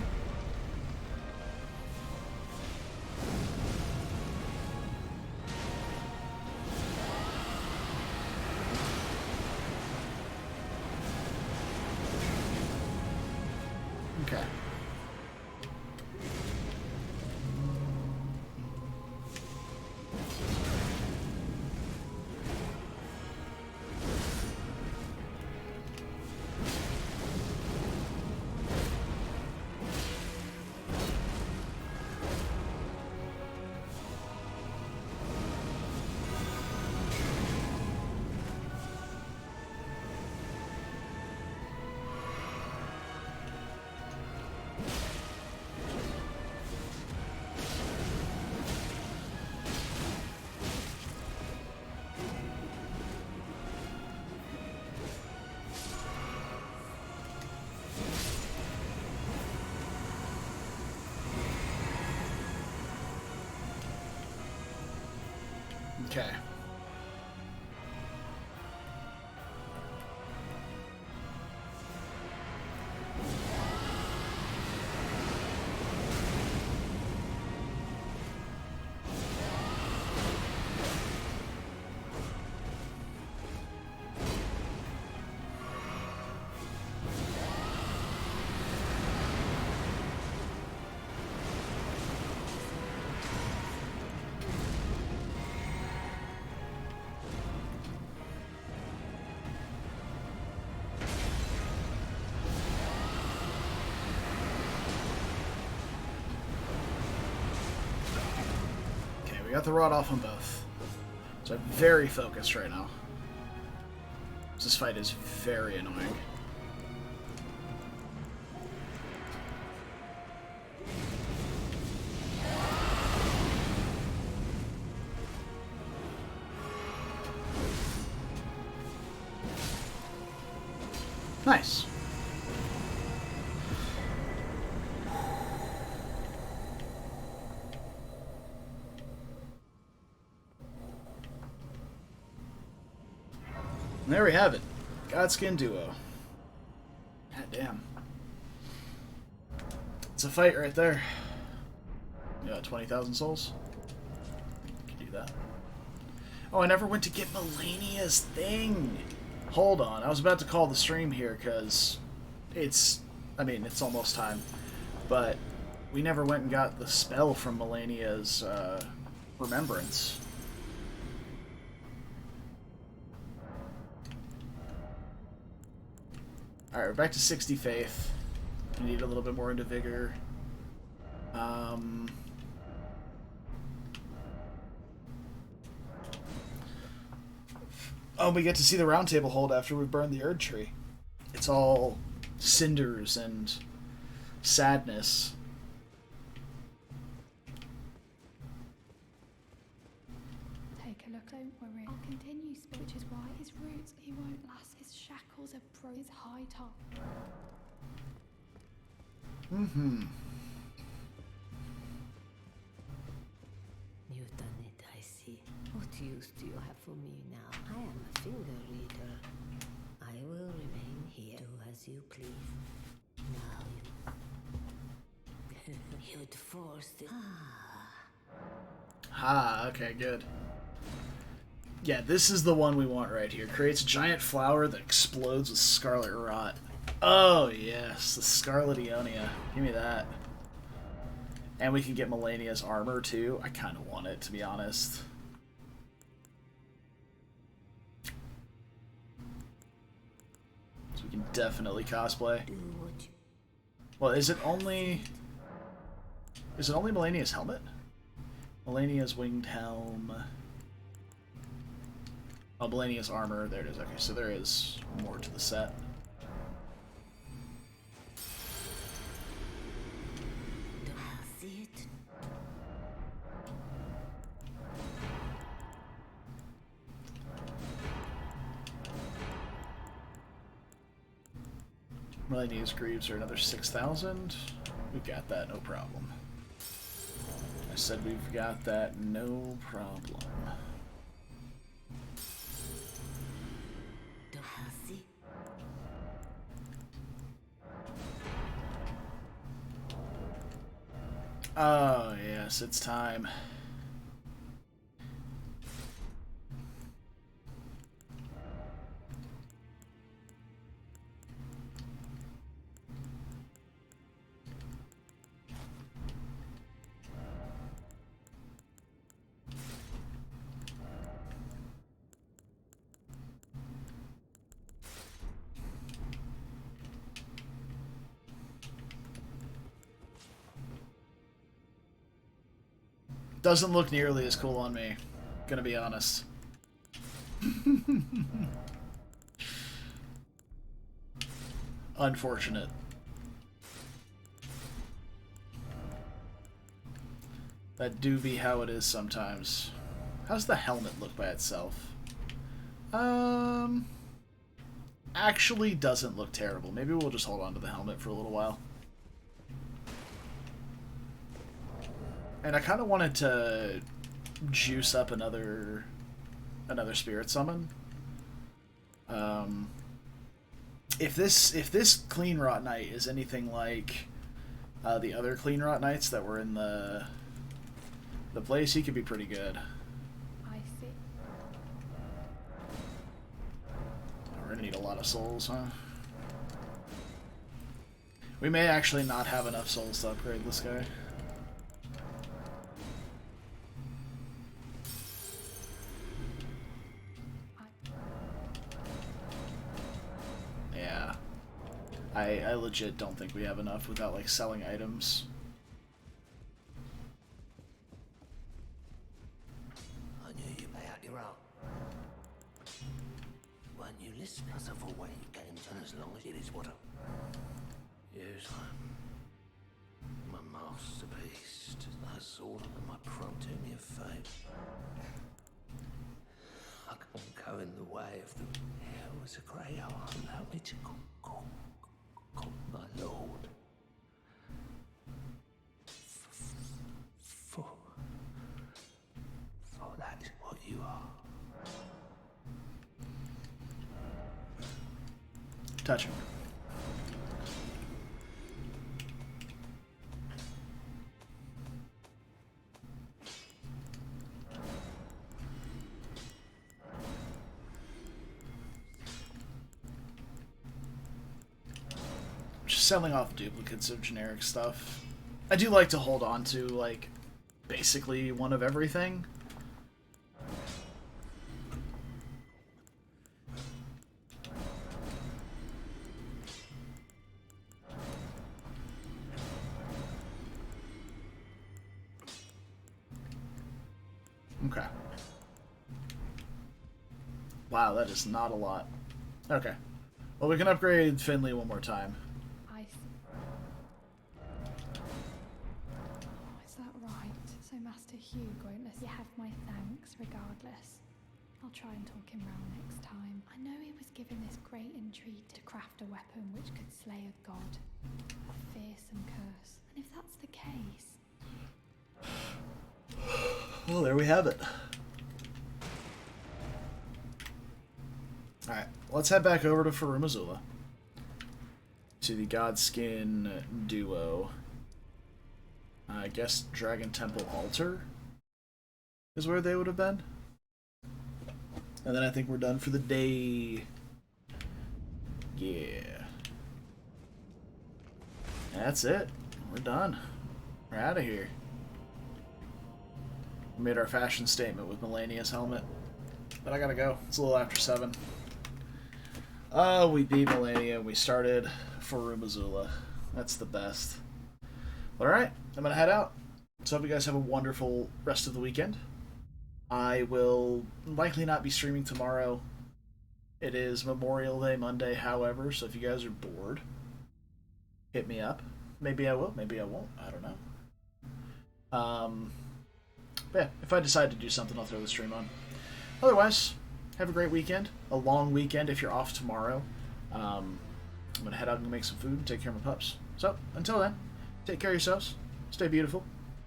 Okay. We got the rod off on both. So I'm very focused right now. This fight is very annoying. Nice. And there we have it. Godskin Duo. God damn. It's a fight right there. Yeah, 20,000 souls. Can do that. Oh, I never went to get Melania's thing. Hold on. I was about to call the stream here because it's almost time. But we never went and got the spell from Melania's remembrance. Alright, we're back to 60 faith. We need a little bit more into vigor. Oh, we get to see the round table hold after we burn the Erd Tree. It's all cinders and sadness. Take a look, don't worry. I'll continue, which is why his roots, he won't last. His shackles are his high top. Mm-hmm. You've done it, I see. What use do you have for me now? I am a finger reader. I will remain here. Do as you please. Now you... You'd forced it. Ah, okay, good. Yeah, this is the one we want right here. Creates a giant flower that explodes with scarlet rot. Oh, yes, the Scarlet Ionia. Give me that. And we can get Melania's armor, too. I kind of want it, to be honest. So we can definitely cosplay. Well, is it only... Is it only Melania's helmet? Melania's winged helm... Oh, Melania's armor. There it is. Okay, so there is more to the set. Melania's greaves are another 6,000. We've got that, no problem. I said we've got that, no problem. Oh, yes, it's time. Doesn't look nearly as cool on me, gonna be honest. Unfortunate. That do be how it is sometimes. How's the helmet look by itself? Actually doesn't look terrible. Maybe we'll just hold on to the helmet for a little while. And I kind of wanted to juice up another spirit summon. If this Clean Rot Knight is anything like the other Clean Rot Knights that were in the place, he could be pretty good. I see. We're gonna need a lot of souls, huh? We may actually not have enough souls to upgrade this guy. Yeah. I legit don't think we have enough without, like, selling items. I knew you'd lay out your own. Weren't you listening? I thought what you came done as long as it is what I... Yes, my masterpiece. That's all of them. I prompt do me a favour. I can't go in the way of the... It was a great heart. Allow me to call my lord. For that is what you are. Touch him. Just selling off duplicates of generic stuff. I do like to hold on to, like, basically one of everything. Okay. Wow, that is not a lot. Okay. Well, we can upgrade Finley one more time. I see. Oh, is that right? So Master Hugh won't let you have my thanks regardless. I'll try and talk him round next time. I know he was given this great entreat to craft a weapon which could slay a god. A fearsome curse. And if that's the case... Well, there we have it. Alright, let's head back over to Farumazula. To the Godskin duo. I guess Dragon Temple Altar is where they would have been. And then I think we're done for the day. Yeah. That's it. We're done. We're out of here. We made our fashion statement with Melania's helmet. But I gotta go. It's a little after 7. We beat Melania. We started Farumazula. That's the best. But alright, I'm gonna head out. So hope you guys have a wonderful rest of the weekend. I will likely not be streaming tomorrow. It is Memorial Day Monday, however, so if you guys are bored, hit me up. Maybe I will, maybe I won't. I don't know. But yeah, if I decide to do something, I'll throw the stream on. Otherwise, have a great weekend. A long weekend if you're off tomorrow. I'm going to head out and make some food and take care of my pups. So, until then, take care of yourselves. Stay beautiful.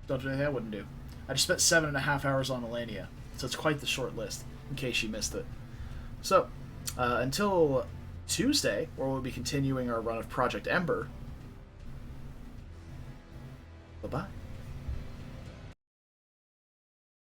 Don't do anything I wouldn't do. I just spent 7.5 hours on Melania, so it's quite the short list, in case you missed it. So, until Tuesday, where we'll be continuing our run of Project Ember, bye-bye.